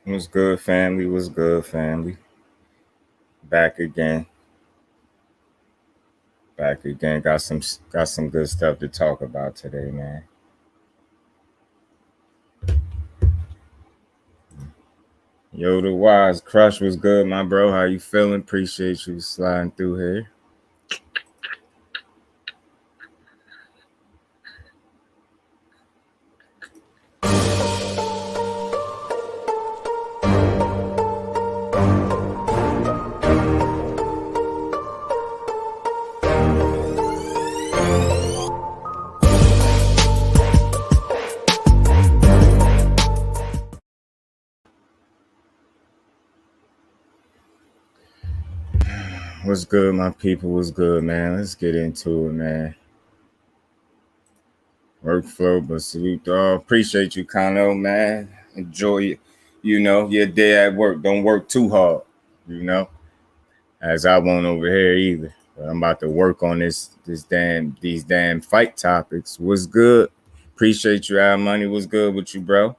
What's good, family? What's good, family? Back again. Back again. Got some good stuff to talk about today, man. Yo, the Wise Crush was good, my bro. How you feeling? Appreciate you sliding through here. What's good, my people? What's good, man? Let's get into it, man. Workflow, but salute all. Appreciate you, Kano, man. Enjoy it. Your day at work. Don't work too hard, you know. As I won't over here either. But I'm about to work on these damn fight topics. What's good? Appreciate you, Al Money. What's good with you, bro?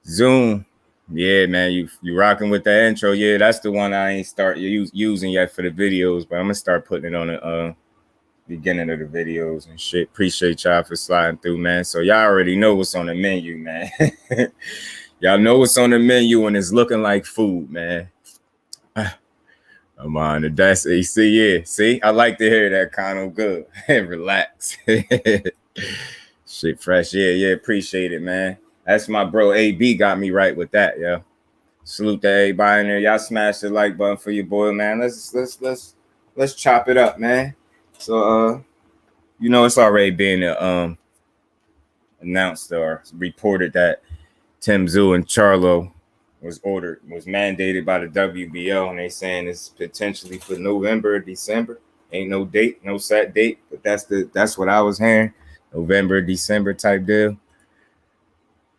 Zoom. Yeah, man, you rocking with that intro. Yeah, that's the one I ain't start using yet for the videos, but I'm gonna start putting it on the beginning of the videos and shit. Appreciate y'all for sliding through, man. So y'all already know what's on the menu, man. Y'all know what's on the menu and it's looking like food, man. I'm on it. That's AC. Yeah. See, I like to hear that kind of good. Relax. Shit fresh. Yeah. Appreciate it, man. That's my bro AB got me right with that, yeah. Salute to everybody in there. Y'all smash the like button for your boy, man. Let's chop it up, man. So it's already been announced or reported that Tszyu and Charlo was mandated by the WBO, and they saying it's potentially for November or December. Ain't no date, no set date, but that's what I was hearing. November, December type deal.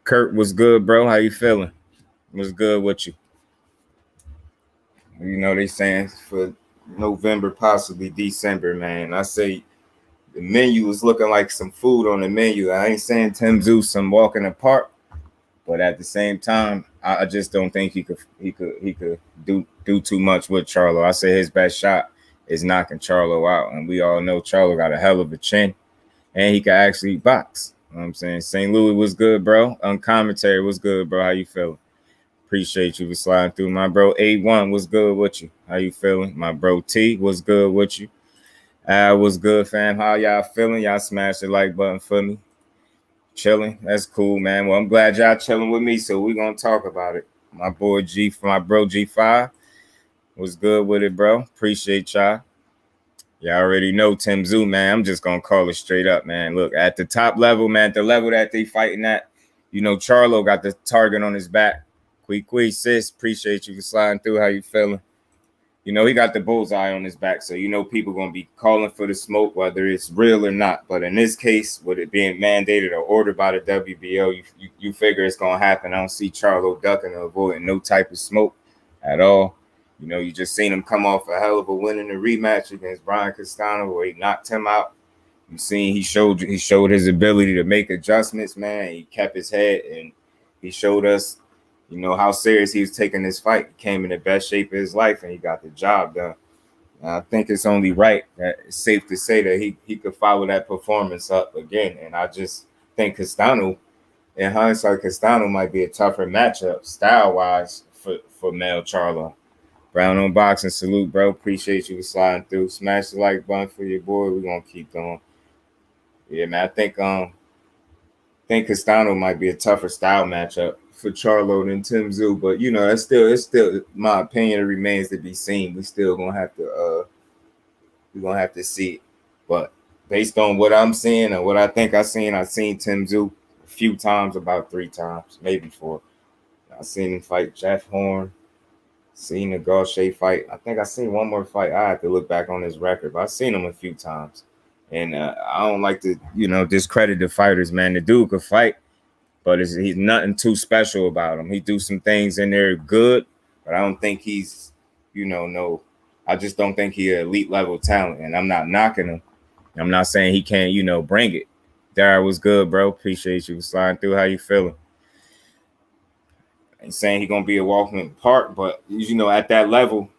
Kurt, was good, bro? How you feeling? What's good with you? They saying for November, possibly December, man. I say the menu is looking like some food on the menu. I ain't saying Tszyu some walk in the park, but at the same time, I just don't think he could do too much with Charlo. I say his best shot is knocking Charlo out, and we all know Charlo got a hell of a chin, and he can actually box. You know what I'm saying? St. Louis was good, bro. Uncommentary was good, bro. How you feeling? Appreciate you for sliding through. My bro A1 was good with you. How you feeling? My bro T was good with you. Was good, fam. How y'all feeling? Y'all smash the like button for me. Chilling. That's cool, man. Well, I'm glad y'all chilling with me, so we're gonna talk about it. My bro G5 was good with it, bro. Appreciate y'all. Y'all already know Tszyu, man. I'm just gonna call it straight up, man. Look, at the top level, man, the level that they fighting at, Charlo got the target on his back. Quick, sis. Appreciate you for sliding through. How you feeling? He got the bullseye on his back, so people gonna be calling for the smoke, whether it's real or not. But in this case, with it being mandated or ordered by the WBO, you figure it's gonna happen. I don't see Charlo ducking or avoiding no type of smoke at all. You just seen him come off a hell of a win in the rematch against Brian Castano, where he knocked him out. You seen he showed his ability to make adjustments, man. He kept his head, and he showed us how serious he was taking this fight. He came in the best shape of his life, and he got the job done. I think it's only right that it's safe to say that he could follow that performance up again. And I just think Castano, in hindsight, Castano might be a tougher matchup style-wise for Mel Charlo. Brown on boxing, salute, bro. Appreciate you for sliding through. Smash the like button for your boy. We're gonna keep going. Yeah, man. I think Castano might be a tougher style matchup for Charlo than Tszyu, but it's still my opinion. It remains to be seen. We're gonna have to see it. But based on what I'm seeing and what I think I've seen Tszyu a few times, about 3 times, maybe 4. I've seen him fight Jeff Horn, seen the Gaucher fight. I think I seen one more fight. I have to look back on his record, but I've seen him a few times. And I don't like to, discredit the fighters, man. The dude could fight, but he's nothing too special about him. He do some things in there good, but I don't think he's, I just don't think he's an elite level talent. And I'm not knocking him. I'm not saying he can't, bring it. Dara was good, bro. Appreciate you sliding through. How you feeling? ain't saying he gonna be a walk in the park, but at that level,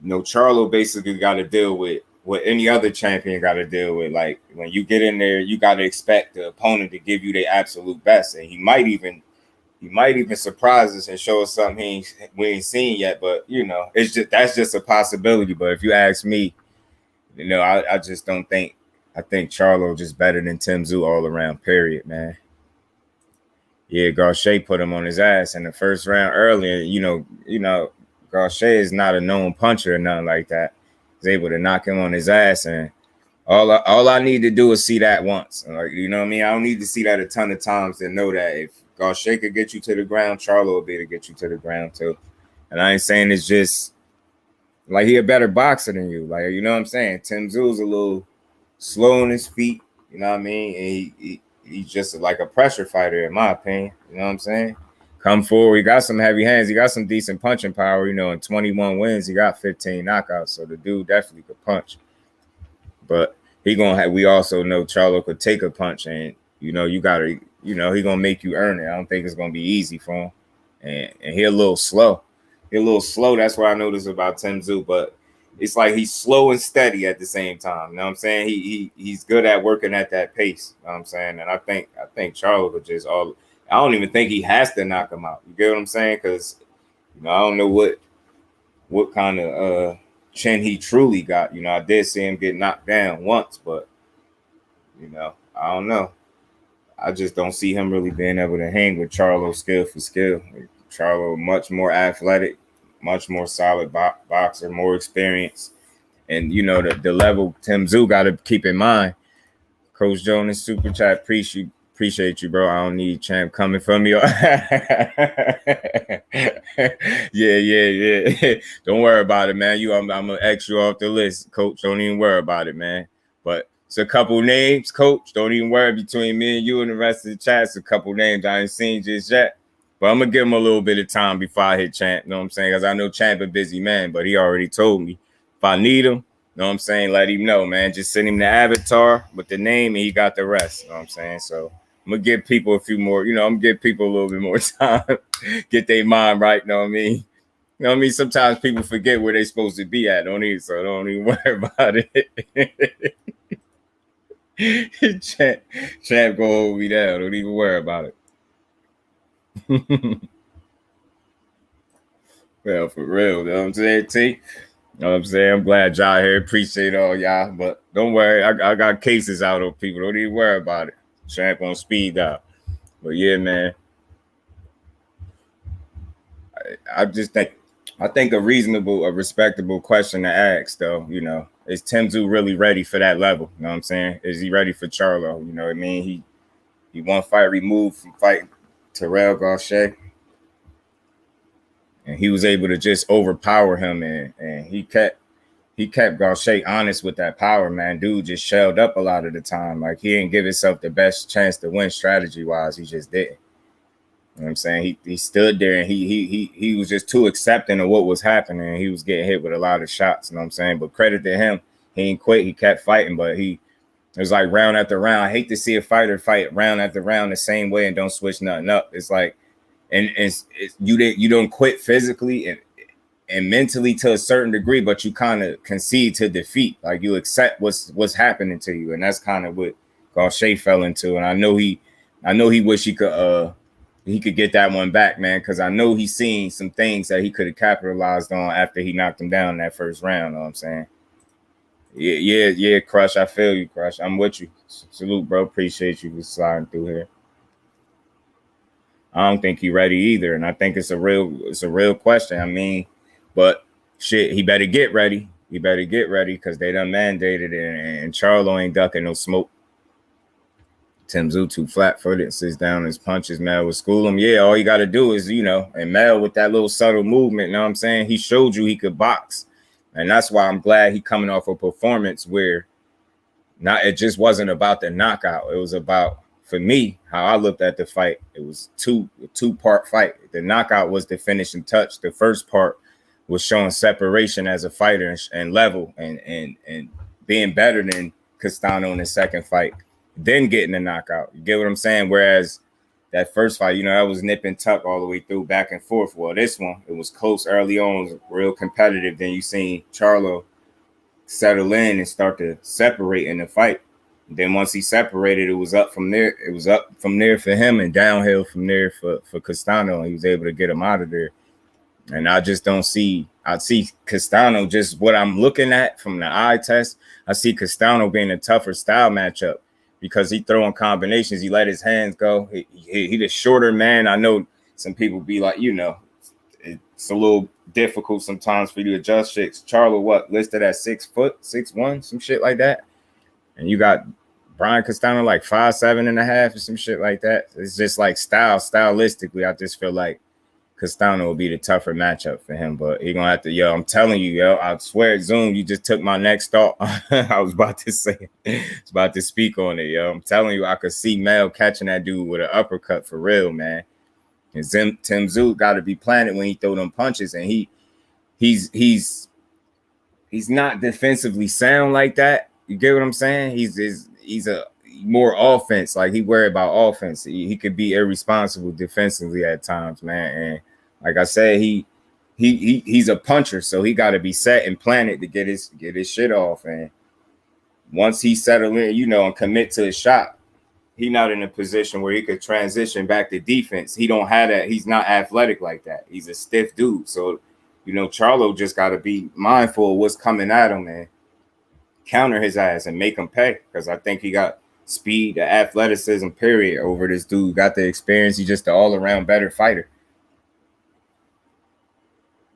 Charlo basically got to deal with what any other champion got to deal with. Like when you get in there, you got to expect the opponent to give you their absolute best, and he might even surprise us and show us something we ain't seen yet. But that's just a possibility. But if you ask me, I just don't think. I think Charlo just better than Tszyu all around. Period, man. Yeah, Gausha put him on his ass in the first round earlier. Gausha is not a known puncher or nothing like that. He's able to knock him on his ass, and all I need to do is see that once. Like, you know what I mean? I don't need to see that a ton of times to know that if Gausha could get you to the ground, Charlo will be able to get you to the ground too. And I ain't saying it's just like he a better boxer than you. Like, you know what I'm saying? Tszyu's a little slow on his feet. You know what I mean? And he's just like a pressure fighter, in my opinion. You know what I'm saying? Come forward. He got some heavy hands. He got some decent punching power. In 21 wins, he got 15 knockouts. So the dude definitely could punch. But we also know Charlo could take a punch, and you gotta, he gonna make you earn it. I don't think it's gonna be easy for him. And he a little slow. That's what I noticed about Tszyu, but it's like he's slow and steady at the same time. You know what I'm saying? He's good at working at that pace. You know what I'm saying? And I think Charlo could just I don't even think he has to knock him out. You get what I'm saying? Because I don't know what kind of chin he truly got. I did see him get knocked down once, but I don't know. I just don't see him really being able to hang with Charlo skill for skill. Charlo much more athletic, much more solid boxer, more experience. And the level Tszyu got to keep in mind. Coach Jonas Super Chat, appreciate you, bro. I don't need champ coming from you. Yeah. Don't worry about it, man. I'm gonna X you off the list, Coach. Don't even worry about it, man. But it's a couple names, Coach. Don't even worry between me and you and the rest of the chat. It's a couple names I ain't seen just yet. But I'm gonna give him a little bit of time before I hit Champ. You know what I'm saying? Because I know Champ a busy man, but he already told me if I need him, you know what I'm saying, let him know, man. Just send him the avatar with the name and he got the rest. You know what I'm saying? So I'm gonna give people a few more, I'm gonna give people a little bit more time, get their mind right, you know what I mean? You know what I mean? Sometimes people forget where they're supposed to be at, don't even worry about it. Champ go hold me down, don't even worry about it. Well, for real, you know what I'm saying, T? You know what I'm saying? I'm glad y'all here. Appreciate all y'all. But don't worry, I got cases out on people. Don't even worry about it. Champ on speed dial. But yeah, man. I think a respectable question to ask, though, is Tszyu really ready for that level? You know what I'm saying? Is he ready for Charlo? You know what I mean? He one fight removed from fighting Terrell Gausha. And he was able to just overpower him, and he kept Gausha honest with that power, man. Dude just shelled up a lot of the time. Like, he didn't give himself the best chance to win strategy-wise. He just didn't. You know what I'm saying? He stood there, and he was just too accepting of what was happening. He was getting hit with a lot of shots, you know what I'm saying? But credit to him, he ain't quit. He kept fighting, but it was like round after round. I hate to see a fighter fight round after round the same way and don't switch nothing up. It's like, and you don't quit physically and mentally to a certain degree, but you kind of concede to defeat. Like, you accept what's happening to you, and that's kind of what Gausha fell into. And I know he wish he could get that one back, man, because I know he's seen some things that he could have capitalized on after he knocked him down in that first round. You know what I'm saying? Yeah, Crush. I feel you, Crush. I'm with you. Salute, bro. Appreciate you for sliding through here. I don't think he's ready either, and I think it's a real question. I mean, but shit, he better get ready. He better get ready because they done mandated it, and Charlo ain't ducking no smoke. Tszyu too flat-footed, sits down his punches. Mel will school him. Yeah, all you got to do is, and Mel with that little subtle movement, you know what I'm saying? He showed you he could box. And that's why I'm glad he coming off a performance where it just wasn't about the knockout. It was about, for me, how I looked at the fight. It was a two-part fight. The knockout was the finishing touch. The first part was showing separation as a fighter and level and being better than Castano in the second fight. Then getting a knockout. You get what I'm saying? Whereas that first fight, you know, that was nip and tuck all the way through, back and forth. Well, this one, it was close early on, it was real competitive. Then you seen Charlo settle in and start to separate in the fight. Then once he separated, it was up from there. It was up from there for him and downhill from there for Castano. He was able to get him out of there. And I just don't see. I see Castano, just what I'm looking at from the eye test. I see Castano being a tougher style matchup because he throwing combinations. He let his hands go. He the shorter man. I know some people be like, you know, it's a little difficult sometimes for you to adjust shit. Charlo, what, listed at 6 foot, 6'1", some shit like that. And you got Brian Castano like 5'7.5" or some shit like that. It's just like stylistically, I just feel like Castano will be the tougher matchup for him, but he gonna have to, yo, I'm telling you, yo, I swear, Zoom, you just took my next thought. I was about to say, I was about to speak on it, yo. I'm telling you, I could see Mel catching that dude with an uppercut for real, man. And Tszyu got to be planted when he throw them punches, and he's not defensively sound like that. You get what I'm saying? He's a more offense, like he worried about offense. He could be irresponsible defensively at times, man. And like I said, he's a puncher, so he got to be set and planted to get his shit off. And once he settle in, you know, and commit to his shot, he not in a position where he could transition back to defense. He don't have that. He's not athletic like that. He's a stiff dude. So, you know, Charlo just got to be mindful of what's coming at him and counter his ass and make him pay, because I think he got speed, the athleticism, period, over this dude. Got the experience. He's just an all-around better fighter.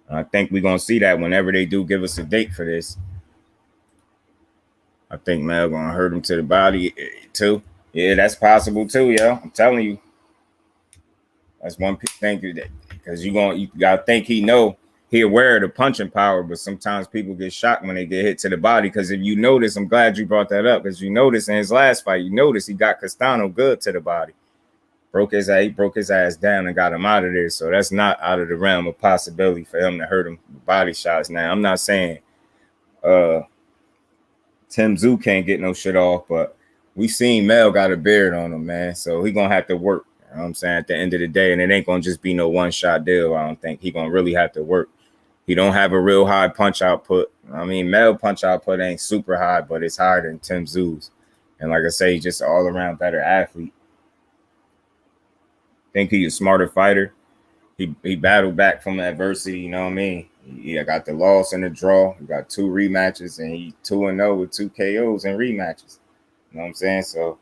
I think we're going to see that whenever they do give us a date for this. I think Mel going to hurt him to the body, too. Yeah, that's possible, too, yo. I'm telling you. That's one thing, because you got to think he aware of the punching power, but sometimes people get shocked when they get hit to the body. Because if you notice, I'm glad you brought that up, because you notice in his last fight, he got Castano good to the body. He broke his ass down and got him out of there. So that's not out of the realm of possibility for him to hurt him with body shots. Now, I'm not saying Tszyu can't get no shit off, but we seen Mel got a beard on him, man. So he going to have to work. You know what I'm saying? At the end of the day, and it ain't going to just be no one-shot deal, I don't think. He going to really have to work. He don't have a real high punch output. I mean, Mel punch output ain't super high, but it's higher than Tszyu's. And like I say, he's just an all-around better athlete. Think he's a smarter fighter. He battled back from adversity, you know what I mean? He got the loss and the draw. He got 2 rematches, and he 2-0 with 2 KOs and rematches. You know what I'm saying? So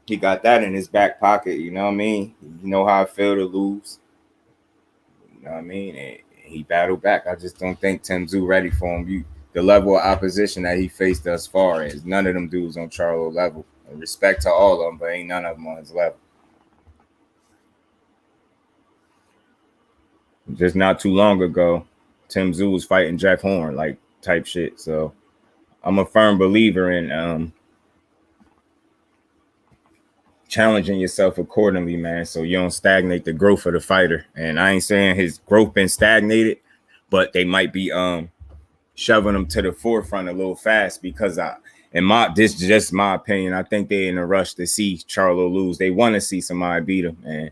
he got that in his back pocket, you know what I mean? You know how I feel to lose. You know what I mean? And he battled back. I just don't think Tszyu ready for him. The level of opposition that he faced thus far is none of them dudes on Charlo level. And respect to all of them, but ain't none of them on his level. Just not too long ago, Tszyu was fighting Jeff Horn, like type shit. So I'm a firm believer in challenging yourself accordingly, man, so you don't stagnate the growth of the fighter. And I ain't saying his growth been stagnated, but they might be shoving him to the forefront a little fast, because this is just my opinion. I think they in a rush to see Charlo lose. They want to see somebody beat him, and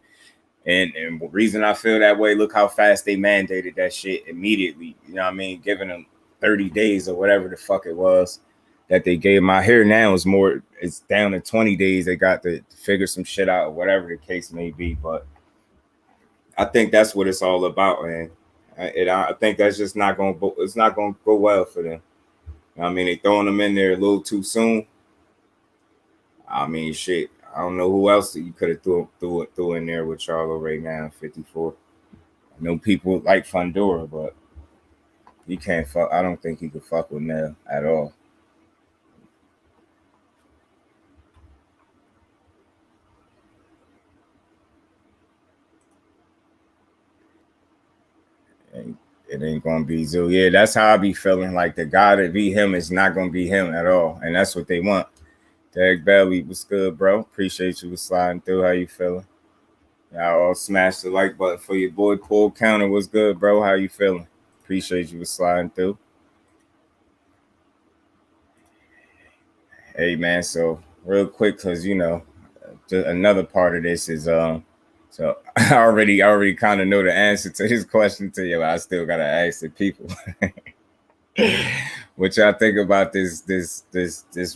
the reason I feel that way, look how fast they mandated that shit immediately. You know what I mean? Giving them 30 days or whatever the fuck it was that they gave. My hair now it's down to 20 days. They got to figure some shit out, or whatever the case may be. But I think that's what it's all about, man. I think that's just not going to go well for them. You know I mean, they throwing them in there a little too soon. I mean, shit. I don't know who else you could have threw in there with Charlo right now, 54. I know people like Fundora, but he can't fuck. I don't think he could fuck with Mel at all. It ain't gonna be Zoo. Yeah, that's how I be feeling. Like the guy that beat him is not gonna be him at all, and that's what they want. Derek Bailey, what's good, bro? Appreciate you for sliding through. How you feeling? Y'all all smash the like button for your boy Paul Counter. What's good, bro? How you feeling? Appreciate you for sliding through. Hey, man, so real quick, because, another part of this is so I already kind of know the answer to his question to you. But I still gotta ask the people. What y'all think about this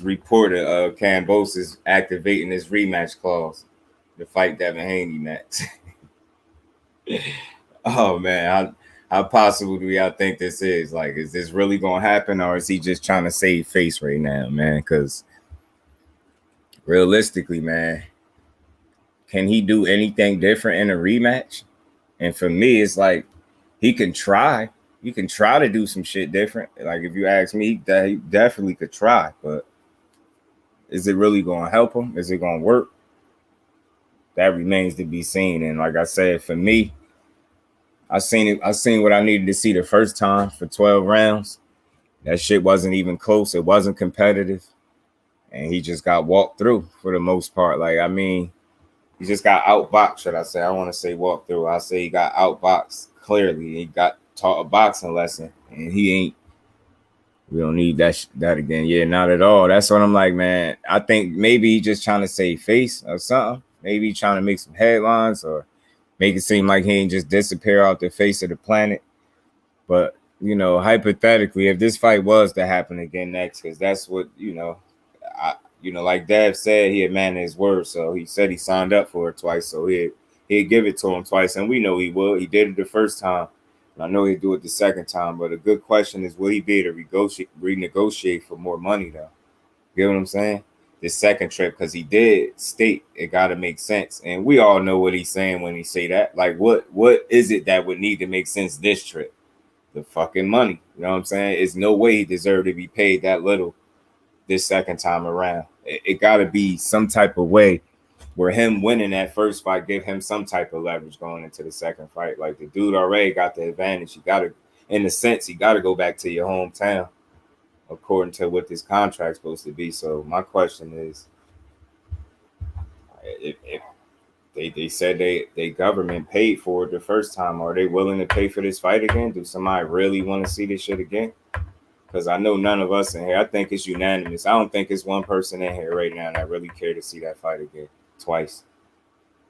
reporter Kambosos activating this rematch clause to fight Devin Haney next? Oh man, how possible do y'all think this is? Like, is this really gonna happen, or is he just trying to save face right now, man? Because realistically, man, can he do anything different in a rematch? And for me, it's like he can try. You can try to do some shit different. Like, if you ask me, that he definitely could try, but is it really gonna help him? Is it gonna work? That remains to be seen. And like I said, for me, I seen what I needed to see the first time for 12 rounds. That shit wasn't even close. It wasn't competitive. And he just got walked through for the most part. Like, I mean, he just got outboxed, should I say. I want to say walked through. I say he got outboxed clearly. He got taught a boxing lesson. And we don't need that again. Yeah, not at all. That's what I'm like, man. I think maybe he just trying to save face or something. Maybe he trying to make some headlines or make it seem like he ain't just disappear off the face of the planet. But, you know, hypothetically, if this fight was to happen again next, because that's what, like Dev said, he had man his word. So he said he signed up for it twice. So he'd give it to him twice. And we know he will. He did it the first time. And I know he'd do it the second time. But a good question is, will he be able to renegotiate for more money, though? You know what I'm saying? This second trip, because he did state it got to make sense. And we all know what he's saying when he say that. Like, what is it that would need to make sense this trip? The fucking money. You know what I'm saying? It's no way he deserved to be paid that little this second time around. It got to be some type of way where him winning that first fight give him some type of leverage going into the second fight. Like, the dude already got the advantage. You got to, in a sense, you got to go back to your hometown according to what this contract's supposed to be. So my question is, if they said they government paid for it the first time, are they willing to pay for this fight again? Do somebody really want to see this shit again? Because I know none of us in here, I think it's unanimous. I don't think it's one person in here right now that really care to see that fight again twice,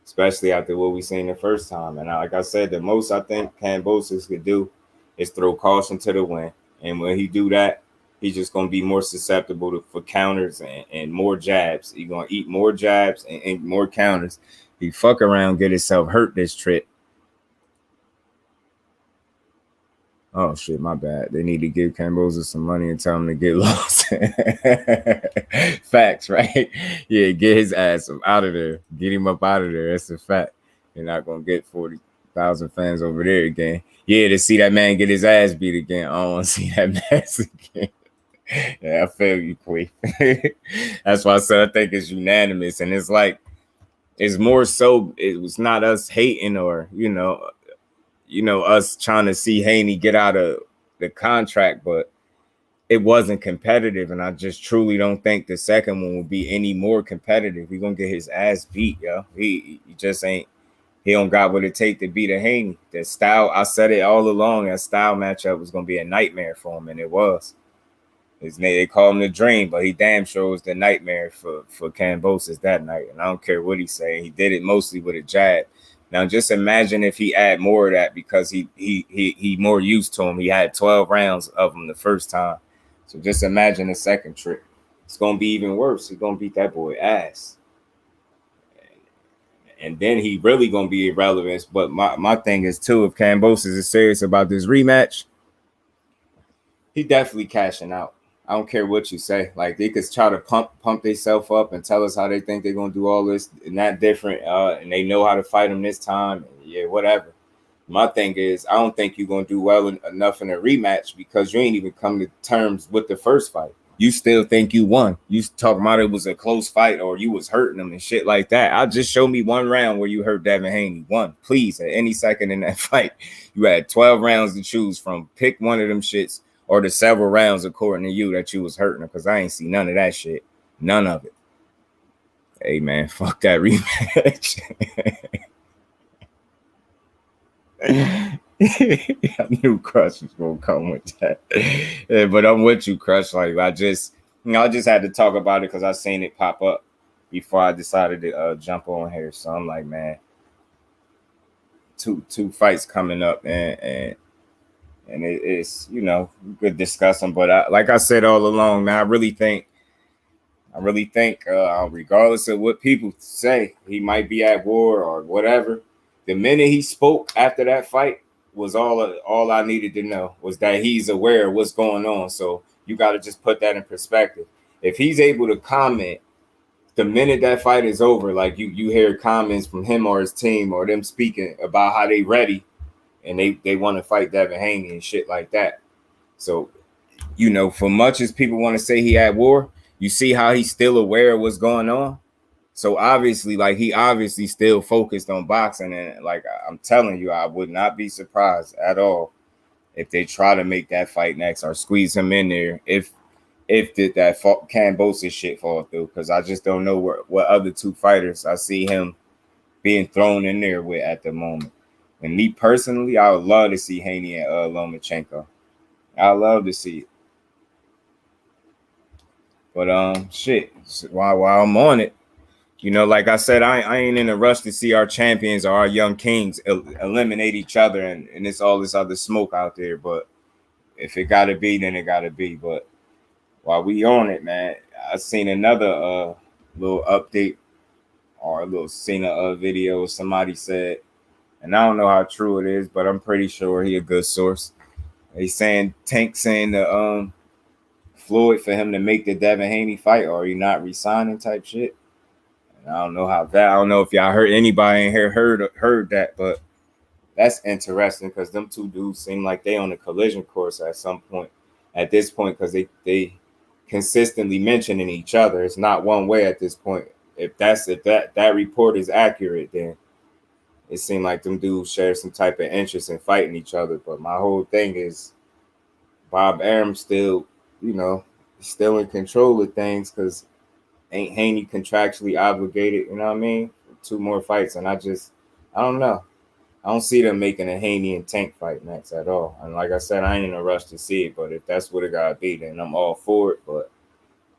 especially after what we seen the first time. And like I said, the most I think Kambosos could do is throw caution to the wind. And when he do that, he's just going to be more susceptible for counters and more jabs. He's going to eat more jabs and more counters. He fuck around, get himself hurt this trip. Oh, shit, my bad. They need to give Kambosos some money and tell him to get lost. Facts, right? Yeah, get his ass out of there. Get him up out of there. That's a fact. You're not going to get 40,000 fans over there again. Yeah, to see that man get his ass beat again. I don't want to see that mess again. Yeah, I feel you, Quay. That's why I said I think it's unanimous. And it's like, it's more so, it was not us hating or, us trying to see Haney get out of the contract, but it wasn't competitive. And I just truly don't think the second one will be any more competitive. He's going to get his ass beat, yo. He just ain't, he don't got what it take to beat a Haney. That style, I said it all along, that style matchup was going to be a nightmare for him, and it was. His name, they call him the Dream, but he damn sure was the nightmare for Kambosos that night. And I don't care what he's saying. He did it mostly with a jab. Now, just imagine if he add more of that, because he more used to him. He had 12 rounds of him the first time. So just imagine the second trip. It's going to be even worse. He's going to beat that boy ass. And then he really going to be irrelevant. But my thing is, too, if Kambosos is serious about this rematch, he definitely cashing out. I don't care what you say. Like, they could try to pump themselves up and tell us how they think they're going to do all this and that different, and they know how to fight them this time. Yeah, whatever. My thing is, I don't think you're going to do well enough in a rematch, because you ain't even come to terms with the first fight. You still think you won. You talking about it was a close fight or you was hurting them and shit like that. I'll just show me one round where you hurt Devin Haney. One, please, at any second in that fight. You had 12 rounds to choose from. Pick one of them shits, or the several rounds according to you that you was hurting her, because I ain't see none of that shit. None of it. Hey, man, fuck that rematch. I knew Crush was going to come with that. Yeah, but I'm with you, Crush. Like, I just had to talk about it because I seen it pop up. before I decided to jump on here. So I'm like, man, two fights coming up, and it's, you know, we could discuss them. But like I said all along, man, I really think regardless of what people say, he might be at war or whatever. The minute he spoke after that fight was all I needed to know, was that he's aware of what's going on. So you got to just put that in perspective. If he's able to comment the minute that fight is over, like you hear comments from him or his team or them speaking about how they ready and they want to fight Devin Haney and shit like that. So, you know, for much as people want to say he at war, you see how he's still aware of what's going on. So obviously, like, he obviously still focused on boxing. And like, I'm telling you, I would not be surprised at all if they try to make that fight next or squeeze him in there if that Kambosos shit fall through. Because I just don't know what other two fighters I see him being thrown in there with at the moment. And me personally, I would love to see Haney and Lomachenko. I love to see it. But shit, while I'm on it, you know, like I said, I ain't in a rush to see our champions or our young kings eliminate each other, and it's all this other smoke out there. But if it gotta be, then it gotta be. But while we on it, man, I seen another little update or a little video somebody said, and I don't know how true it is, but I'm pretty sure he a good source. He's saying Tank saying to Floyd for him to make the Devin Haney fight, or he not resigning type shit. And I don't know if y'all heard, anybody in here heard that, but that's interesting because them two dudes seem like they on a collision course at this point, because they consistently mentioning each other. It's not one way at this point. If that report is accurate, then it seemed like them dudes share some type of interest in fighting each other. But my whole thing is Bob Arum still, you know, still in control of things, because ain't Haney contractually obligated, you know what I mean? 2 more fights. And I don't know. I don't see them making a Haney and Tank fight next at all. And like I said, I ain't in a rush to see it, but if that's what it gotta be, then I'm all for it. But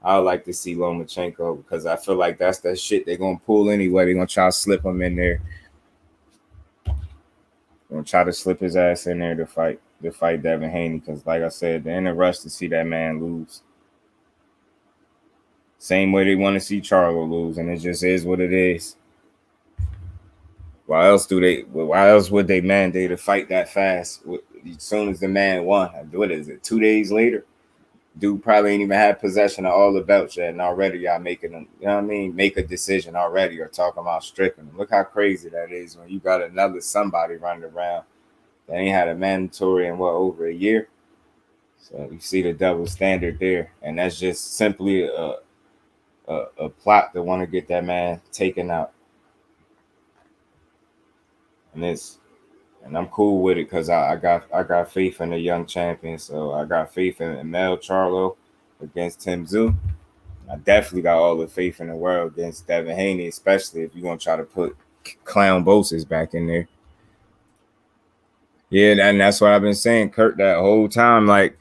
I would like to see Lomachenko, because I feel like that's that shit they're gonna pull anyway. They're gonna try to slip him in there. Gonna try to slip his ass in there to fight Devin Haney, because like I said, they're in a rush to see that man lose. Same way they want to see Charlo lose, and it just is what it is. Why else would they mandate a fight that fast? As soon as the man won, what is it, 2 days later? Dude probably ain't even had possession of all the belts yet, and already y'all making them, you know what I mean, make a decision already, or talking about stripping them. Look how crazy that is when you got another somebody running around that ain't had a mandatory in over a year. So you see the double standard there, and that's just simply a plot to want to get that man taken out. And I'm cool with it, because I got faith in the young champion. So I got faith in Jermell Charlo against Tszyu. I definitely got all the faith in the world against Devin Haney, especially if you're gonna try to put Kambosos back in there. Yeah, and that's what I've been saying, Kurt, that whole time. Like,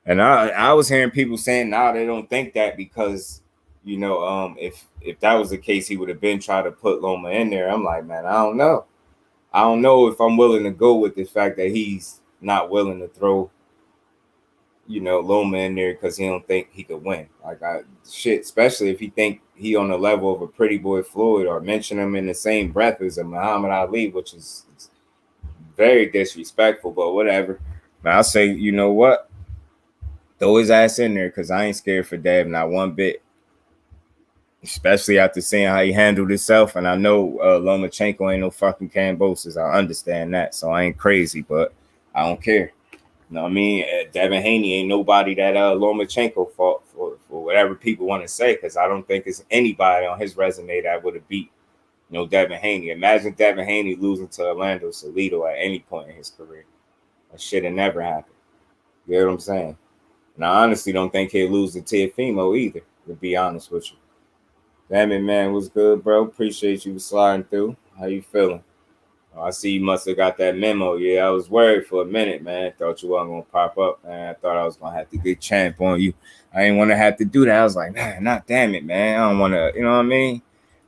and I was hearing people saying now they don't think that, because, you know, if that was the case, he would have been trying to put Loma in there. I'm like, man, I don't know. I don't know if I'm willing to go with the fact that he's not willing to throw, you know, Loma in there because he don't think he could win. Like, especially if he think he on the level of a Pretty Boy Floyd, or mention him in the same breath as a Muhammad Ali, which is very disrespectful, but whatever. But I'll say, you know what? Throw his ass in there, because I ain't scared for Dev, not one bit. Especially after seeing how he handled himself. And I know Lomachenko ain't no fucking Kambosos. I understand that. So I ain't crazy, but I don't care. You know what I mean? Devin Haney ain't nobody that Lomachenko fought for whatever people want to say, because I don't think it's anybody on his resume that would have beat, you know, Devin Haney. Imagine Devin Haney losing to Orlando Salido at any point in his career. That shit had never happened. You know what I'm saying? And I honestly don't think he'll lose to Teofimo either, to be honest with you. Damn it, man. What's good, bro? Appreciate you sliding through. How you feeling? I see you must have got that memo. Yeah, I was worried for a minute, man. Thought you wasn't gonna pop up, man. I thought I was gonna have to get champ on you. I didn't want to have to do that. I was like, nah, not damn it, man. I don't want to, you know what I mean?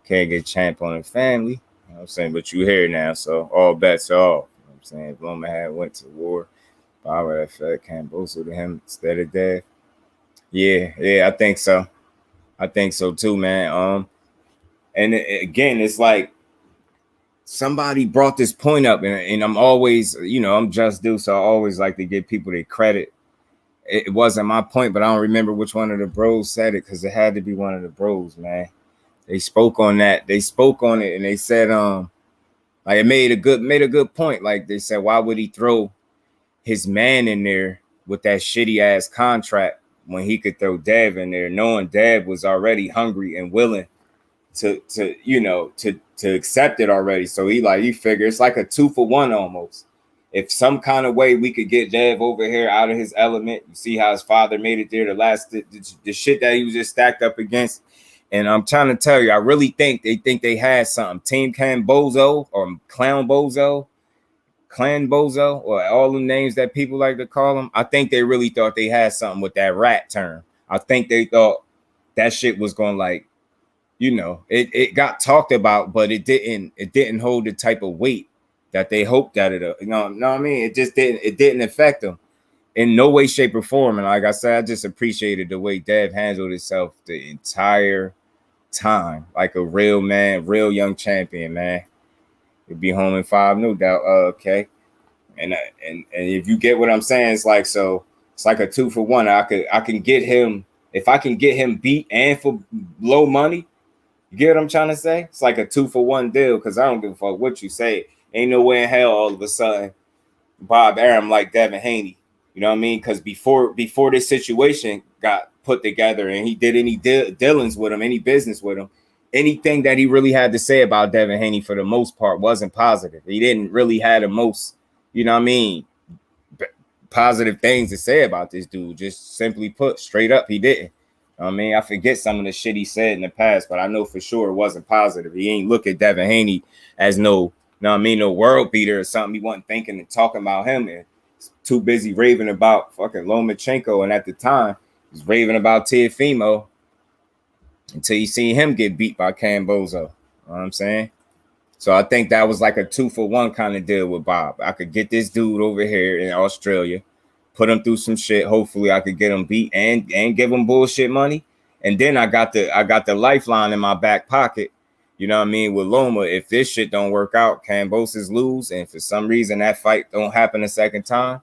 Can't get champ on the family. You know what I'm saying? But you here now, so all bets are off. You know what I'm saying? If Loma had went to war, I would have fed Kambosos to him instead of Dev. Yeah, I think so. I think so too, man. And again, it's like somebody brought this point up, and I'm always, I'm just due, so I always like to give people their credit. It wasn't my point, but I don't remember which one of the bros said it because it had to be one of the bros, man. They spoke on that. They spoke on it, and they said, like it made a good point. Like they said, why would he throw his man in there with that shitty ass contract when he could throw Dev in there, knowing Dev was already hungry and willing to accept it already. So he figured it's like a 2-for-1 almost. If some kind of way we could get Dev over here out of his element, you see how his father made it there. The shit that he was just stacked up against. And I'm trying to tell you, I really think they had something. Team Kambosos or Clown Bozo, Clan Bozo, or all the names that people like to call them. I think they really thought they had something with that rat term. I think they thought that shit was going like, it got talked about, but it didn't hold the type of weight that they hoped that it, know what I mean? It just didn't affect them in no way, shape, or form. And like I said, I just appreciated the way Dev handled himself the entire time, like a real man, real young champion, man. He'll be home in 5, no doubt. Okay. And if you get what I'm saying, it's like, so it's like a 2-for-1. I can get him, if I can get him beat and for low money. You get what I'm trying to say? It's like a 2-for-1 deal because I don't give a fuck what you say. Ain't no way in hell all of a sudden Bob Arum like Devin Haney. You know what I mean? Because before this situation got put together and he did any dealings with him, any business with him, anything that he really had to say about Devin Haney for the most part wasn't positive. He didn't really have the most, you know what I mean, positive things to say about this dude. Just simply put, straight up, he didn't. I mean, I forget some of the shit he said in the past, but I know for sure it wasn't positive. He ain't look at Devin Haney as no world beater or something. He wasn't thinking and talking about him, and too busy raving about fucking Lomachenko. And at the time, he was raving about Teofimo until you see him get beat by Kambosos. You know what I'm saying? So I think that was like a 2-for-1 kind of deal with Bob. I could get this dude over here in Australia, put him through some shit. Hopefully I could get him beat and give him bullshit money. And then I got the lifeline in my back pocket. You know what I mean? With Loma, if this shit don't work out, Kambosos lose, and for some reason that fight don't happen a second time,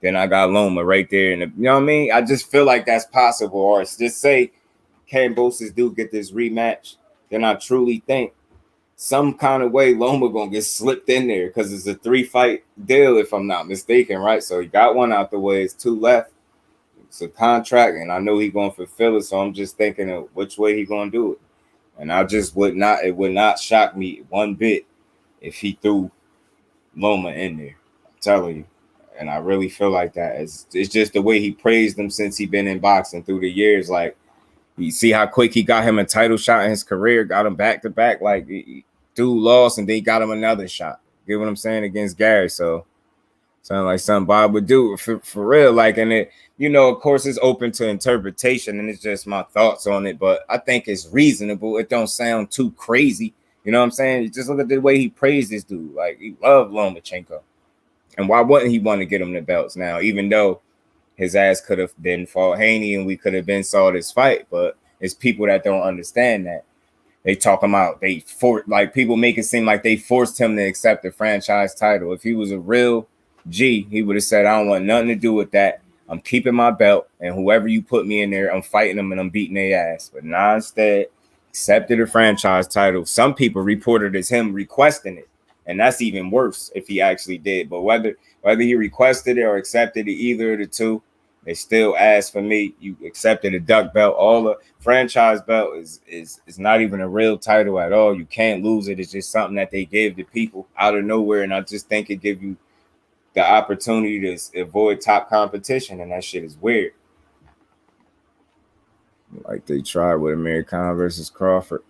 then I got Loma right there. And you know what I mean? I just feel like that's possible. Or it's just say Kambosos do get this rematch, then I truly think some kind of way Loma gonna get slipped in there because it's a 3-fight deal, if I'm not mistaken, right? So he got one out the way, it's 2 left. It's a contract, and I know he's gonna fulfill it. So I'm just thinking of which way he gonna do it. And it would not shock me one bit if he threw Loma in there. I'm telling you. And I really feel like that. It's just the way he praised him since he been in boxing through the years. Like, you see how quick he got him a title shot in his career, got him back to back. Like, dude lost and then got him another shot. Get what I'm saying? Against Gary. So sound like something Bob would do for real. Like, and it, of course, it's open to interpretation, and it's just my thoughts on it. But I think it's reasonable. It don't sound too crazy. You know what I'm saying? Just look at the way he praised this dude. Like, he loved Lomachenko. And why wouldn't he want to get him the belts now? Even though his ass could have been fought Haney and we could have been saw this fight, but it's people that don't understand that. They talking about people make it seem like they forced him to accept the franchise title. If he was a real G, he would have said, I don't want nothing to do with that. I'm keeping my belt, and whoever you put me in there, I'm fighting them and I'm beating their ass. But nah, instead, accepted a franchise title. Some people reported as him requesting it, and that's even worse if he actually did. But whether he requested it or accepted it, either of the two, they still asked for me. You accepted a duck belt. All the franchise belt is not even a real title at all. You can't lose it. It's just something that they give to people out of nowhere. And I just think it give you the opportunity to avoid top competition. And that shit is weird. Like they tried with Amir Khan versus Crawford.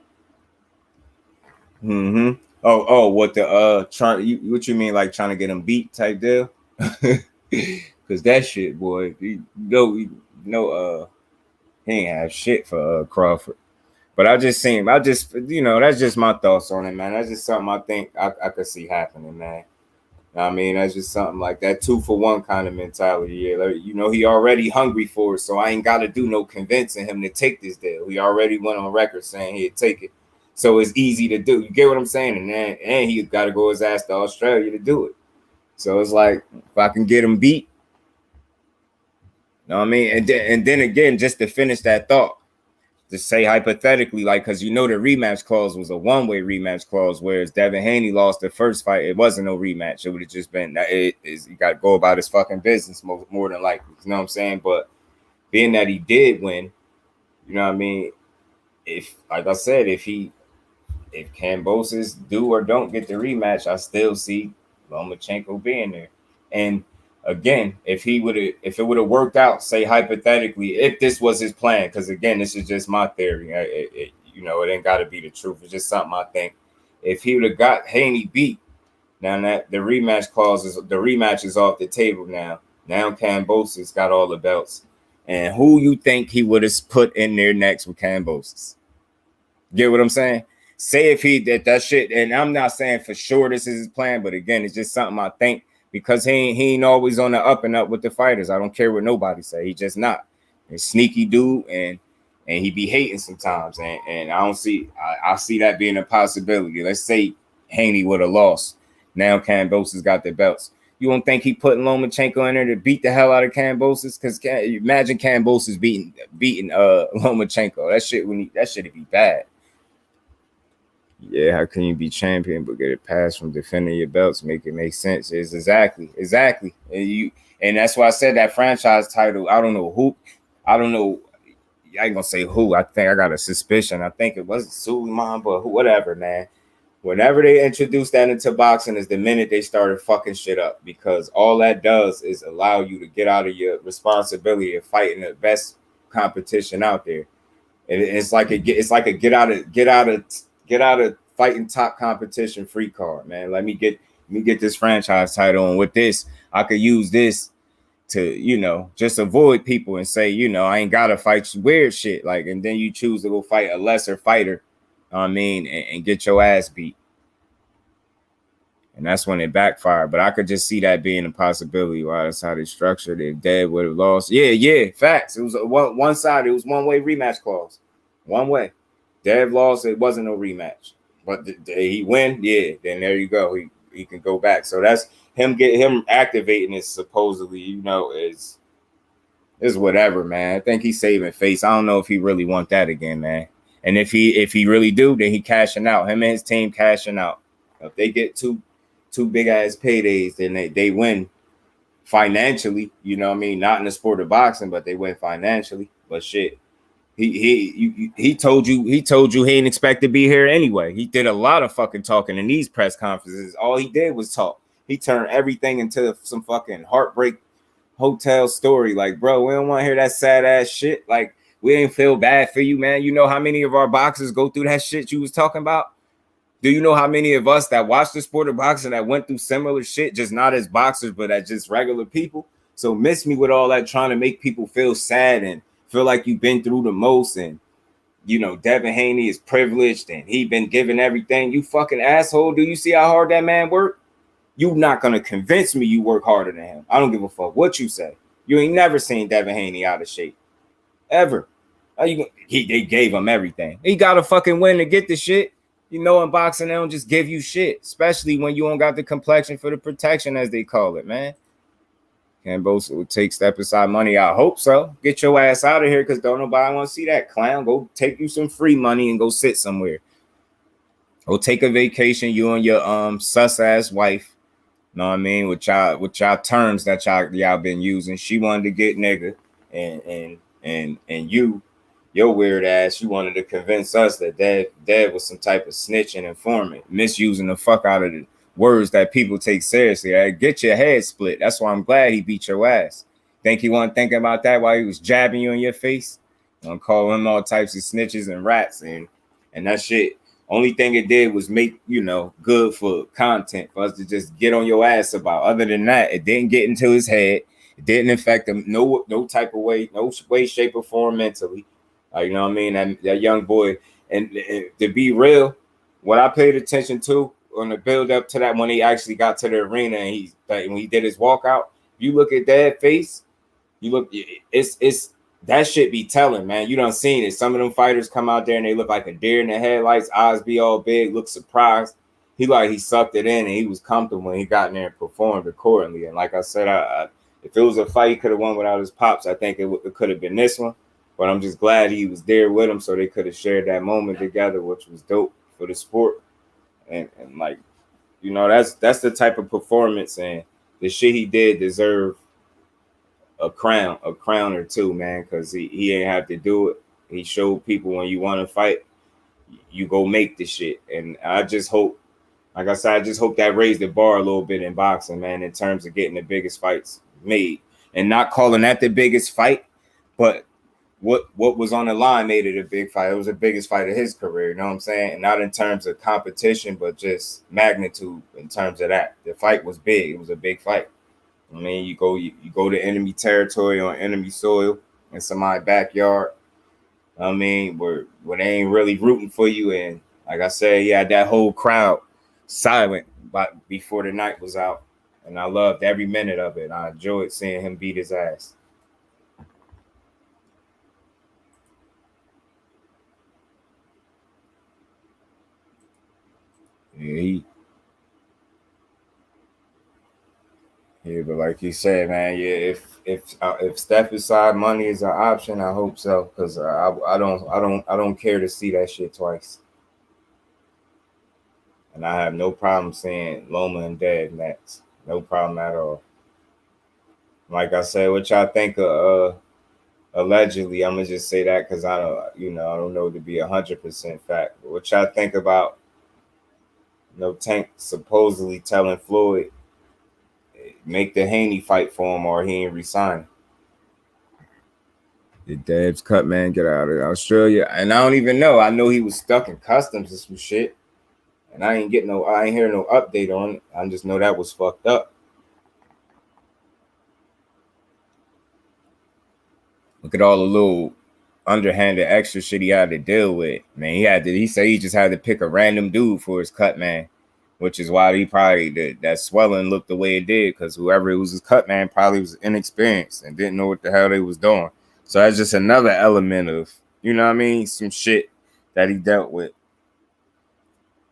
What the what you mean, like trying to get him beat type deal? Because that shit, boy, he ain't have shit for Crawford. But I just that's just my thoughts on it, man. That's just something I think I could see happening, man. I mean, that's just something like that 2-for-1 kind of mentality. Yeah, like, he already hungry for it, so I ain't got to do no convincing him to take this deal. He already went on record saying he'd take it, so it's easy to do. You get what I'm saying? And he got to go his ass to Australia to do it. So it's like, if I can get him beat, you know what I mean? And then again, just to finish that thought, to say hypothetically, like, because the rematch clause was a one-way rematch clause, whereas Devin Haney lost the first fight, it wasn't no rematch. It would have just been you got to go about his fucking business more than likely. You know what I'm saying? But being that he did win, you know what I mean? If, like I said, if Kambosos do or don't get the rematch, I still see Lomachenko being there. And again, if it would have worked out, say hypothetically, if this was his plan, because again, this is just my theory. It ain't got to be the truth. It's just something I think. If he would have got Haney beat, now that the rematch is off the table now. Now Kambosos got all the belts, and who you think he would have put in there next with Kambosos? Get what I'm saying? Say if he did that shit, and I'm not saying for sure this is his plan, but again, it's just something I think, because he ain't always on the up and up with the fighters. I don't care what nobody say. He just not. He's a sneaky dude, and he be hating sometimes, and I don't see I see that being a possibility. Let's say Haney would have lost. Now Kambosos got the belts. You don't think he putting Lomachenko in there to beat the hell out of Kambosos? Because imagine Kambosos beating Lomachenko. That shit'd be bad. Yeah, how can you be champion but get a pass from defending your belts? Make it make sense. It's exactly. And that's why I said that franchise title. I don't know. I ain't gonna say who. I think I got a suspicion. I think it wasn't Suleiman, but whatever, man. Whenever they introduced that into boxing is the minute they started fucking shit up, because all that does is allow you to get out of your responsibility of fighting the best competition out there. And it's like a get out of fighting top competition free card, man. Let me get this franchise title, and with this, I could use this to, just avoid people and say, I ain't gotta fight weird shit. Like, and then you choose to go fight a lesser fighter, and get your ass beat. And that's when it backfired. But I could just see that being a possibility. Wow, that's how they structured it. If Dev would have lost. Yeah, facts. It was one side. It was one-way rematch clause. One way. Dev lost. It wasn't no rematch. But he win. Yeah, then there you go. He can go back. So that's him activating it supposedly, is whatever, man. I think he's saving face. I don't know if he really want that again, man. And if he really do, then he cashing out. Him and his team cashing out. If they get two big ass paydays, then they win financially. You know what I mean? Not in the sport of boxing, but they win financially. But shit, he told you he didn't expect to be here anyway. He did a lot of fucking talking in these press conferences. All he did was talk. He turned everything into some fucking heartbreak hotel story. Like, bro, we don't want to hear that sad ass shit. Like, we ain't feel bad for you, man. You know how many of our boxers go through that shit you was talking about? Do you know how many of us that watch the sport of boxing that went through similar shit, just not as boxers, but as just regular people? So miss me with all that trying to make people feel sad and feel like you've been through the most. And, Devin Haney is privileged and he been given everything. You fucking asshole. Do you see how hard that man worked? You not going to convince me you work harder than him. I don't give a fuck what you say. You ain't never seen Devin Haney out of shape. Ever. They gave him everything. He got to fucking win to get the shit. In boxing, they don't just give you shit, especially when you don't got the complexion for the protection, as they call it, man. Kambosos will take step aside money. I hope so. Get your ass out of here, because don't nobody want to see that clown. Go take you some free money and go sit somewhere. Go take a vacation, you and your sus ass wife. Know what I mean? With y'all terms that y'all been using. She wanted to get nigga, and you. Your weird ass, you wanted to convince us that Dad was some type of snitch and informant, misusing the fuck out of the words that people take seriously. I get your head split. That's why I'm glad he beat your ass. Think he wasn't thinking about that while he was jabbing you in your face? I'm calling him all types of snitches and rats, and that shit. Only thing it did was make, good for content for us to just get on your ass about. Other than that, it didn't get into his head. It didn't affect him no type of way, no way, shape, or form mentally. You know what I mean? That young boy. And to be real, what I paid attention to on the build up to that when he actually got to the arena and when he did his walkout, you look at that face, it's that shit be telling, man. You done seen it. Some of them fighters come out there and they look like a deer in the headlights, eyes be all big, look surprised. He sucked it in and he was comfortable when he got in there and performed accordingly. And like I said, if it was a fight he could have won without his pops, I think it could have been this one. But I'm just glad he was there with him so they could have shared that moment together, which was dope for the sport. And like, that's the type of performance and the shit he did deserve a crown or two, man, because he ain't have to do it. He showed people when you want to fight, you go make the shit. And I just hope, like I said, I just hope that raised the bar a little bit in boxing, man, in terms of getting the biggest fights made. And not calling that the biggest fight, but what was on the line made it a big fight. It was the biggest fight of his career, you know what I'm saying? And not in terms of competition, but just magnitude in terms of that. The fight was big. It was a big fight. I mean, you go to enemy territory on enemy soil in somebody's backyard. I mean, where they ain't really rooting for you. And like I said, he had that whole crowd silent before the night was out. And I loved every minute of it. I enjoyed seeing him beat his ass. Yeah, but like you said, man, yeah, if Steph aside money is an option, I hope so, because I don't care to see that shit twice, and I have no problem seeing Loma and Dead next, no problem at all. Like I said, what y'all think of allegedly? I'm gonna just say that because I don't know to be 100% fact. But what y'all think about Tank supposedly telling Floyd make the Haney fight for him or he ain't resign? The Deb's cut, man, get out of Australia. And I don't even know. I know he was stuck in customs and some shit. And I ain't hear no update on it. I just know that was fucked up. Look at all the little underhanded extra shit he had to deal with. Man, he said he just had to pick a random dude for his cut, man. Which is why he probably that swelling looked the way it did, because whoever it was his cut, man, probably was inexperienced and didn't know what the hell they was doing. So that's just another element of, some shit that he dealt with.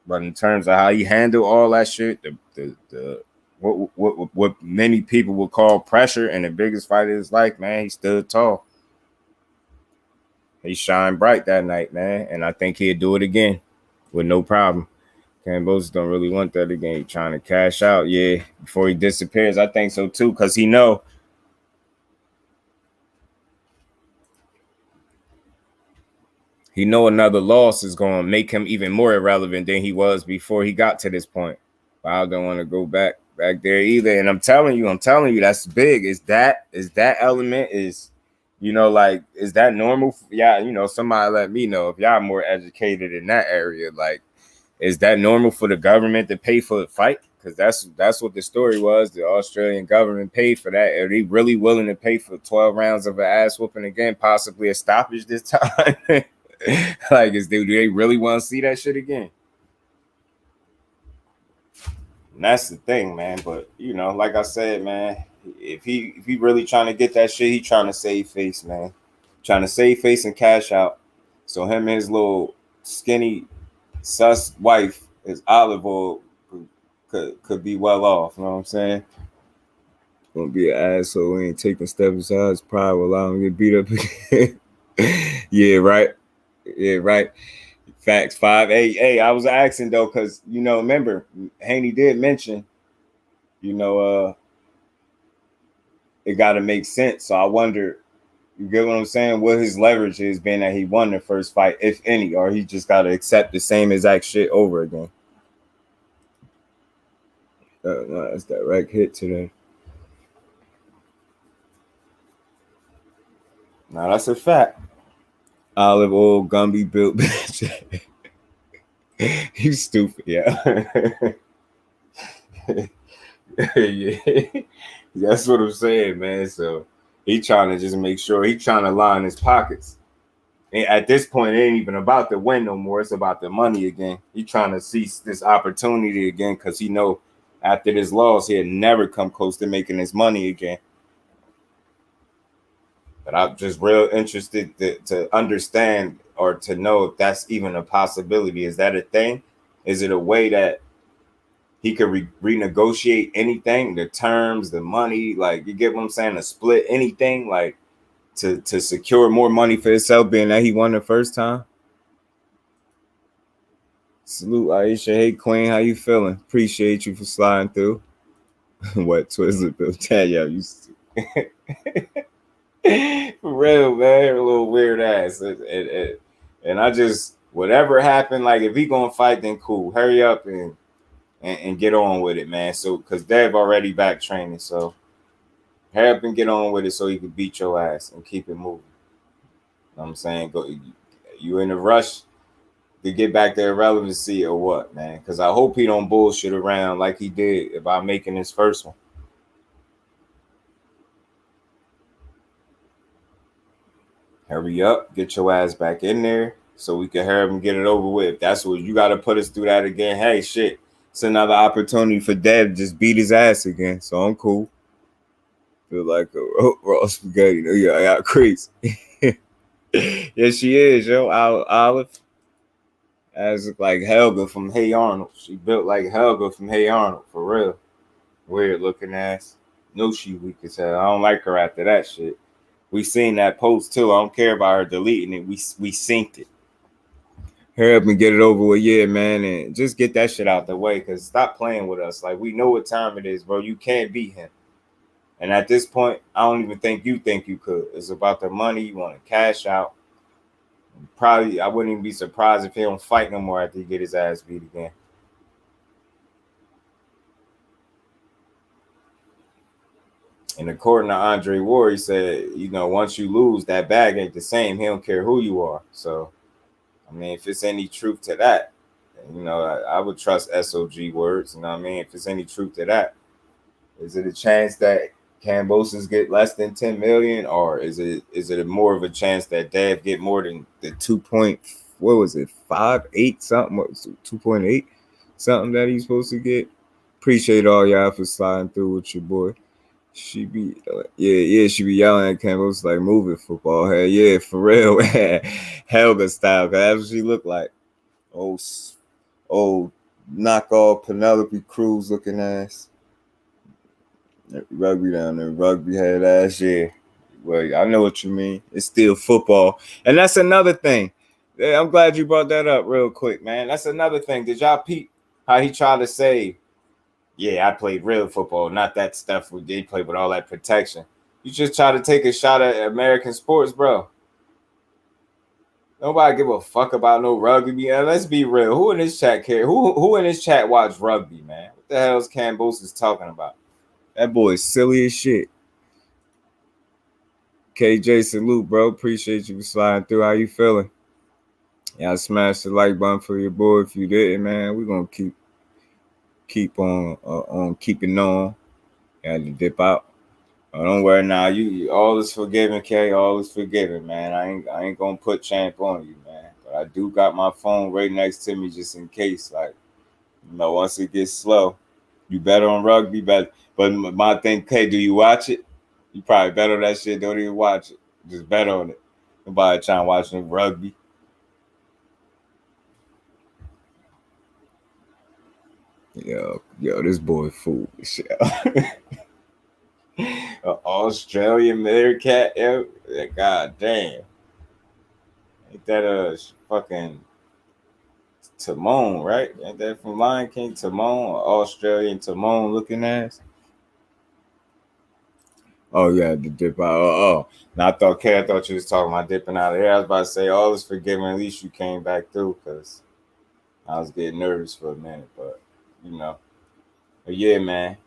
But in terms of how he handled all that shit, the what many people would call pressure in the biggest fight of his life, man, he stood tall. He shined bright that night, man, and I think he'd do it again with no problem. Kambosos don't really want that again. He trying to cash out, yeah, before he disappears. I think so too, because he know another loss is going to make him even more irrelevant than he was before he got to this point. But I don't want to go back there either. And I'm telling you, that's big. Is that element is that normal? Yeah, somebody let me know if y'all more educated in that area. Like, is that normal for the government to pay for the fight? Because that's what the story was. The Australian government paid for that. Are they really willing to pay for 12 rounds of an ass whooping again, possibly a stoppage this time? Like, do they really want to see that shit again? And that's the thing, man. But like I said, man, if he really trying to get that shit, he trying to save face, man. Trying to save face and cash out. So him and his little skinny sus wife, his olive oil, could be well off. You know what I'm saying? Gonna be an asshole. He ain't taking steps aside his pride will allow him to get beat up again. Yeah, right. Yeah, right. Facts. 5-8. Hey, I was asking though, because remember, Haney did mention, it got to make sense. So I wonder, you get what I'm saying? What his leverage is, being that he won the first fight, if any, or he just got to accept the same exact shit over again. No, that's direct hit today. Now that's a fact. Olive oil, Gumby built bitch. You stupid, yeah. Yeah. That's what I'm saying, man. So he trying to just make sure he trying to line his pockets. And at this point, it ain't even about the win no more. It's about the money again. He trying to seize this opportunity again because he know after this loss, he'll never come close to making his money again. But I'm just real interested to understand or to know if that's even a possibility. Is that a thing? Is it a way that he could renegotiate anything, the terms, the money, like you get what I'm saying, to split anything, like to secure more money for himself, being that he won the first time? Salute, Aisha. Hey, Queen, how you feeling? Appreciate you for sliding through. What Twizzler Bill? Yo, you for real, man. A little weird ass. And I just, whatever happened, like if he gonna fight, then cool. Hurry up and get on with it, man. So, because Dev already back training, so hurry up and get on with it so he can beat your ass and keep it moving. You know what I'm saying? Go, you in a rush to get back to irrelevancy or what, man? Because I hope he don't bullshit around like he did about making his first one. Hurry up, get your ass back in there so we can hurry up and get it over with. If that's what you got to put us through that again, hey, shit. It's another opportunity for Dev to just beat his ass again. So I'm cool. Feel like a raw spaghetti. Yeah, I got crazy. Yeah, she is, yo. Olive. As like Helga from Hey Arnold. She built like Helga from Hey Arnold, for real. Weird looking ass. No, she weak as hell. I don't like her after that shit. We seen that post too. I don't care about her deleting it. We synced it. Hurry up and get it over with, yeah, man, and just get that shit out the way. Cause stop playing with us. Like we know what time it is, bro. You can't beat him. And at this point, I don't even think you could. It's about the money. You want to cash out. Probably, I wouldn't even be surprised if he don't fight no more after he get his ass beat again. And according to Andre Ward, he said, you know, once you lose, that bag ain't the same. He don't care who you are. So, I mean, if it's any truth to that, you know, I would trust SOG words. You know what I mean? If there's any truth to that, is it a chance that Kambosos get less than 10 million, or is it more of a chance that Dev get more than the 2.58 something? What was it, 2.8 something that he's supposed to get? Appreciate all y'all for sliding through with your boy. She be she be yelling at Kambosos like moving football. Hell yeah, for real. Helga style, cause that's what she looked like. Old knockoff Penelope Cruz looking ass. Rugby down there, rugby head ass, yeah. Well, I know what you mean. It's still football. And that's another thing. Yeah, I'm glad you brought that up real quick, man. That's another thing. Did y'all peep how he tried to say, yeah, I played real football, not that stuff we did play with all that protection. You just try to take a shot at American sports, bro. Nobody give a fuck about no rugby. Man. Let's be real. Who in this chat care? Who in this chat watch rugby, man? What the hell is Kambosos talking about? That boy is silly as shit. KJ, salute, bro. Appreciate you for sliding through. How you feeling? Y'all smash the like button for your boy. If you didn't, man, we're gonna keep on keeping on. Had to dip out. Oh, don't worry now. You all is forgiven, K. All is forgiven, man. I ain't gonna put champ on you, man. But I do got my phone right next to me just in case. Like, you know, once it gets slow, you bet on rugby, but my thing, K, do you watch it? You probably bet on that shit. Don't even watch it. Just bet on it. Nobody trying to watch no rugby. Yo, this boy foolish. Australian Meerkat. God damn. Ain't that fucking Timon, right? Ain't that from Lion King? Timon, Australian Timon looking ass. Oh yeah, the dip out. Now I thought you was talking about dipping out of here. I was about to say all is forgiven. At least you came back through, because I was getting nervous for a minute, but you know. But yeah, man.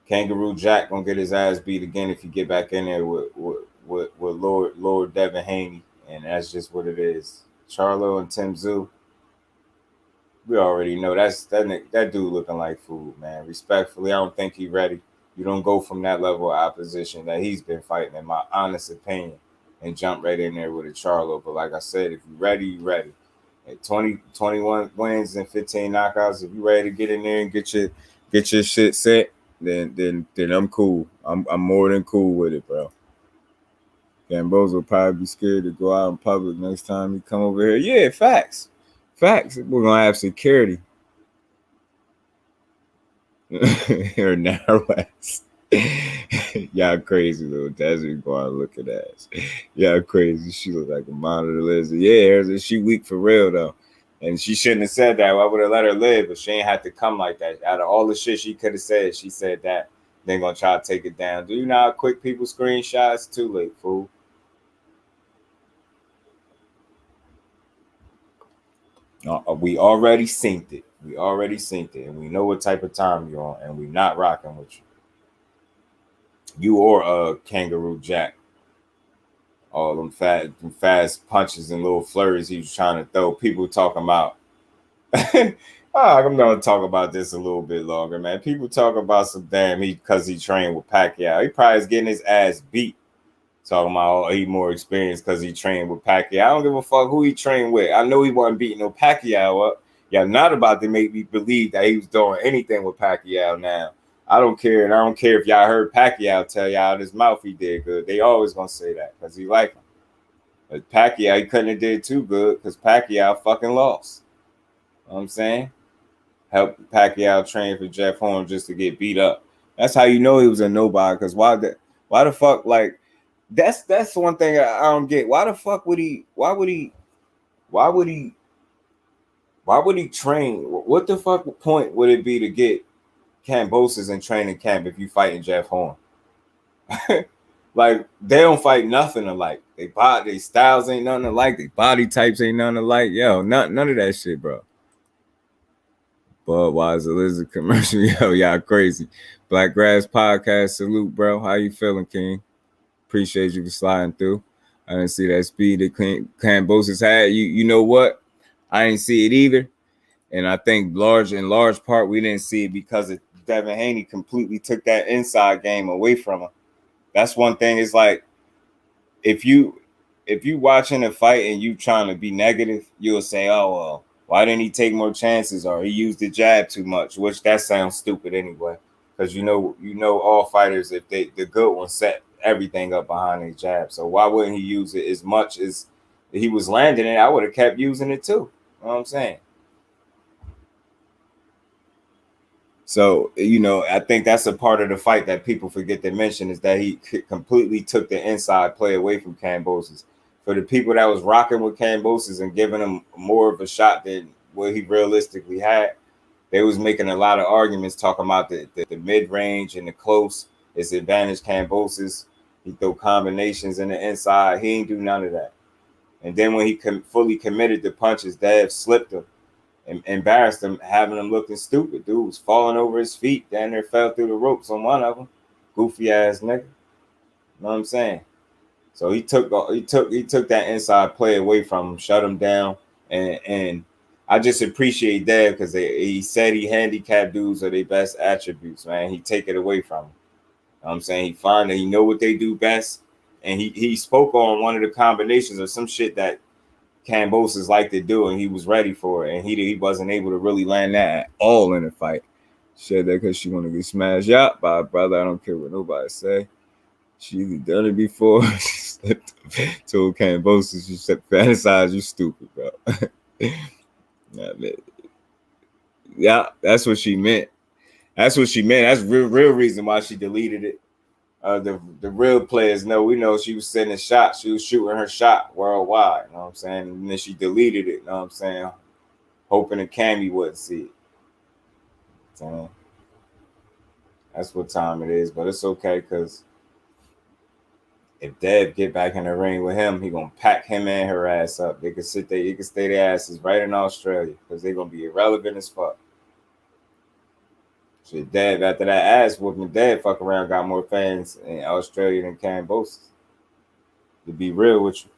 Kangaroo Jack gonna get his ass beat again if you get back in there with Lord Devin Haney, and that's just what it is. Charlo and Tszyu. We already know that dude looking like food, man. Respectfully, I don't think he ready. You don't go from that level of opposition that he's been fighting, in my honest opinion, and jump right in there with a Charlo. But like I said, if you ready, you ready. At 21 wins and 15 knockouts, if you ready to get in there and get your shit set, then I'm cool. I'm more than cool with it, bro. Kambosos will probably be scared to go out in public next time he come over here. Yeah, facts. Facts. We're gonna have security. Or narrow ass. Y'all crazy little Desert going to look at ass. Y'all crazy. She look like a monitor lizard. Yeah, she weak for real though. And she shouldn't have said that. I would have let her live, but she ain't have to come like that. Out of all the shit she could have said, she said that. Then gonna try to take it down. Do you know how quick people screenshots? Too late, fool. We already synced it. We already synced it, and we know what type of time you're on, and we not rocking with you. You or Kangaroo Jack. All them fast punches and little flurries he was trying to throw. People talking about. I'm gonna talk about this a little bit longer, man. People talk about some damn because he trained with Pacquiao. He probably is getting his ass beat. Talking about he more experienced because he trained with Pacquiao. I don't give a fuck who he trained with. I know he wasn't beating no Pacquiao up. Y'all not about to make me believe that he was doing anything with Pacquiao now. I don't care, and I don't care if y'all heard Pacquiao tell y'all out his mouth he did good. They always gonna say that because he like him. But Pacquiao, he couldn't have did too good because Pacquiao fucking lost. You know what I'm saying? Helped Pacquiao train for Jeff Horn just to get beat up. That's how you know he was a nobody. Because why the fuck, like, that's one thing I don't get. Why the fuck would he? Why would he train? What the fuck point would it be to get Kambosos in training camp if you fighting Jeff Horn? Like, they don't fight nothing alike. They styles ain't nothing alike. They body types ain't nothing alike. Yo, none of that shit, bro. Budweiser Lizard commercial. Yo, y'all crazy. Black Grass Podcast. Salute, bro. How you feeling, King? Appreciate you for sliding through. I didn't see that speed that Kambosos had. You know what? I didn't see it either. And I think in large part, we didn't see it because Devin Haney completely took that inside game away from him. That's one thing. It's like, if you watching a fight and you trying to be negative, you'll say, oh, well, why didn't he take more chances, or he used the jab too much, which that sounds stupid anyway, because you know all fighters, if the good ones set everything up behind their jab, so why wouldn't he use it as much as he was landing it? I would have kept using it too. You know what I'm saying? So, I think that's a part of the fight that people forget to mention, is that he completely took the inside play away from Kambosos. For the people that was rocking with Kambosos and giving him more of a shot than what he realistically had, they was making a lot of arguments talking about the mid-range and the close. It's advantage Kambosos. He throw combinations in the inside. He ain't do none of that. And then when he fully committed the punches, Dev slipped him. Embarrassed him, having him looking stupid. Dude was falling over his feet. Down there, fell through the ropes on one of them. Goofy ass nigga. You know what I'm saying? So he took that inside play away from him, shut him down, and I just appreciate that, because he said he handicapped dudes are their best attributes, man. He take it away from him. You know what I'm saying? He find that he know what they do best, and he spoke on one of the combinations or some shit that Kambosos like to do, and he was ready for it, and he wasn't able to really land that at all in the fight. Said that because she want to get smashed out by a brother. I don't care what nobody say. She either done it before. She slipped, told Kambosos, she said, fantasize, you stupid, bro. Yeah, that's what she meant. That's what she meant. That's real reason why she deleted it. The real players know, we know she was sending shots. She was shooting her shot worldwide. You know what I'm saying? And then she deleted it. You know what I'm saying? Hoping that Cammy wouldn't see it. So that's what time it is. But it's okay, because if Dev get back in the ring with him, he gonna pack him and her ass up. They can sit there. You can stay their asses right in Australia, because they're gonna be irrelevant as fuck. Shit, Dev, after that ass whooping, Dev fuck around got more fans in Australia than Kambosos. To be real with you.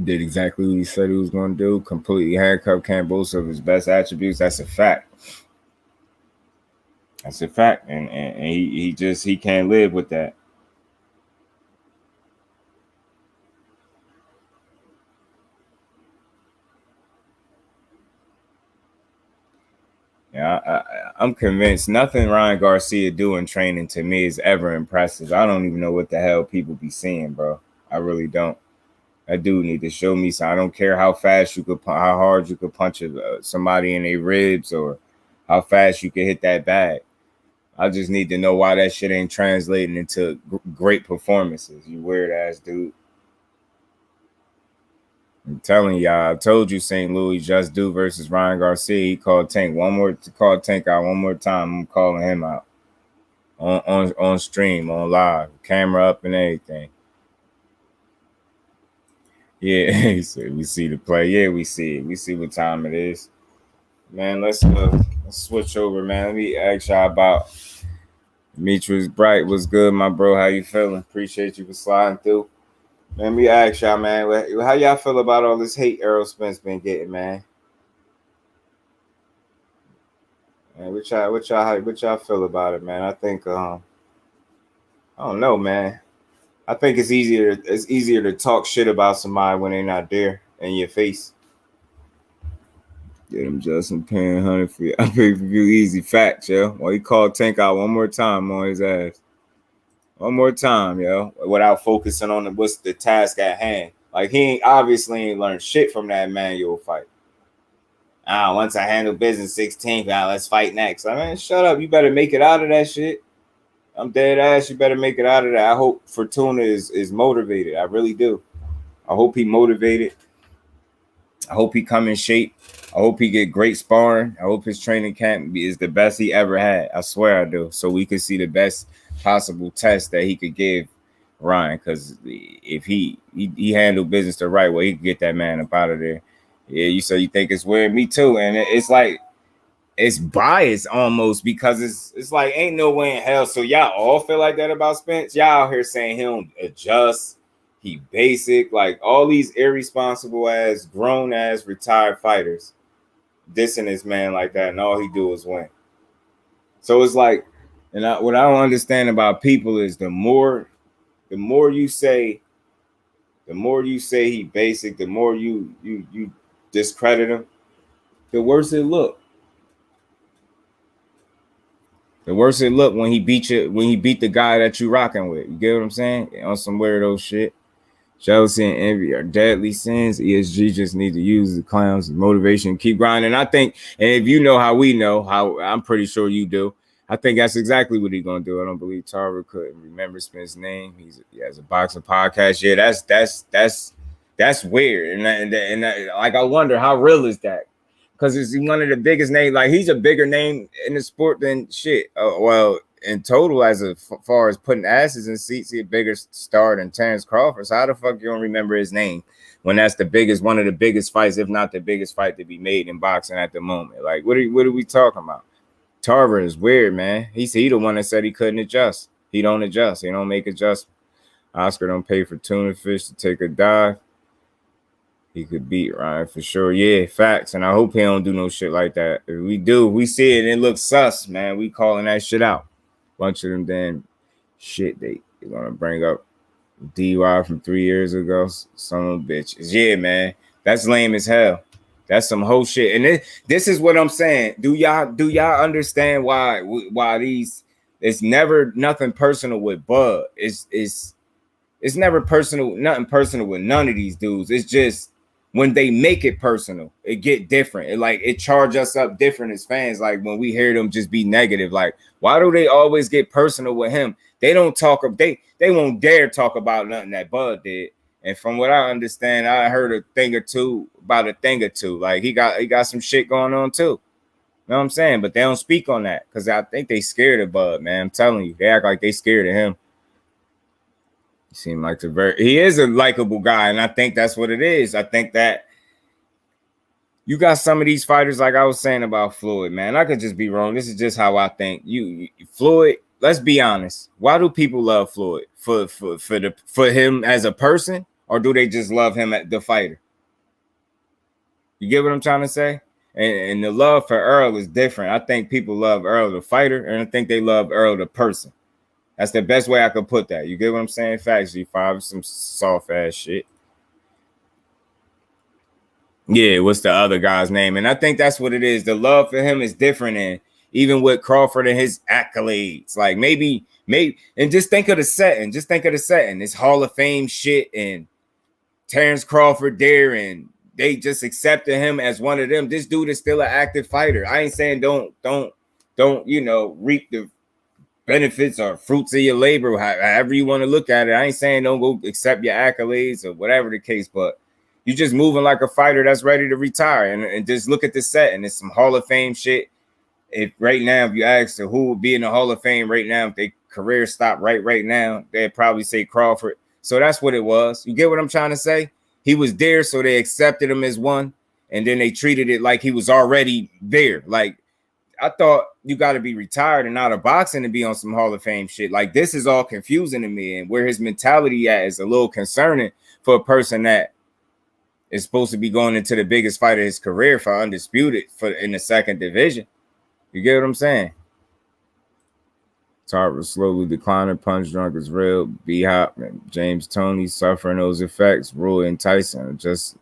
Did exactly what he said he was going to do. Completely handcuffed Kambosos of his best attributes. That's a fact. That's a fact. And he can't live with that. Yeah, I'm convinced nothing Ryan Garcia do in training to me is ever impressive. I don't even know what the hell people be seeing, bro. I really don't. That dude need to show me something. I don't care how fast you could, how hard you could punch somebody in their ribs, or how fast you could hit that bag. I just need to know why that shit ain't translating into great performances. You weird ass dude. I'm telling y'all, I told you St. Louis just do versus Ryan Garcia. He called Tank out one more time. I'm calling him out on stream, on live, camera up and everything. Yeah, he said we see the play. Yeah, we see it. We see what time it is. Man, let's switch over, man. Let me ask y'all about Demetrius Bright. What's good, my bro? How you feeling? Appreciate you for sliding through. Let me ask y'all, man, how y'all feel about all this hate Errol Spence been getting, man? Man, what y'all feel about it, man? I think I don't know, man. I think it's easier to talk shit about somebody when they're not there in your face. Get him Justin paying 100 for I pay per view easy fact, yo. Well, he called Tank out one more time on his ass. One more time, yo, without focusing on what's the task at hand. Like, he ain't learned shit from that manual fight. Once I handle business 16th, let's fight next. I mean, shut up. You better make it out of that shit. I'm dead ass. You better make it out of that. I hope Fortuna is motivated. I really do. I hope he motivated. I hope he come in shape. I hope he get great sparring. I hope his training camp is the best he ever had. I swear I do. So we could see the best possible test that he could give Ryan. Because if he handled business the right way, he could get that man up out of there. Yeah, you say you think it's weird. Me too. And it's like, it's biased almost, because it's like ain't no way in hell. So y'all all feel like that about Spence? Y'all out here saying he don't adjust, he basic, like all these irresponsible ass, grown ass retired fighters dissing this man like that, and all he do is win. So it's like, what I don't understand about people is the more you say he basic, the more you discredit him, the worse it look. The worse it look when he beat the guy that you rocking with. You get what I'm saying? On some weirdo shit. Jealousy and envy are deadly sins. ESG just need to use the clowns as motivation, keep grinding. I think, and if you know how we know, how I'm pretty sure you do, I think that's exactly what he's gonna do. I don't believe Tarver couldn't remember Spence's name. He has a boxing podcast. Yeah, that's weird. And like, I wonder how real is that? Because he's one of the biggest names. Like, he's a bigger name in the sport than shit. Well, in total, as far as putting asses in seats, he's a bigger star than Terrence Crawford. So how the fuck you don't remember his name when that's one of the biggest fights, if not the biggest fight to be made in boxing at the moment? Like, what are we talking about? Tarver is weird, man. He the one that said he couldn't adjust. He don't adjust. He don't make adjustments. Oscar don't pay for tuna fish to take a dive. He could beat Ryan for sure. Yeah, facts. And I hope he don't do no shit like that. If we do, we see it and it looks sus, man. We calling that shit out. Bunch of them damn shit they're gonna bring up DUI from 3 years ago. Some of bitches. Yeah, man. That's lame as hell. That's some whole shit. And this is what I'm saying. Do y'all understand why these? It's never nothing personal with Bud. It's never personal, nothing personal with none of these dudes. It's just when they make it personal, it get different. It charge us up different as fans. Like, when we hear them just be negative, like, why do they always get personal with him? They don't talk. They won't dare talk about nothing that Bud did. And from what I understand, I heard a thing or two. Like, he got some shit going on too. You know what I'm saying? But they don't speak on that because I think they scared of Bud, man. I'm telling you, they act like they scared of him. Seem like he is a likable guy, and I think that's what it is. I think that you got some of these fighters, like I was saying about Floyd, man. I could just be wrong. This is just how I think. Floyd, let's be honest. Why do people love Floyd? For him as a person, or do they just love him at the fighter? You get what I'm trying to say? And the love for Earl is different. I think people love Earl the fighter, and I think they love Earl the person. That's the best way I could put that. You get what I'm saying? Facts, G5, some soft ass shit. Yeah, what's the other guy's name? And I think that's what it is. The love for him is different. And even with Crawford and his accolades, like maybe, and just think of the setting. Just think of the setting. It's Hall of Fame shit and Terrence Crawford there, and they just accepted him as one of them. This dude is still an active fighter. I ain't saying don't, you know, reap the benefits or fruits of your labor, however you want to look at it. I ain't saying don't go accept your accolades or whatever the case, but you just moving like a fighter that's ready to retire. And just look at the set, and it's some Hall of Fame shit. If right now, if you ask who would be in the Hall of Fame right now, if their career stopped right now, they'd probably say Crawford. So that's what it was. You get what I'm trying to say? He was there, so they accepted him as one, and then they treated it like he was already there. Like, I thought you got to be retired and out of boxing to be on some Hall of Fame shit. Like, this is all confusing to me, and where his mentality at is a little concerning for a person that is supposed to be going into the biggest fight of his career for undisputed for in the second division. You get what I'm saying? Tarver slowly declining, punch drunk is real. B-Hop and James Toney suffering those effects. Roy and Tyson Tyson.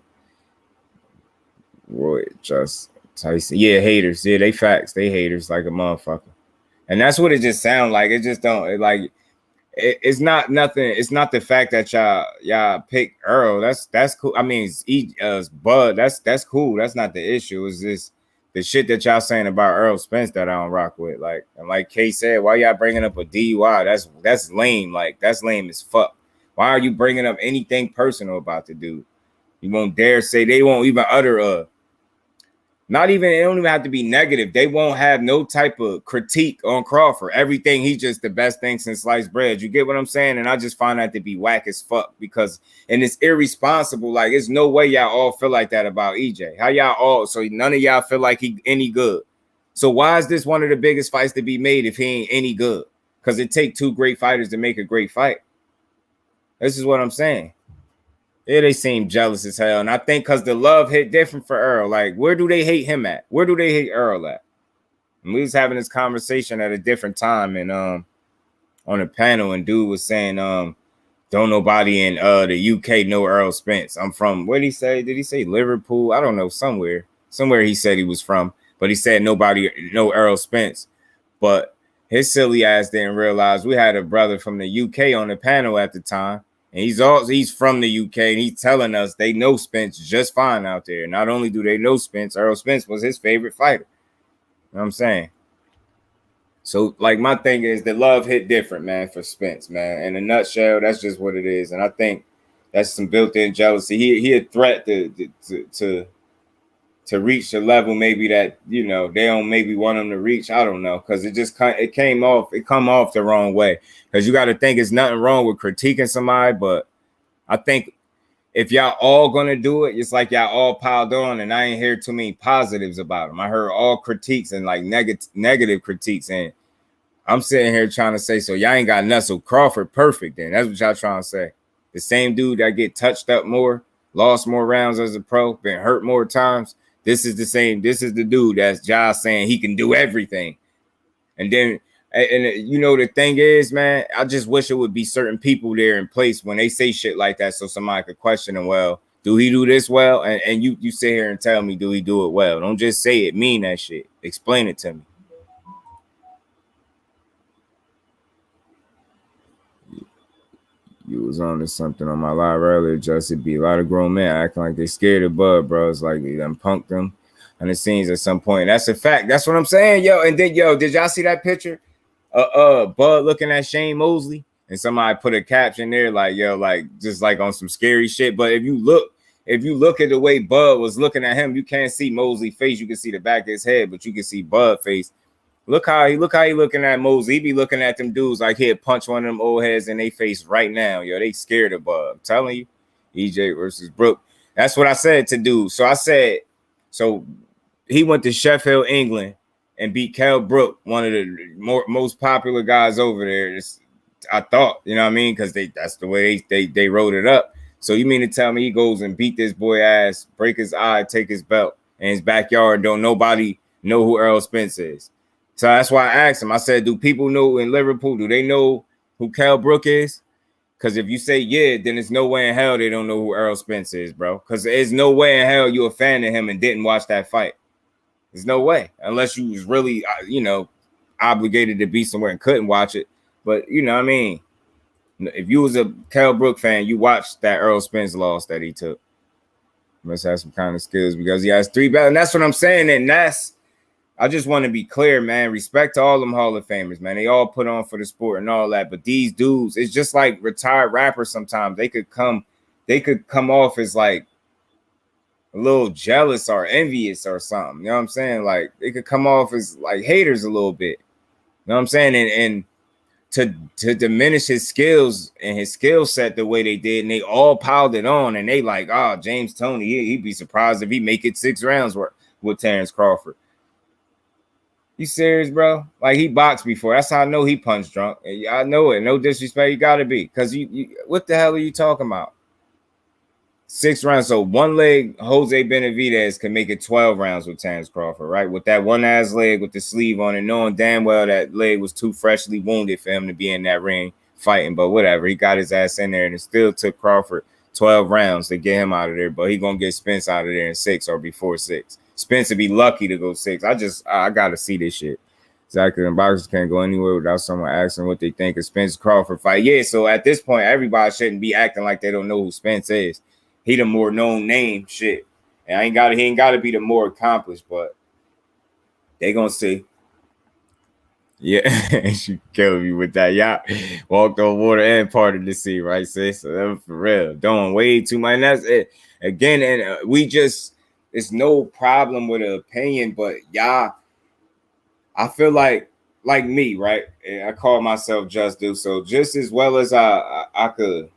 Yeah, haters. Yeah, they facts. They haters like a motherfucker. And that's what it just sounds like. It just don't like it's not nothing. It's not the fact that y'all pick Earl. That's cool. I mean, Bud. That's cool. That's not the issue. It's just the shit that y'all saying about Earl Spence that I don't rock with. Like, and like Kay said, why y'all bringing up a DUI? That's lame. Like, that's lame as fuck. Why are you bringing up anything personal about the dude? You won't dare say, they won't even utter not even, it don't even have to be negative. They won't have no type of critique on Crawford. Everything, he's just the best thing since sliced bread. You get what I'm saying? And I just find that to be whack as fuck because, and it's irresponsible. Like, there's no way y'all all feel like that about EJ. How y'all all, so none of y'all feel like he any good. So why is this one of the biggest fights to be made if he ain't any good? Because it take two great fighters to make a great fight. This is what I'm saying. Yeah, they seem jealous as hell. And I think because the love hit different for Earl. Like, where do they hate him at? Where do they hate Earl at? And we was having this conversation at a different time and on a panel, and dude was saying, don't nobody in the UK know Earl Spence. I'm from, what did he say? Did he say Liverpool? I don't know, somewhere. Somewhere he said he was from. But he said nobody know Earl Spence. But his silly ass didn't realize we had a brother from the UK on the panel at the time. And he's from the UK, and he's telling us they know Spence just fine out there. Not only do they know Spence, Earl Spence was his favorite fighter. You know what I'm saying? So, like, my thing is the love hit different, man, for Spence, man. In a nutshell, that's just what it is. And I think that's some built-in jealousy. He a threat to reach the level maybe that, you know, they don't maybe want him to reach. I don't know, because it come off the wrong way. Because you got to think it's nothing wrong with critiquing somebody, but I think if y'all all gonna do it, it's like y'all all piled on, and I ain't hear too many positives about them. I heard all critiques and like negative critiques, and I'm sitting here trying to say, so y'all ain't got nothing. So Crawford perfect, then that's what y'all trying to say. The same dude that get touched up more, lost more rounds as a pro, been hurt more times. This is the same. This is the dude that's Josh saying he can do everything. And then, and you know, the thing is, man, I just wish it would be certain people there in place when they say shit like that so somebody could question him, well, do he do this well? And you sit here and tell me, do he do it well? Don't just say it, mean that shit. Explain it to me. You was on to something on my live earlier, just it'd be a lot of grown men acting like they scared of Bud, bro. It's like they done punked them on the scenes at some point. That's a fact. That's what I'm saying, yo. And then, yo, did y'all see that picture? Bud looking at Shane Mosley, and somebody put a caption there like, yo, like just like on some scary shit. But if you look at the way Bud was looking at him, you can't see Mosley's face. You can see the back of his head, but you can see Bud's face. Look how he looking at Mosley. He be looking at them dudes like he'd punch one of them old heads in their face right now. Yo, they scared of Bud. I'm telling you, EJ versus Brook. That's what I said to dude. So I said, so he went to Sheffield, England, and beat Kell Brook, one of the most popular guys over there. I thought, you know what I mean? Because that's the way they wrote it up. So you mean to tell me he goes and beat this boy ass, break his eye, take his belt in his backyard, and don't nobody know who Errol Spence is? So that's why I asked him. I said, do people know in Liverpool, do they know who Kell Brook is? Because if you say yeah, then there's no way in hell they don't know who Errol Spence is, bro. Because there's no way in hell you're a fan of him and didn't watch that fight. There's no way. Unless you was really, obligated to be somewhere and couldn't watch it. But, you know what I mean? If you was a Kell Brook fan, you watched that Errol Spence loss that he took. Must have some kind of skills because he has 3 belts. And that's what I'm saying. And I just want to be clear, man. Respect to all them Hall of Famers, man. They all put on for the sport and all that. But these dudes, it's just like retired rappers sometimes. They could come off as like a little jealous or envious or something. You know what I'm saying? Like they could come off as like haters a little bit. You know what I'm saying? And to diminish his skills and his skill set the way they did, and they all piled it on, and they like, oh, James Toney, he'd be surprised if he make it 6 rounds with Terrence Crawford. You serious, bro? Like he boxed before. That's how I know he punched drunk. I know it. No disrespect, you gotta be. Because you what the hell are you talking about? 6 rounds. So one leg, Jose Benavidez can make it 12 rounds with Terrence Crawford, right? With that one ass leg with the sleeve on it, knowing damn well that leg was too freshly wounded for him to be in that ring fighting. But whatever, he got his ass in there, and it still took Crawford 12 rounds to get him out of there. But he gonna get Spence out of there in 6 or before 6. Spence would be lucky to go 6. I gotta see this shit. Exactly, and boxers can't go anywhere without someone asking what they think of Spence Crawford fight. Yeah, so at this point, everybody shouldn't be acting like they don't know who Spence is. He the more known name, shit. And he ain't gotta be the more accomplished, but they gonna see. Yeah, she killed me with that. Yeah, walked on water and parted the sea, right, sis? So that was for real. Doing way too much. And that's it. Again, and it's no problem with an opinion, but y'all, I feel like me, right? I call myself Just Do. So just as well as I could,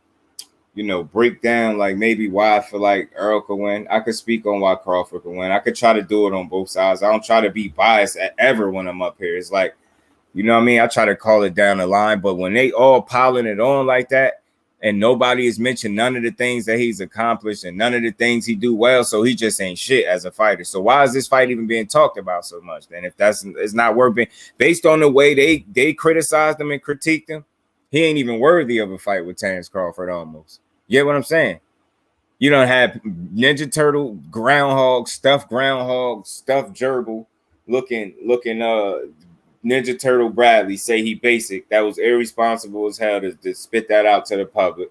break down like maybe why I feel like Earl could win. I could speak on why Crawford could win. I could try to do it on both sides. I don't try to be biased ever when I'm up here. It's like, you know what I mean? I try to call it down the line, but when they all piling it on like that, and nobody has mentioned none of the things that he's accomplished and none of the things he do well, so he just ain't shit as a fighter. So why is this fight even being talked about so much? Then if it's not worth being, based on the way they criticized him and critiqued him, he ain't even worthy of a fight with Terrence Crawford almost. You get what I'm saying? You don't have Ninja Turtle, groundhog, stuffed gerbil, looking Ninja Turtle Bradley say he basic. That was irresponsible as hell to spit that out to the public.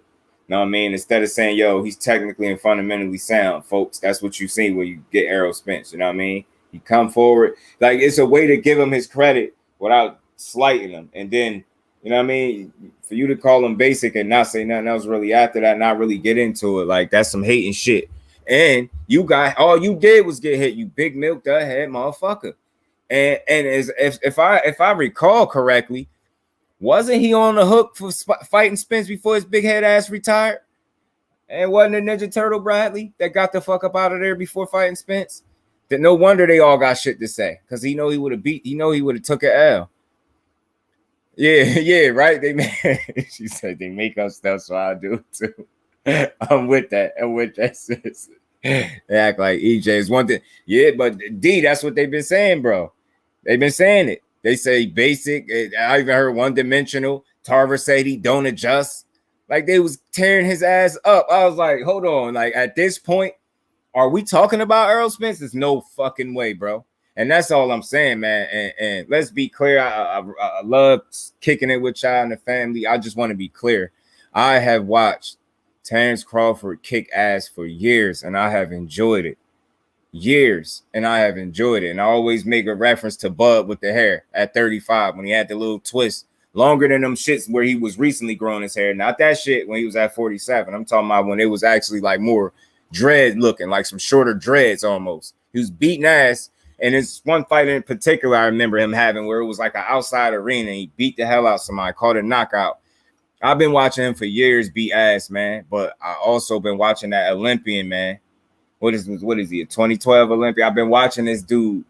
Know what I mean? Instead of saying, yo, he's technically and fundamentally sound, folks. That's what you see when you get Errol Spence. You know what I mean? He come forward. Like, it's a way to give him his credit without slighting him. And then, you know what I mean? For you to call him basic and not say nothing else really after that, not really get into it, like, that's some hating shit. And all you did was get hit, you big milk the head motherfucker. And as if I recall correctly, wasn't he on the hook for fighting Spence before his big head ass retired? And wasn't it Ninja Turtle Bradley that got the fuck up out of there before fighting Spence? That no wonder they all got shit to say, because he would have took an L. Yeah, right. She said they make up stuff, so I do too. I'm with that, sis. They act like EJ is one thing. Yeah, but D, that's what they've been saying, bro. They've been saying it. They say basic. I even heard one-dimensional. Tarver said he don't adjust. Like, they was tearing his ass up. I was like, hold on. Like, at this point, are we talking about Errol Spence? There's no fucking way, bro. And that's all I'm saying, man. And let's be clear. I love kicking it with y'all and the family. I just want to be clear. I have watched Terrence Crawford kick ass for years, and I have enjoyed it. And I always make a reference to Bud with the hair at 35 when he had the little twist, longer than them shits where he was recently growing his hair. Not that shit when he was at 47. I'm talking about when it was actually like more dread looking, like some shorter dreads almost. He was beating ass. And it's one fight in particular I remember him having where it was like an outside arena. And he beat the hell out of somebody, called a knockout. I've been watching him for years beat ass, man. But I also been watching that Olympian, man. What is he, a 2012 Olympian? I've been watching this dude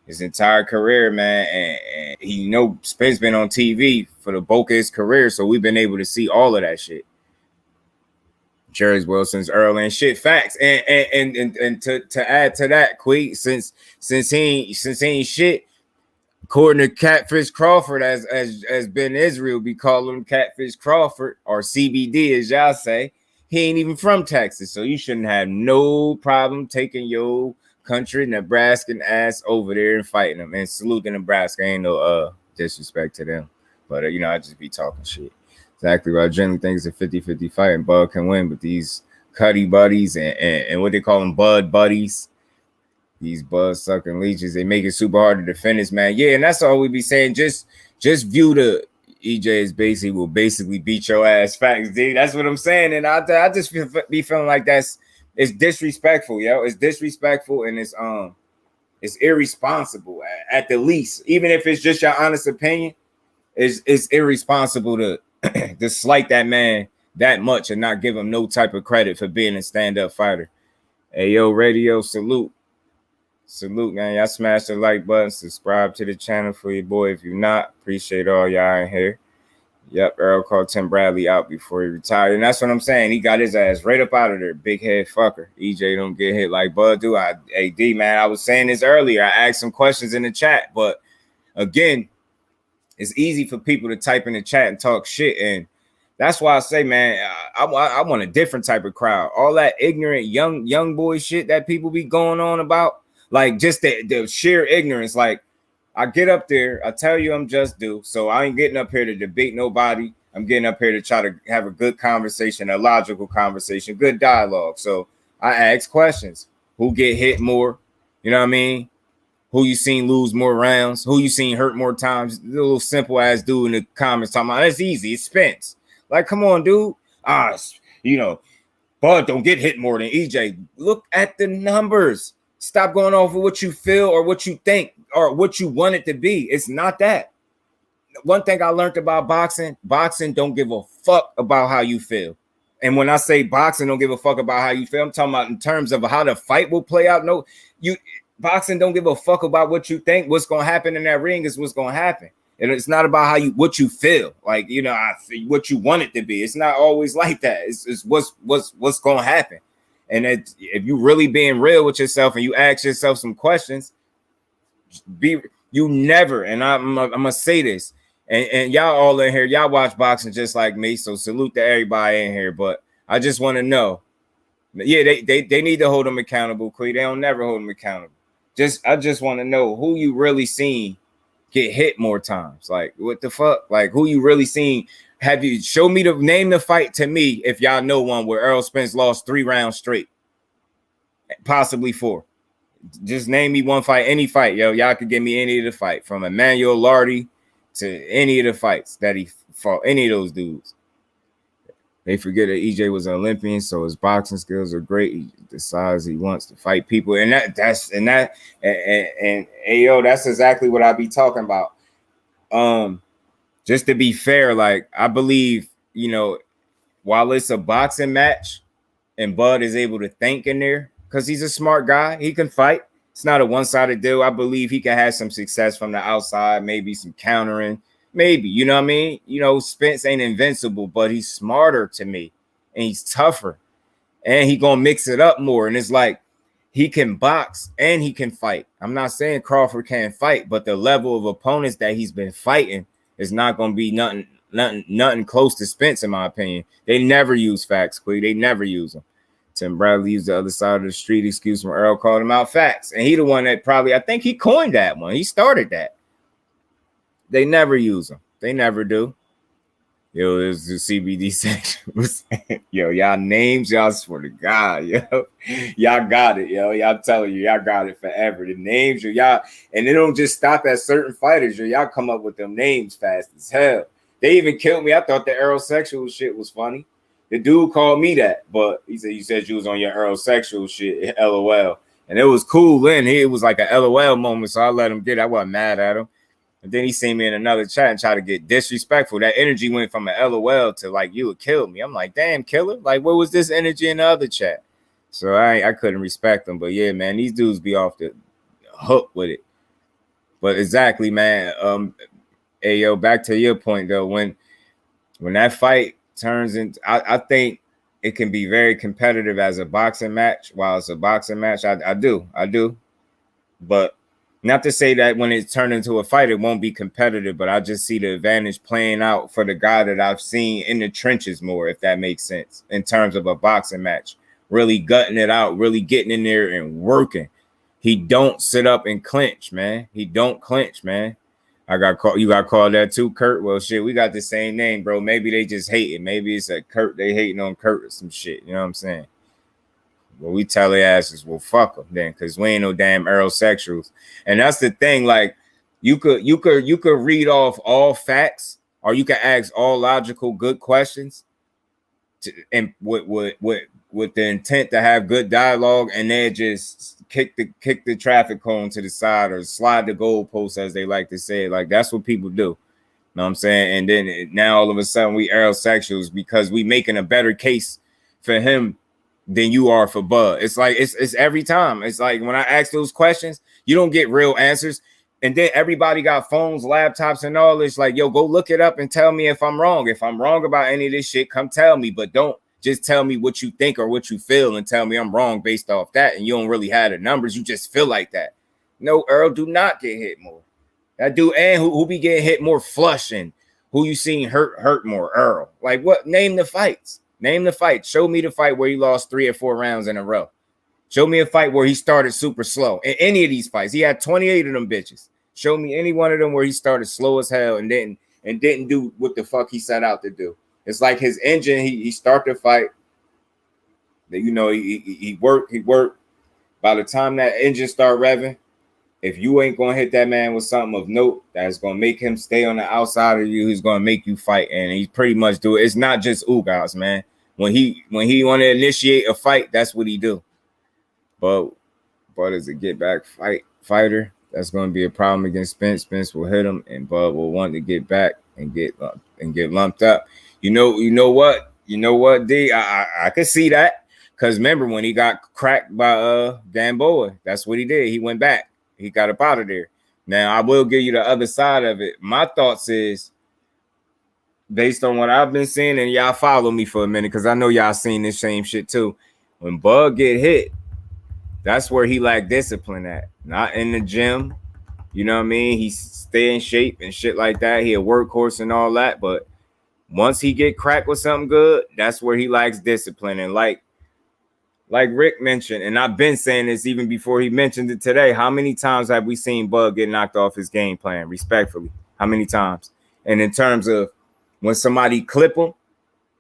his entire career, man. And he, Spence been on TV for the bulk of his career. So we've been able to see all of that shit. Jerry Wilson's Earl and shit. Facts. And to add to that, Quee, since he ain't shit, according to Catfish Crawford, as Ben Israel be calling him Catfish Crawford, or CBD as y'all say, he ain't even from Texas. So you shouldn't have no problem taking your country Nebraskan ass over there and fighting them. And salute to Nebraska. Ain't no disrespect to them. But I just be talking shit. Exactly what I generally think is a 50-50 fight, and Bud can win. But these Cuddy buddies and what they call them, Bud buddies, these buzz sucking leeches, they make it super hard to defend this, man. Yeah, and that's all we be saying. Just view the EJ as basically beat your ass. Facts, dude. That's what I'm saying. And I just be feeling like it's disrespectful, yo. It's disrespectful, and it's irresponsible at the least. Even if it's just your honest opinion, it's irresponsible to to slight that man that much and not give him no type of credit for being a stand-up fighter. Hey, yo, radio, salute, man. Y'all smash the like button, subscribe to the channel for your boy. If you're not, appreciate all y'all in here. Yep, Earl called Tim Bradley out before he retired, and that's what I'm saying. He got his ass right up out of there, big head fucker. EJ don't get hit like Bud do. AD, man, I was saying this earlier. I asked some questions in the chat, but again, it's easy for people to type in the chat and talk shit, and that's why I say, man, I want a different type of crowd. All that ignorant young boy shit that people be going on about, like just the sheer ignorance. Like, I get up there, I tell you I'm just due, so I ain't getting up here to debate nobody. I'm getting up here to try to have a good conversation, a logical conversation, good dialogue. So I ask questions. Who get hit more? You know what I mean? Who you seen lose more rounds? Who you seen hurt more times? The little simple ass dude in the comments talking about that's easy. It's Spence. Like, come on, dude. Bud don't get hit more than EJ. Look at the numbers. Stop going off of what you feel or what you think or what you want it to be. It's not that. One thing I learned about boxing don't give a fuck about how you feel. And when I say boxing don't give a fuck about how you feel, I'm talking about in terms of how the fight will play out. No, boxing don't give a fuck about what you think. What's gonna happen in that ring is what's gonna happen, and it's not about what you feel. Like, what you want it to be. It's not always like that. It's what's gonna happen. And if you really being real with yourself and you ask yourself some questions, you never. And I'm gonna say this, and y'all all in here, y'all watch boxing just like me. So salute to everybody in here. But I just want to know. Yeah, they need to hold them accountable, Quee. They don't never hold them accountable. I just want to know who you really seen get hit more times. Like, what the fuck? Like, who you really seen? Have you show me name the fight to me if y'all know one where Errol Spence lost 3 rounds straight, possibly 4. Just name me one fight, any fight, yo. Y'all could give me any of the fight from Emmanuel Lardy to any of the fights that he fought, any of those dudes. They forget that EJ was an Olympian, so his boxing skills are great. He decides he wants to fight people, and that's exactly what I be talking about. Just to be fair, like, I believe, while it's a boxing match, and Bud is able to think in there because he's a smart guy, he can fight. It's not a one-sided deal. I believe he can have some success from the outside, maybe some countering. Maybe, you know what I mean? Spence ain't invincible, but he's smarter to me, and he's tougher, and he gonna mix it up more. And it's like he can box and he can fight. I'm not saying Crawford can't fight, but the level of opponents that he's been fighting is not gonna be nothing close to Spence, in my opinion. They never use facts, Quee. They never use them. Tim Bradley used the other side of the street excuse from Earl, called him out facts, and he the one that I think he coined that one. He started that. They never use them. They never do. Yo, this is the CBD section. Yo, y'all names, y'all swear to God, yo. Y'all got it, yo. Y'all telling you, y'all got it forever. The names, y'all, and they don't just stop at certain fighters, yo. Y'all come up with them names fast as hell. They even killed me. I thought the aerosexual shit was funny. The dude called me that, but he said you was on your aerosexual shit, LOL. And it was cool then. It was like a LOL moment, so I let him get it. I wasn't mad at him. And then he seen me in another chat and tried to get disrespectful. That energy went from an LOL to like, you would kill me. I'm like, damn, killer. Like, where was this energy in the other chat? So I couldn't respect them. But yeah, man, these dudes be off the hook with it. But exactly, man. Hey, yo, back to your point though. When that fight turns into, I think it can be very competitive as a boxing match. While it's a boxing match, I do. But not to say that when it's turned into a fight, it won't be competitive, but I just see the advantage playing out for the guy that I've seen in the trenches more, if that makes sense, in terms of a boxing match. Really gutting it out, really getting in there and working. He don't sit up and clinch, man. He don't clinch, man. I got called. You got called that too, Kurt? Well, shit, we got the same name, bro. Maybe they just hate it. Maybe it's a Kurt. They hating on Kurt or some shit. You know what I'm saying? Well, we tell their asses, well, fuck them then, because we ain't no damn Earl-sexuals. And that's the thing. Like, you could read off all facts, or you can ask all logical, good questions, and with the intent to have good dialogue, and then just kick the traffic cone to the side or slide the goalpost, as they like to say. Like, that's what people do. You know what I'm saying? And then now all of a sudden we Earl-sexuals because we making a better case for him than you are for Bud. It's like it's every time. It's like when I ask those questions, you don't get real answers. And then everybody got phones, laptops, and all this. Like, yo, go look it up and tell me if I'm wrong. If I'm wrong about any of this shit, come tell me. But don't just tell me what you think or what you feel and tell me I'm wrong based off that. And you don't really have the numbers. You just feel like that. No, Earl do not get hit more. That dude, and who be getting hit more flush, and who you seen hurt more? Earl. Like, what? Name the fights. Name the fight. Show me the fight where he lost 3 or 4 rounds in a row. Show me a fight where he started super slow. In any of these fights, he had 28 of them bitches. Show me any one of them where he started slow as hell and didn't do what the fuck he set out to do. It's like his engine. He start the fight. That, you know, he worked. By the time that engine start revving, if you ain't gonna hit that man with something of note that's gonna make him stay on the outside of you, he's gonna make you fight, and he pretty much do it. It's not just Ugas, man. When he want to initiate a fight, that's what he do. But as a get back fighter, that's gonna be a problem against Spence. Spence will hit him, and Bud will want to get back and get lumped up. You know what, D? I could see that, because remember when he got cracked by Gamboa, that's what he did. He went back. He got up out of there. Now, I will give you the other side of it. My thoughts is, based on what I've been seeing, and y'all follow me for a minute, because I know y'all seen this same shit too. When Bud get hit, that's where he lack discipline at. Not in the gym. You know what I mean? He stay in shape and shit like that. He a workhorse and all that. But once he get cracked with something good, that's where he lacks discipline. And like Rick mentioned, and I've been saying this even before he mentioned it today, how many times have we seen Bud get knocked off his game plan, respectfully? How many times? And in terms of when somebody clip him,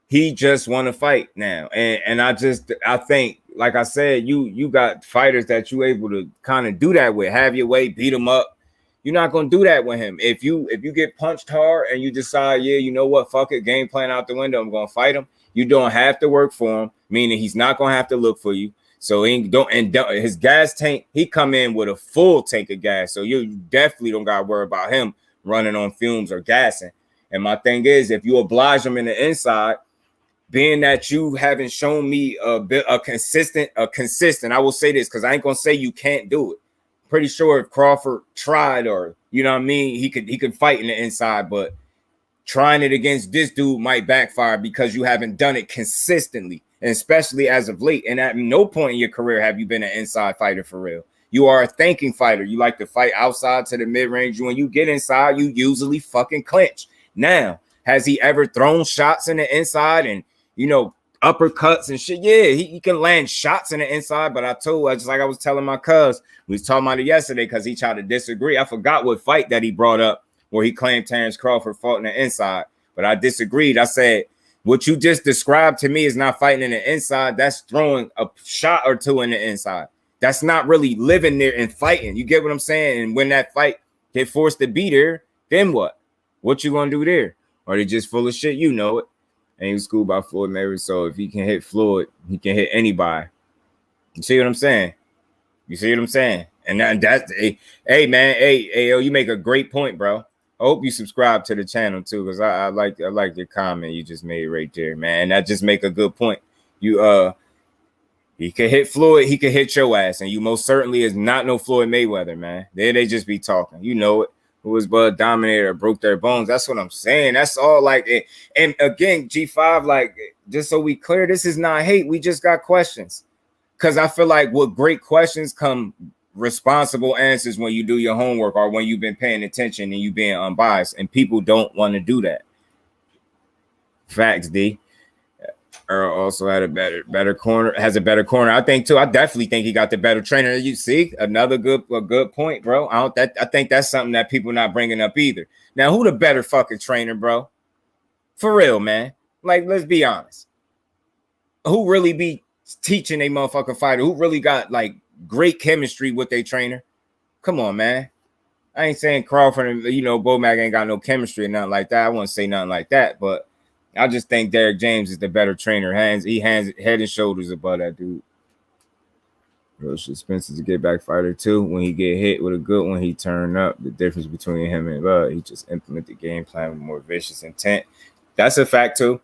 he just want to fight now. And I think, like I said, you got fighters that you able to kind of do that with, have your way, beat him up. You're not going to do that with him. If you get punched hard and you decide, yeah, you know what, fuck it, game plan out the window, I'm going to fight him. You don't have to work for him, meaning he's not going to have to look for you. So his gas tank, he come in with a full tank of gas. So you definitely don't got to worry about him running on fumes or gassing. And my thing is, if you oblige him in the inside, being that you haven't shown me a consistent, I will say this, because I ain't going to say you can't do it. Pretty sure if Crawford tried, or, you know what I mean, he could fight in the inside, but trying it against this dude might backfire because you haven't done it consistently, and especially as of late. And at no point in your career have you been an inside fighter for real. You are a thinking fighter. You like to fight outside to the mid-range. When you get inside, you usually fucking clinch. Now, has he ever thrown shots in the inside and, you know, uppercuts and shit? Yeah, he can land shots in the inside, but just like I was telling my cuz, we was talking about it yesterday because he tried to disagree. I forgot what fight that he brought up where he claimed Terrence Crawford fought in the inside, but I disagreed. I said, what you just described to me is not fighting in the inside. That's throwing a shot or two in the inside. That's not really living there and fighting. You get what I'm saying? And when that fight get forced to be there, then what? What you gonna do there? Are they just full of shit? You know it. And he was schooled by Floyd Mayweather, so if he can hit Floyd, he can hit anybody. You see what I'm saying? And that's hey man, yo, you make a great point, bro. I hope you subscribe to the channel too, because I like your comment you just made right there, man. That just make a good point. He can hit Floyd, he can hit your ass, and you most certainly is not no Floyd Mayweather, man. They just be talking, you know it. who was Bud dominated or broke their bones. That's what I'm saying. That's all like it. And again, G5, like, just so we clear, this is not hate. We just got questions. Because I feel like with great questions come responsible answers when you do your homework or when you've been paying attention and you being unbiased. And people don't want to do that. Facts, D. Earl also had a better corner, has a better corner. I think too. I definitely think he got the better trainer. You see, another good point, bro. I think that's something that people not bringing up either. Now, who the better fucking trainer, bro? For real, man. Like, let's be honest. Who really be teaching a motherfucking fighter? Who really got like great chemistry with their trainer? Come on, man. I ain't saying Crawford and Bomac ain't got no chemistry or nothing like that. I wouldn't say nothing like that, but I just think Derek James is the better trainer. He hands head and shoulders above that dude. Spencer's a get back fighter too. When he get hit with a good one, he turn up. The difference between him and Bud, he just implement the game plan with more vicious intent. That's a fact too.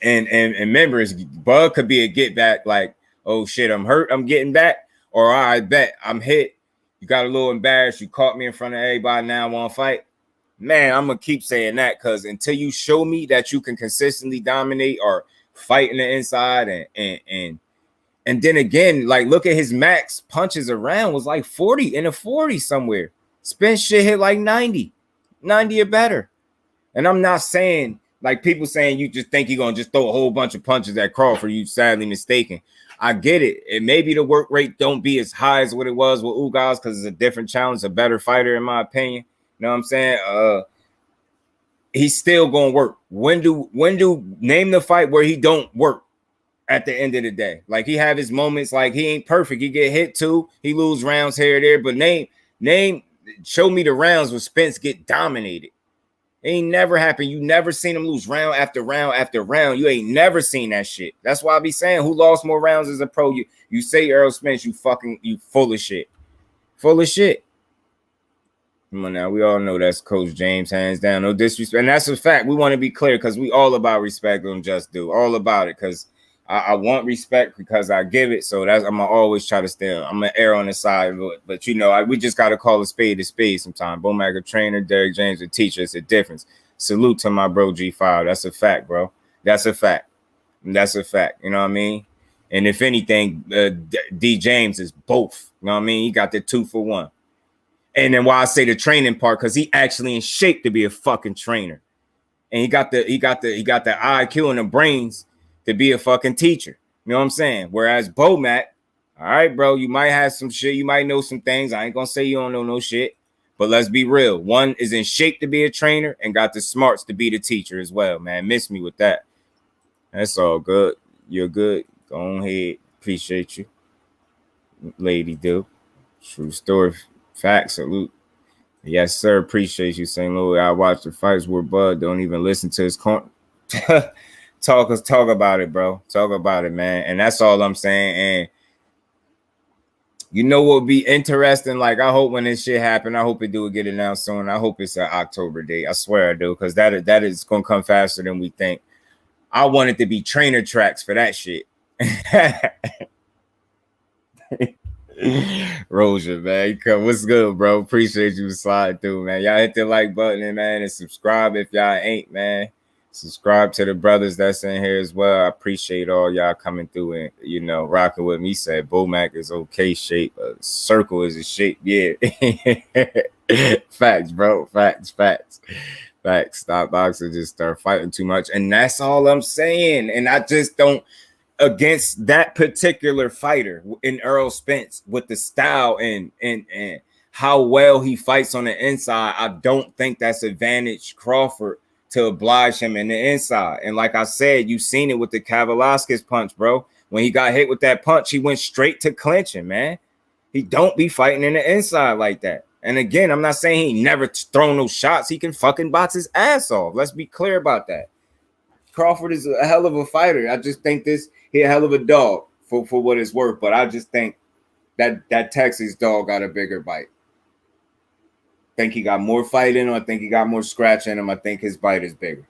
And remember, Bud could be a get back like, oh shit, I'm hurt, I'm getting back, or I bet I'm hit. You got a little embarrassed. You caught me in front of everybody. Now I want to fight. Man, I'm gonna keep saying that because until you show me that you can consistently dominate or fight in the inside, and then again, like look at his max punches around was like 40 in a 40 somewhere. Spence shit hit like 90 or better. And I'm not saying like people saying you just think you're gonna just throw a whole bunch of punches at Crawford. You sadly mistaken. I get it. And maybe the work rate don't be as high as what it was with Ugas because it's a different challenge, a better fighter in my opinion. You know what I'm saying? He's still gonna work. When do name the fight where he don't work at the end of the day? Like he have his moments, like he ain't perfect. He get hit too, he lose rounds here or there. But show me the rounds where Spence get dominated. It ain't never happened. You never seen him lose round after round after round. You ain't never seen that shit. That's why I be saying who lost more rounds as a pro. You say Errol Spence, you full of shit. Full of shit. Come on now, we all know that's Coach James, hands down, no disrespect. And that's a fact. We want to be clear because we all about respect on Just Do. All about it because I want respect because I give it. So I'm going to always try to stay. I'm going to err on the side. But we just got to call a spade sometimes. Bomac a trainer, Derek James a teacher. It's a difference. Salute to my bro G5. That's a fact, bro. That's a fact. That's a fact. You know what I mean? And if anything, D James is both. You know what I mean? He got the 2-for-1. And then why I say the training part, because he actually in shape to be a fucking trainer. And he got the IQ and the brains to be a fucking teacher. You know what I'm saying? Whereas Bomac, all right, bro, you might have some shit. You might know some things. I ain't gonna say you don't know no shit. But let's be real. One is in shape to be a trainer and got the smarts to be the teacher as well, man. Miss me with that. That's all good. You're good. Go ahead. Appreciate you. Lady do. True story. Facts, salute. Yes, sir. Appreciate you, St. Louis. I watch the fights where Bud don't even listen to his corner. Talk about it, bro. Talk about it, man. And that's all I'm saying. And you know what would be interesting? Like, I hope when this shit happen, I hope it do get announced soon. I hope it's an October date. I swear I do, because that is gonna come faster than we think. I want it to be trainer tracks for that shit. Rosia, man. What's good, bro? Appreciate you sliding through, man. Y'all hit the like button, man, and subscribe if y'all ain't, man. Subscribe to the brothers that's in here as well. I appreciate all y'all coming through and, rocking with me. Said Bomac is okay shape. Circle is a shape. Yeah. Facts, bro. Facts. Stop boxing, just start fighting too much. And that's all I'm saying. And I just don't, against that particular fighter in Errol Spence with the style and how well he fights on the inside, I don't think that's advantage Crawford to oblige him in the inside. And like I said, you've seen it with the Kavaliauskas punch, bro. When he got hit with that punch, he went straight to clinching, man. He don't be fighting in the inside like that. And again, I'm not saying he never thrown no shots. He can fucking box his ass off. Let's be clear about that. Crawford is a hell of a fighter. I just think he a hell of a dog for what it's worth. But I just think that Texas dog got a bigger bite. Think he got more fight in him. I think he got more scratch in him. I think his bite is bigger.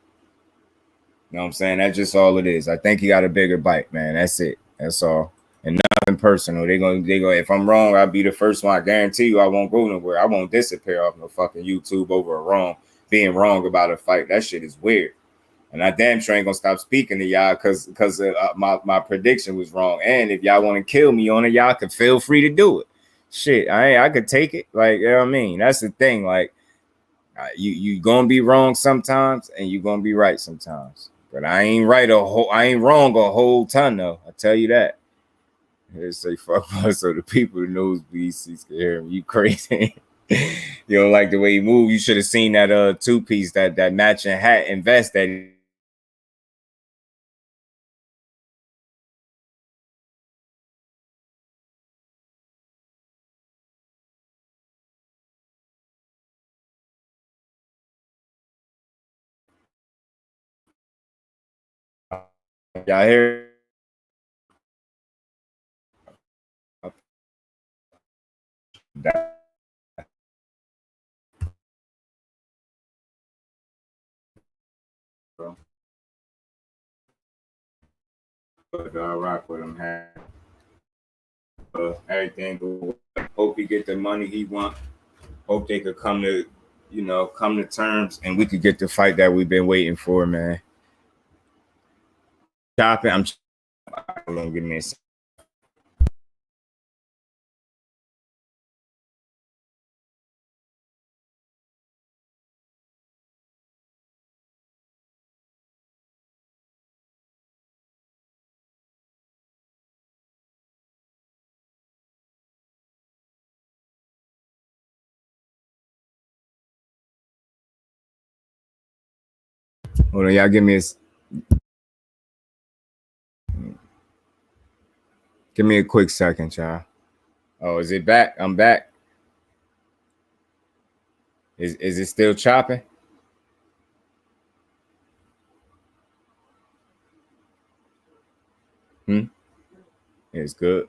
You know what I'm saying? That's just all it is. I think he got a bigger bite, man. That's it. That's all. and nothing personal. They go. If I'm wrong, I'll be the first one. I guarantee you, I won't go nowhere. I won't disappear off no fucking YouTube over being wrong about a fight. That shit is weird. And I damn sure ain't gonna stop speaking to y'all because my prediction was wrong. And if y'all want to kill me on it, y'all can feel free to do it. Shit, I could take it. Like, you know what I mean? That's the thing. Like, you gonna be wrong sometimes, and you gonna be right sometimes. But I ain't wrong a whole ton though. I tell you that. They say fuck us so the people who knows BCs can hear him. You crazy. You don't like the way he move. You should have seen that two-piece, that matching hat and vest that y'all hear. But rock with him. Everything go. Hope he get the money he want. Hope they could come to terms, and we could get the fight that we've been waiting for, man. Chopping. I'm gonna give me a second. Hold on, y'all give me a quick second, y'all. Oh, is it back? I'm back. Is it still chopping? It's good.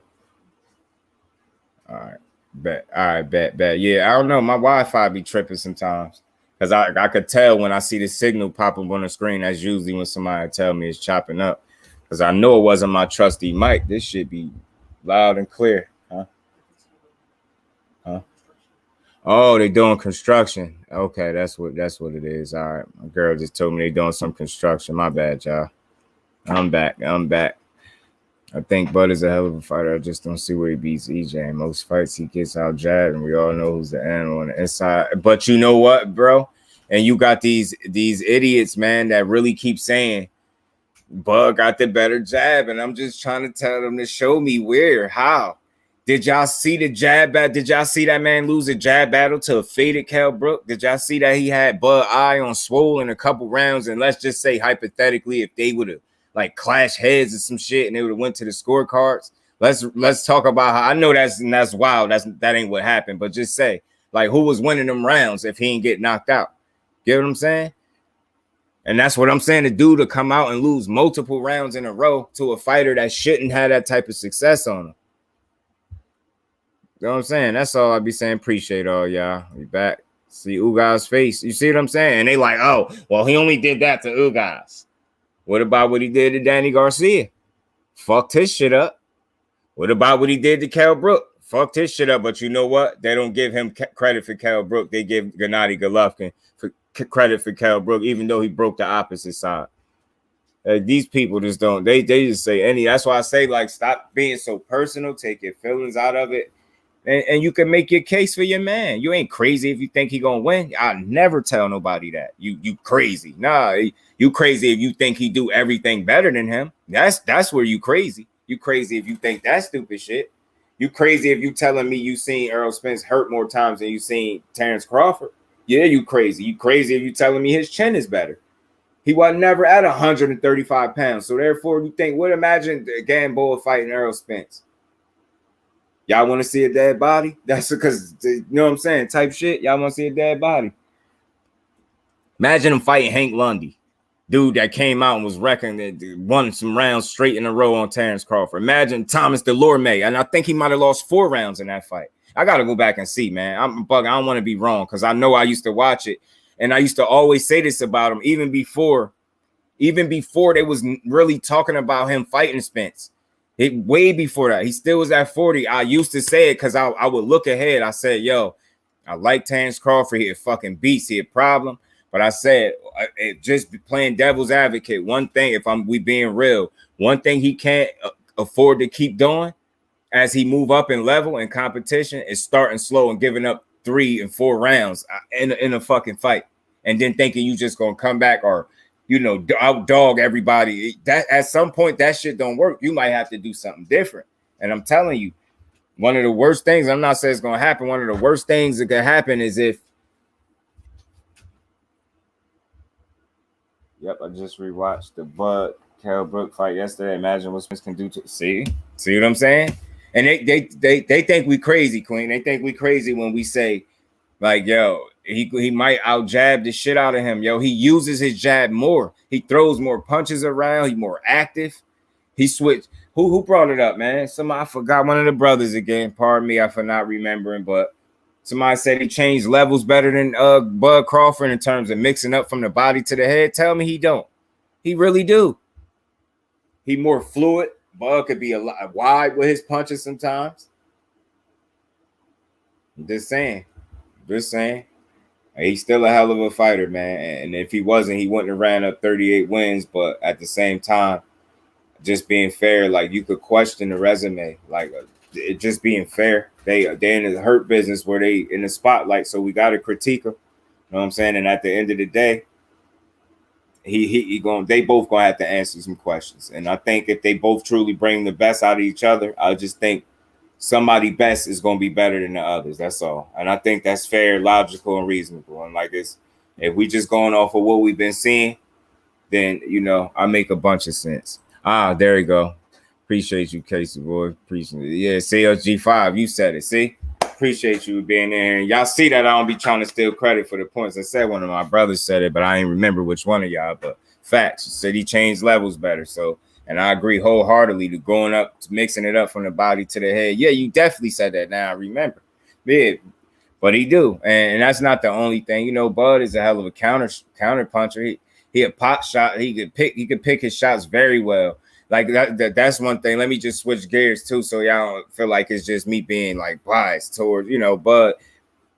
All right. Bet. All right, bet. Yeah, I don't know. My Wi-Fi be tripping sometimes. Because I could tell when I see the signal pop up on the screen. That's usually when somebody tell me it's chopping up. Because I know it wasn't my trusty mic. This should be loud and clear. Huh? Oh, they doing construction. Okay, that's what it is. All right. My girl just told me they doing some construction. My bad, y'all. I'm back. I think Bud is a hell of a fighter. I just don't see where he beats EJ. In most fights, he gets out jabbed, and we all know who's the animal on the inside. But you know what, bro? And you got these idiots, man, that really keep saying Bud got the better jab, and I'm just trying to tell them to show me where, how. Did y'all see the jab battle? Did y'all see that man lose a jab battle to a faded Kell Brook? Did y'all see that he had Bud eye on swole in a couple rounds? And let's just say hypothetically, if they would have like clash heads or some shit and they would have went to the scorecards. Let's talk about how I know that's wild. That ain't what happened, but just say like who was winning them rounds if he ain't get knocked out. Get what I'm saying? And that's what I'm saying. The dude to come out and lose multiple rounds in a row to a fighter that shouldn't have that type of success on him. You know what I'm saying? That's all I be saying. Appreciate all y'all. We back. See Ugas' face. You see what I'm saying? And they like, oh, well, he only did that to Ugas. What about what he did to Danny Garcia? Fucked his shit up. What about what he did to Kell Brook? Fucked his shit up. But you know what? They don't give him credit for Kell Brook. They give Gennady Golovkin credit for Kell Brook, even though he broke the opposite side. These people just don't. They just say any. That's why I say, like, stop being so personal. Take your feelings out of it. And you can make your case for your man. You ain't crazy if you think he gonna win. I never tell nobody that. You crazy. Nah, you crazy if you think he do everything better than him. That's where you crazy. You crazy if you think that stupid shit. You crazy if you telling me you seen Errol Spence hurt more times than you seen Terrence Crawford. Yeah, you crazy. You crazy if you telling me his chin is better. He was never at 135 pounds. So therefore, you think, what imagine Gamboa fighting Errol Spence? Y'all want to see a dead body? That's because, you know what I'm saying? Type shit. Y'all want to see a dead body? Imagine him fighting Hank Lundy. Dude that came out and was wrecking that won some rounds straight in a row on Terrence Crawford. Imagine Thomas Delorme. And I think he might have lost 4 rounds in that fight. I got to go back and see, man. I'm bugging. I don't want to be wrong because I know I used to watch it. And I used to always say this about him even before they was really talking about him fighting Spence. Way before that, he still was at 40. I used to say it because I would look ahead. I said, yo, I like Terrence Crawford. He a fucking beast. He a problem. But I said, just playing devil's advocate, one thing, if we being real, one thing he can't afford to keep doing as he move up in level and competition is starting slow and giving up 3 and 4 rounds in a fucking fight. And then thinking you just going to come back or, out dog everybody. That at some point, that shit don't work. You might have to do something different. And I'm telling you, one of the worst things, I'm not saying it's going to happen. One of the worst things that could happen is if, I just rewatched the Bud Kell Brook fight yesterday. Imagine what Smith can do to see what I'm saying? And they think we crazy, Queen. They think we crazy when we say, like, yo, he might out jab the shit out of him. Yo, he uses his jab more. He throws more punches around. He's more active. He switched. Who brought it up, man? I forgot, one of the brothers again. Pardon me, for not remembering, but somebody said he changed levels better than Bud Crawford in terms of mixing up from the body to the head. Tell me he don't. He really do. He more fluid. Bud could be a lot wide with his punches sometimes. Just saying. He's still a hell of a fighter, man. And if he wasn't, he wouldn't have ran up 38 wins. But at the same time, just being fair, like, you could question the resume. Like, it just being fair. They in the hurt business where they in the spotlight, so we got to critique them. You know what I'm saying? And at the end of the day, they both gonna have to answer some questions. And I think if they both truly bring the best out of each other, I just think somebody best is gonna be better than the others. That's all. And I think that's fair, logical, and reasonable. And like, if we just going off of what we've been seeing, then I make a bunch of sense. There you go. Appreciate you, Casey boy. Appreciate it. Yeah, CLG5, you said it. See, appreciate you being in here. And y'all see that I don't be trying to steal credit for the points. I said one of my brothers said it, but I ain't remember which one of y'all. But facts, said he changed levels better. So, and I agree wholeheartedly to going up, to mixing it up from the body to the head. Yeah, you definitely said that. Now I remember. Yeah, but he do, and that's not the only thing. Bud is a hell of a counter puncher. He a pot shot. He could pick his shots very well. Like that's one thing. Let me just switch gears too, so y'all don't feel like it's just me being like biased towards,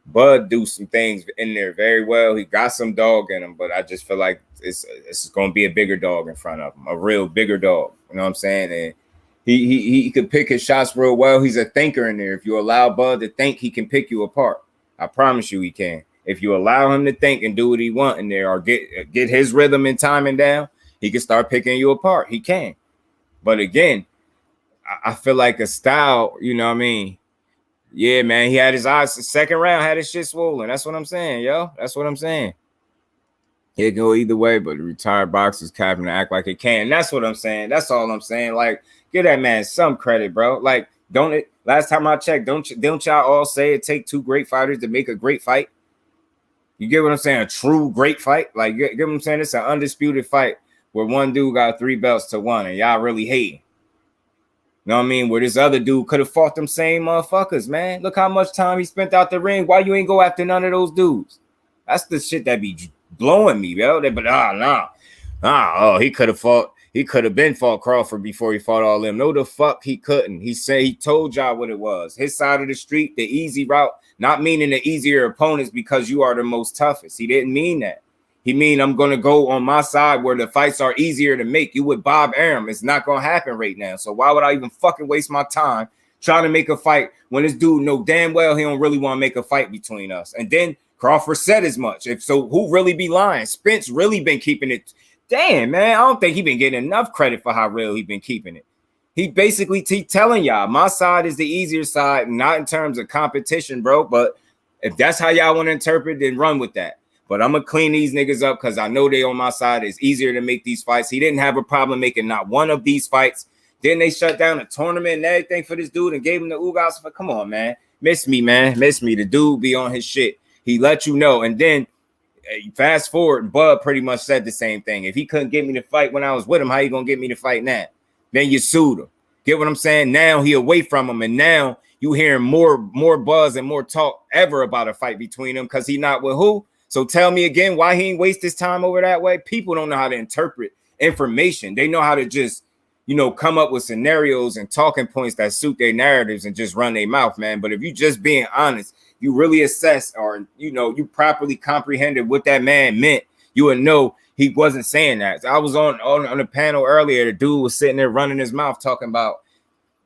Bud do some things in there very well. He got some dog in him, but I just feel like it's going to be a bigger dog in front of him, a real bigger dog. You know what I'm saying? And he could pick his shots real well. He's a thinker in there. If you allow Bud to think, he can pick you apart. I promise you he can. If you allow him to think and do what he want in there, or get his rhythm and timing down, he can start picking you apart. He can. But again, I feel like a style, you know what I mean? Yeah, man, he had his eyes. The second round had his shit swollen. That's what I'm saying, yo. That's what I'm saying. It can go either way, but the retired boxers capping to act like it can. That's what I'm saying. That's all I'm saying. Like, give that man some credit, bro. Like, don't it? Last time I checked, don't y'all all say it take 2 great fighters to make a great fight? You get what I'm saying? A true great fight? Like, get what I'm saying? It's an undisputed fight where one dude got 3 belts to 1, and y'all really hating. You know what I mean? Where this other dude could have fought them same motherfuckers, man. Look how much time he spent out the ring. Why you ain't go after none of those dudes? That's the shit that be blowing me, yo. He could have fought. He could have been fought Crawford before he fought all them. No, the fuck he couldn't. He said he told y'all what it was. His side of the street, the easy route, not meaning the easier opponents because you are the most toughest. He didn't mean that. He mean I'm going to go on my side where the fights are easier to make. You with Bob Arum. It's not going to happen right now. So why would I even fucking waste my time trying to make a fight when this dude know damn well he don't really want to make a fight between us? And then Crawford said as much. If so, who really be lying? Spence really been keeping it. Damn, man, I don't think he been getting enough credit for how real he been keeping it. He basically telling y'all my side is the easier side, not in terms of competition, bro. But if that's how y'all want to interpret, then run with that. But I'm going to clean these niggas up because I know they on my side. It's easier to make these fights. He didn't have a problem making not one of these fights. Then they shut down a tournament and everything for this dude and gave him the Ugas. Come on, man. Miss me, man. Miss me. The dude be on his shit. He let you know. And then fast forward, Bud pretty much said the same thing. If he couldn't get me to fight when I was with him, how you going to get me to fight now? Then you sued him. Get what I'm saying? Now he away from him. And now you hearing more buzz and more talk ever about a fight between them because he not with who? So tell me again why he ain't waste his time over that way. People don't know how to interpret information. They know how to just, come up with scenarios and talking points that suit their narratives and just run their mouth, man. But if you just being honest, you really assess or, you properly comprehended what that man meant, you would know he wasn't saying that. So I was on a panel earlier. The dude was sitting there running his mouth talking about,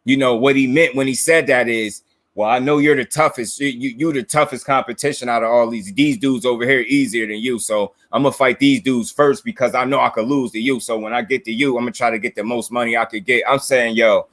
what he meant when he said that is, well, I know you're the toughest. You the toughest competition out of all these dudes over here easier than you. So I'm going to fight these dudes first because I know I could lose to you. So when I get to you, I'm going to try to get the most money I could get. I'm saying, yo,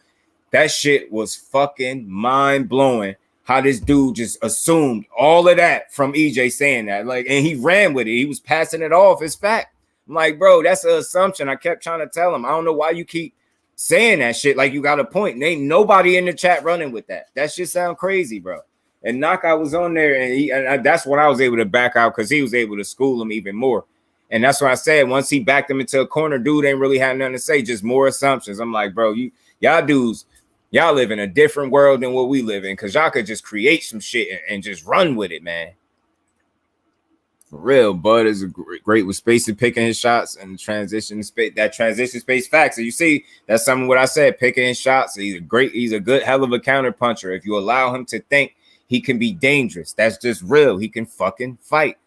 that shit was fucking mind blowing. How this dude just assumed all of that from EJ saying that. And he ran with it. He was passing it off as fact. I'm like, bro, that's an assumption. I kept trying to tell him. I don't know why you keep saying that shit like you got a point. And ain't nobody in the chat running with that. That shit sound crazy, bro. And Knockout was on there, and that's when I was able to back out because he was able to school him even more. And that's what I said. Once he backed him into a corner, dude ain't really had nothing to say, just more assumptions. I'm like, bro, y'all dudes, y'all live in a different world than what we live in because y'all could just create some shit and just run with it, man. For real, Bud is great with spacing, picking his shots and transition space. That transition space facts. So you see, that's something what I said. Picking his shots. He's a good hell of a counter puncher. If you allow him to think he can be dangerous, that's just real. He can fucking fight.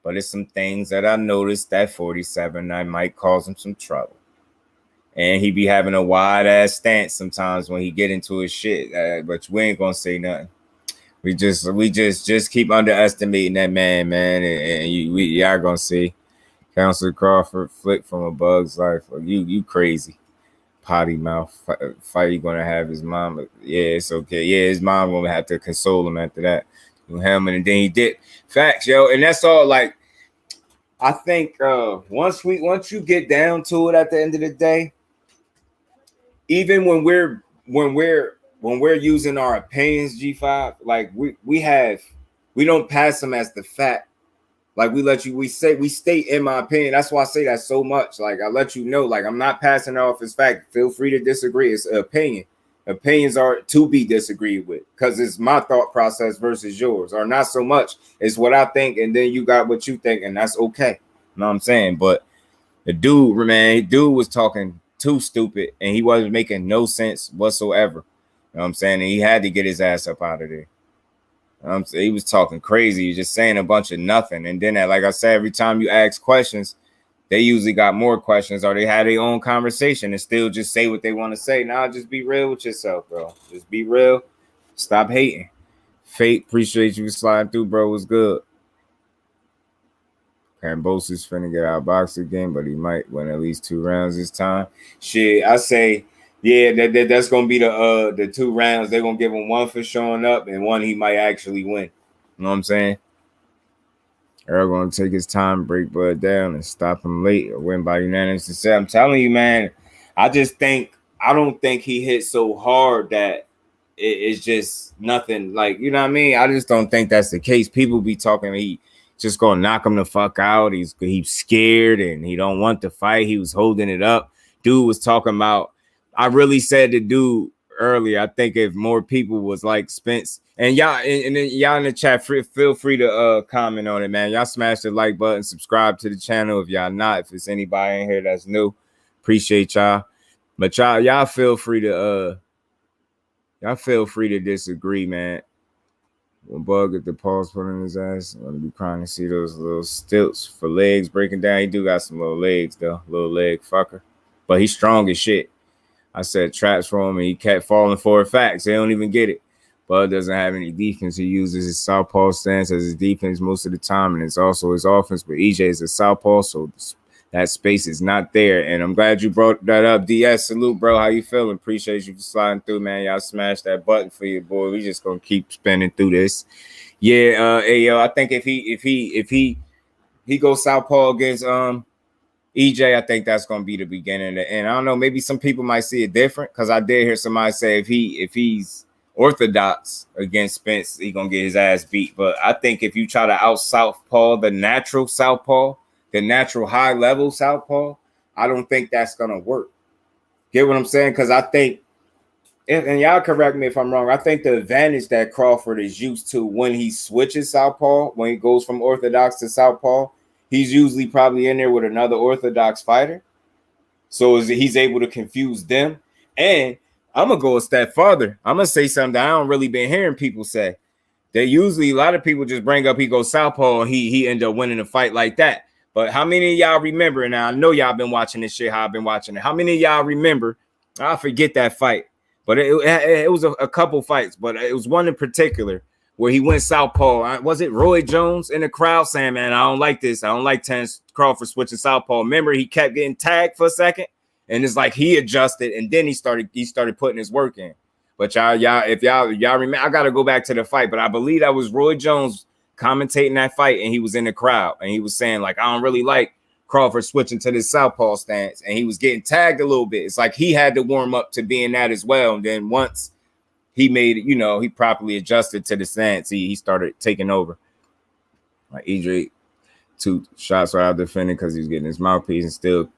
But it's some things that I noticed that 47 that might cause him some trouble. And he be having a wide ass stance sometimes when he get into his shit. But we ain't gonna say nothing. We just keep underestimating that man, and y'all gonna see. Counselor Crawford flick from a bug's life. You crazy, potty mouth. Fight he gonna have his mom? Yeah, it's okay. Yeah, his mom gonna have to console him after that. And then he did facts, yo, and that's all. Like, I think once you get down to it, at the end of the day, even when we're using our opinions, G5, like we don't pass them as the fact. Like we state in my opinion. That's why I say that so much. Like I let you know, like I'm not passing it off as fact. Feel free to disagree. It's an opinion. Opinions are to be disagreed with because it's my thought process versus yours, or not so much. It's what I think, and then you got what you think, and that's okay. You know what I'm saying? But the dude was talking too stupid, and he wasn't making no sense whatsoever. You know what I'm saying? And he had to get his ass up out of there. He was talking crazy. He was just saying a bunch of nothing. And then, like I said, every time you ask questions, they usually got more questions, or they had their own conversation and still just say what they want to say. Nah, just be real with yourself, bro. Just be real. Stop hating. Fate, appreciate you sliding through, bro. Was good. Kambosos finna get out box again, but he might win at least 2 rounds this time. Shit, I say, yeah, that's gonna be the 2 rounds. They're gonna give him 1 for showing up and 1 he might actually win. You know what I'm saying? Earl gonna take his time, break Bud down, and stop him late or win by unanimous consent. I'm telling you, man. I don't think he hit so hard that it's just nothing. Like, you know what I mean? I just don't think that's the case. People be talking he just gonna knock him the fuck out. He's scared and he don't want to fight. He was holding it up. Dude was talking about. I really said to dude earlier. I think if more people was like Spence and y'all and y'all in the chat, feel free to comment on it, man. Y'all smash the like button, subscribe to the channel if y'all not. If it's anybody in here that's new, appreciate y'all. But y'all feel free to disagree, man. When Bug get the pause put in his ass, I'm gonna be crying to see those little stilts for legs breaking down. He do got some little legs though, little leg fucker, but he's strong as shit. I said traps for him, and he kept falling for it. Facts. They don't even get it. Bud doesn't have any defense. He uses his southpaw stance as his defense most of the time, and it's also his offense. But EJ is a southpaw, so that space is not there. And I'm glad you brought that up. DS, salute, bro. How you feeling? Appreciate you for sliding through, man. Y'all smash that button for you, boy. We just gonna keep spinning through this. Yeah, hey yo, I think if he goes southpaw against EJ, I think that's gonna be the beginning. And I don't know, maybe some people might see it different because I did hear somebody say if he's orthodox against Spence, he gonna get his ass beat. But I think if you try to out southpaw the natural southpaw, the natural high level southpaw, I don't think that's gonna work. Get what I'm saying? Because I think, and y'all correct me if I'm wrong, I think the advantage that Crawford is used to when he switches southpaw, when he goes from orthodox to southpaw, he's usually probably in there with another orthodox fighter. So he's able to confuse them. And I'm gonna go a step farther. I'm gonna say something that I don't really been hearing people say. They usually, a lot of people just bring up he goes southpaw and he end up winning a fight like that. But how many of y'all remember? And I know y'all been watching this shit. How I've been watching it. How many of y'all remember? I forget that fight, but it was a couple fights, but it was one in particular where he went southpaw. Was it Roy Jones in the crowd saying, "Man, I don't like this. I don't like Terence Crawford switching southpaw." Remember, he kept getting tagged for a second, and it's like he adjusted, and then he started putting his work in. But if y'all remember, I gotta go back to the fight, but I believe that was Roy Jones commentating that fight, and he was in the crowd, and he was saying like, "I don't really like Crawford switching to this southpaw stance," and he was getting tagged a little bit. It's like he had to warm up to being that as well, and then once he made it, he properly adjusted to the stance, he started taking over. Like Idre, 2 shots were out defending because he was getting his mouthpiece and still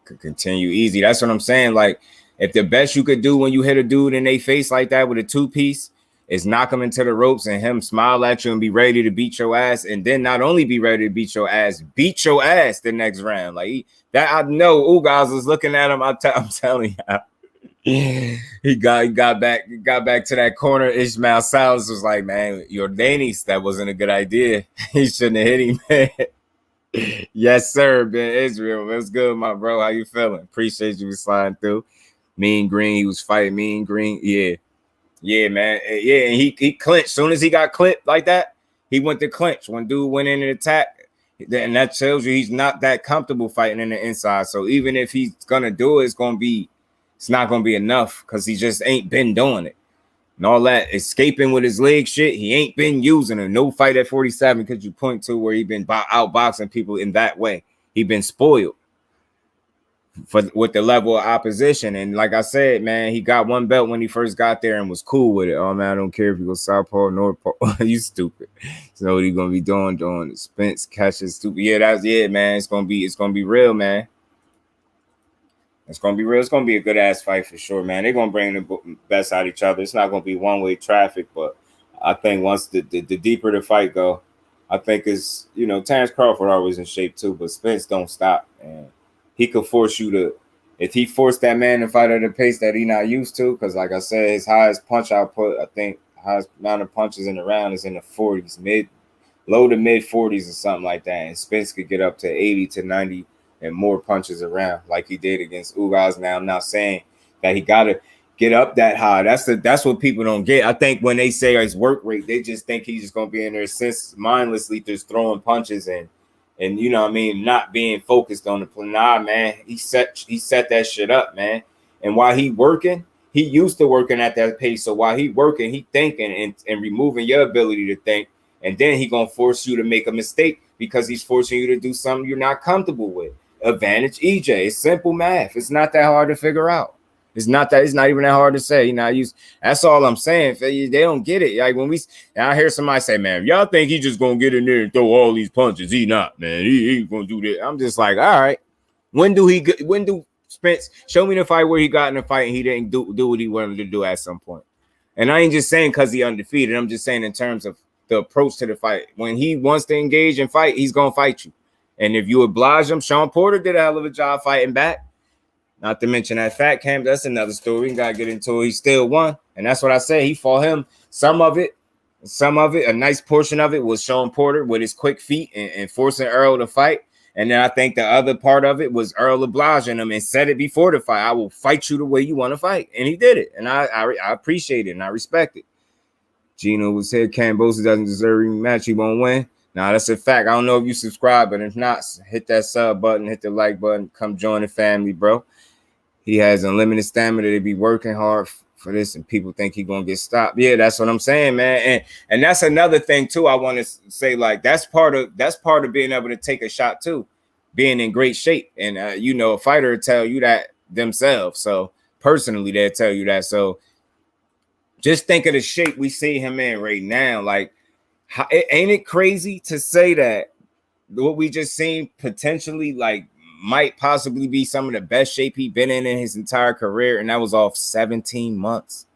could continue easy. That's what I'm saying. Like, if the best you could do when you hit a dude in their face like that with a 2-piece is knock him into the ropes and him smile at you and be ready to beat your ass, and then not only be ready to beat your ass the next round. Like that, I know Ugas was looking at him. I'm telling you, he got back to that corner. Ishmael Salas was like, "Man, your Danis, that wasn't a good idea. He shouldn't have hit him, man." Yes, sir, Ben Israel. What's good, my bro? How you feeling? Appreciate you sliding through. Mean Green, he was fighting Mean Green. Yeah, man. Yeah, and he clinched. Soon as he got clipped like that, he went to clinch. When dude went in and attacked, and that tells you he's not that comfortable fighting in the inside. So even if he's gonna do it, it's not gonna be enough because he just ain't been doing it. And all that escaping with his leg shit, he ain't been using it. No fight at 47 could you point to where he been outboxing people in that way. He been spoiled with the level of opposition. And like I said, man, he got one belt when he first got there and was cool with it. Oh man, I don't care if you go southpaw, northpaw. You stupid. You know what he's gonna be doing the Spence catches stupid. Yeah, man. It's gonna be real, man. It's gonna be real. It's gonna be a good ass fight for sure, man. They're gonna bring the best out of each other. It's not gonna be one-way traffic, but I think once the deeper the fight go, I think it's Terence Crawford always in shape too, but Spence don't stop, and he could force you to, if he forced that man to fight at a pace that he not used to, because like I said, his highest punch output, I think highest amount of punches in the round is in the 40s, low to mid 40s or something like that, and Spence could get up to 80 to 90 and more punches around like he did against Ugas. Now I'm not saying that he got to get up that high. That's what people don't get. I think when they say his work rate, they just think he's just gonna be in there mindlessly just throwing punches and not being focused on the play. Nah, man, he set that shit up, man. And while he working, he used to working at that pace. So while he working, he thinking and removing your ability to think. And then he gonna force you to make a mistake because he's forcing you to do something you're not comfortable with. Advantage EJ. It's simple math. It's not that hard to figure out. It's not even that hard to say. That's all I'm saying. They don't get it. Like when I hear somebody say, "Man, y'all think he just gonna get in there and throw all these punches?" He not, man. He ain't gonna do that. I'm just like, all right. When do Spence show me the fight where he got in the fight and he didn't do what he wanted to do at some point? And I ain't just saying because he undefeated. I'm just saying in terms of the approach to the fight. When he wants to engage and fight, he's gonna fight you. And if you oblige him, Sean Porter did a hell of a job fighting back. Not to mention that Fat Camp, that's another story. We gotta get into it. He still won, and that's what I say. He fought him. Some of it, a nice portion of it was Sean Porter with his quick feet and forcing Earl to fight. And then I think the other part of it was Earl obliging him and said it before the fight. I will fight you the way you want to fight, and he did it. And I appreciate it and I respect it. Gino was here. Kambosos doesn't deserve a rematch. He won't win. Nah, that's a fact. I don't know if you subscribe, but if not, hit that sub button, hit the like button, come join the family, bro. He has unlimited stamina to be working hard for this, and people think he's gonna get stopped. Yeah, that's what I'm saying, man. And that's another thing too. I want to say, like, that's part of being able to take a shot too, being in great shape. And a fighter will tell you that themselves. So personally, they'll tell you that. So just think of the shape we see him in right now. Like, ain't it crazy to say that what we just seen potentially might possibly be some of the best shape he's been in his entire career, and that was off 17 months.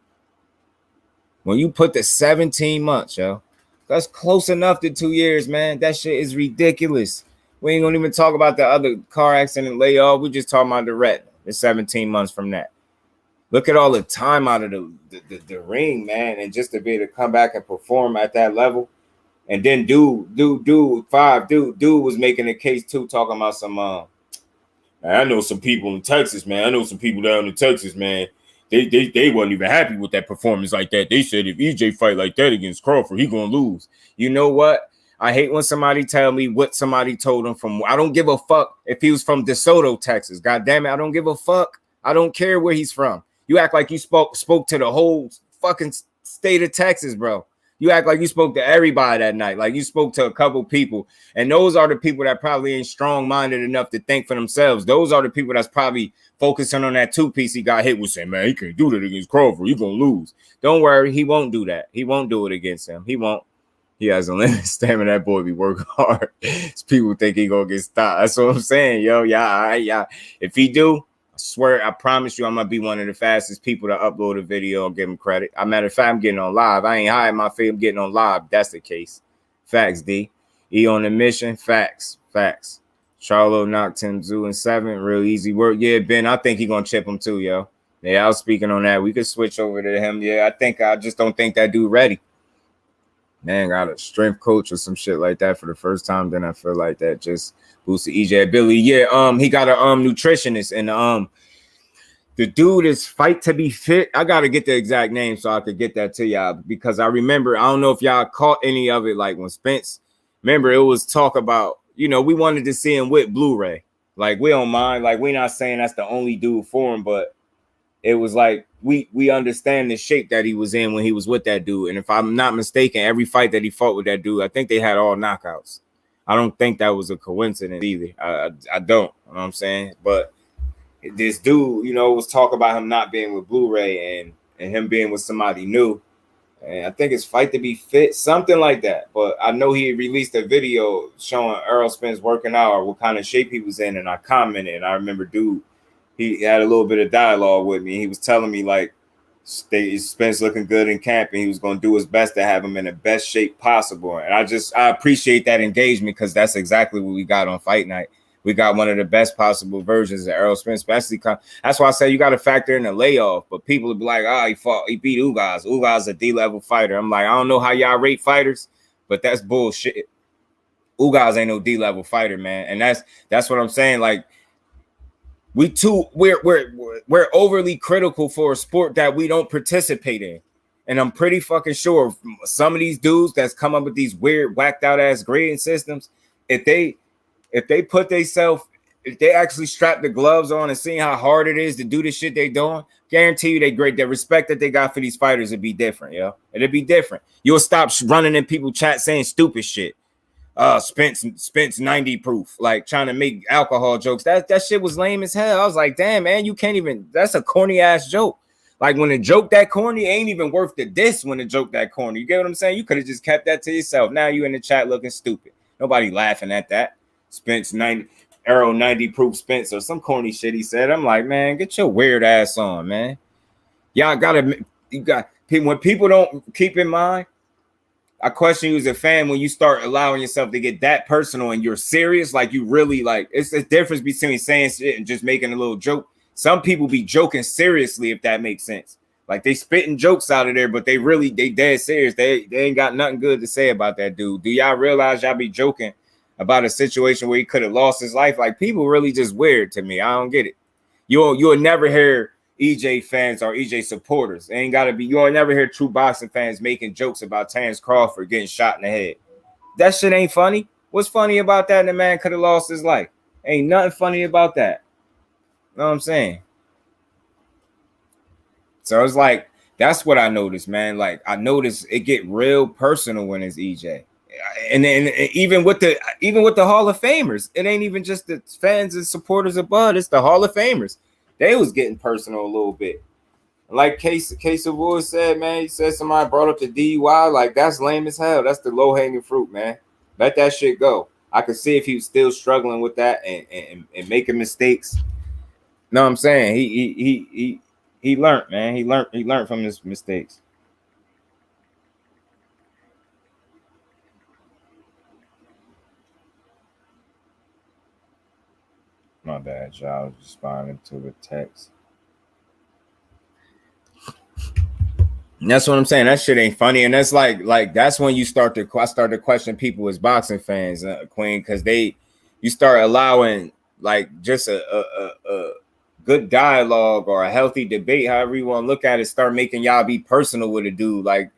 When you put the 17 months, yo, that's close enough to 2 years, man. That shit is ridiculous. We ain't gonna even talk about the other car accident layoff. We just talking about the retina. It's 17 months from that. Look at all the time out of the ring, man, and just to be able to come back and perform at that level. And then dude was making a case too, talking about some I know some people in Texas, man. I know some people down in Texas, man. They wasn't even happy with that performance like that. They said if EJ fight like that against Crawford, he gonna lose. You know what? I hate when somebody tell me what somebody told him from. I don't give a fuck if he was from DeSoto, Texas. God damn it, I don't give a fuck. I don't care where he's from. You act like you spoke to the whole fucking state of Texas, bro. You act like you spoke to everybody that night, like you spoke to a couple people. And those are the people that probably ain't strong-minded enough to think for themselves. Those are the people that's probably focusing on that two-piece he got hit with, saying, man, he can't do that against Crawford. You're going to lose. Don't worry. He won't do that. He won't do it against him. He won't. He has a limited stamina. That boy be working hard. People think he going to get stopped. That's what I'm saying, yo. Yeah. If he do, I swear, I promise you, I'm gonna be one of the fastest people to upload a video and give him credit. As a matter of fact, I'm getting on live. I ain't hiding my face. I'm getting on live. That's the case. Facts, D. E on the mission. Facts. Charlo knocked Tszyu in 7. Real easy work. Yeah, Ben, I think he gonna chip him too, yo. Yeah, I was speaking on that. We could switch over to him. Yeah, I just don't think that dude ready. Man, got a strength coach or some shit like that for the first time. Then I feel like that just boosted EJ ability. Yeah, he got a nutritionist, and the dude is Fight to Be Fit. I gotta get the exact name so I could get that to y'all, because I remember, I don't know if y'all caught any of it, like when Spence, remember it was talk about, we wanted to see him with Blu-ray. Like, we don't mind, like, we not saying that's the only dude for him, but it was like we understand the shape that he was in when he was with that dude. And if I'm not mistaken, every fight that he fought with that dude, I think they had all knockouts. I don't think that was a coincidence either. I don't, you know what I'm saying? But this dude, was talk about him not being with Blu-ray and him being with somebody new. And I think it's Fight to Be Fit, something like that. But I know he released a video showing Errol Spence working out or what kind of shape he was in. And I commented, and I remember dude, he had a little bit of dialogue with me. He was telling me, like, Spence looking good in camp, and he was going to do his best to have him in the best shape possible. And I appreciate that engagement, because that's exactly what we got on Fight Night. We got one of the best possible versions of Errol Spence, especially. That's why I say you got to factor in the layoff. But people will be like, he beat Ugaz. Ugaz a D-level fighter. I'm like, I don't know how y'all rate fighters, but that's bullshit. Ugaz ain't no D-level fighter, man. And that's what I'm saying. Like, we're overly critical for a sport that we don't participate in. And I'm pretty fucking sure some of these dudes that's come up with these weird, whacked out ass grading systems, if they put themselves, if they actually strap the gloves on and see how hard it is to do the shit they doing, guarantee you they great. The respect that they got for these fighters would be different, yo. It'd be different. You'll stop running in people chat saying stupid shit. Spence 90 proof, like trying to make alcohol jokes. That shit was lame as hell. I was like, damn, man, you can't even, that's a corny ass joke. Like, when a joke that corny, ain't even worth the diss when a joke that corny. You get what I'm saying? You could have just kept that to yourself. Now you in the chat looking stupid. Nobody laughing at that. Spence 90, Arrow 90 proof Spence or some corny shit he said. I'm like, man, get your weird ass on, man. Y'all when people don't keep in mind, I question you as a fan when you start allowing yourself to get that personal and you're serious, like you really like. It's a difference between saying shit and just making a little joke. Some people be joking seriously, if that makes sense. Like, they spitting jokes out of there, but they dead serious. They ain't got nothing good to say about that dude. Do y'all realize y'all be joking about a situation where he could have lost his life? Like, people really just weird to me. I don't get it. You'll never hear EJ fans or EJ supporters. It ain't gotta be. You'll never hear true boxing fans making jokes about Terrence Crawford getting shot in the head. That shit ain't funny. What's funny about that? The man could have lost his life. Ain't nothing funny about that. Know what I'm saying? So it's like, that's what I noticed, man. Like, I noticed it get real personal when it's EJ. And then even with the Hall of Famers, it ain't even just the fans and supporters of Bud, it's the Hall of Famers. They was getting personal a little bit. Like Case of Wood said, man, he said somebody brought up the DUI. Like, that's lame as hell. That's the low-hanging fruit, man. Let that shit go. I could see if he was still struggling with that and making mistakes. Know what I'm saying? He learned, man. He learned from his mistakes. My bad, y'all. I was responding to the text. And that's what I'm saying. That shit ain't funny, and that's like that's when I start to question people as boxing fans, Queen, because you start allowing like just a good dialogue or a healthy debate, however you want to look at it, start making y'all be personal with a dude. Like,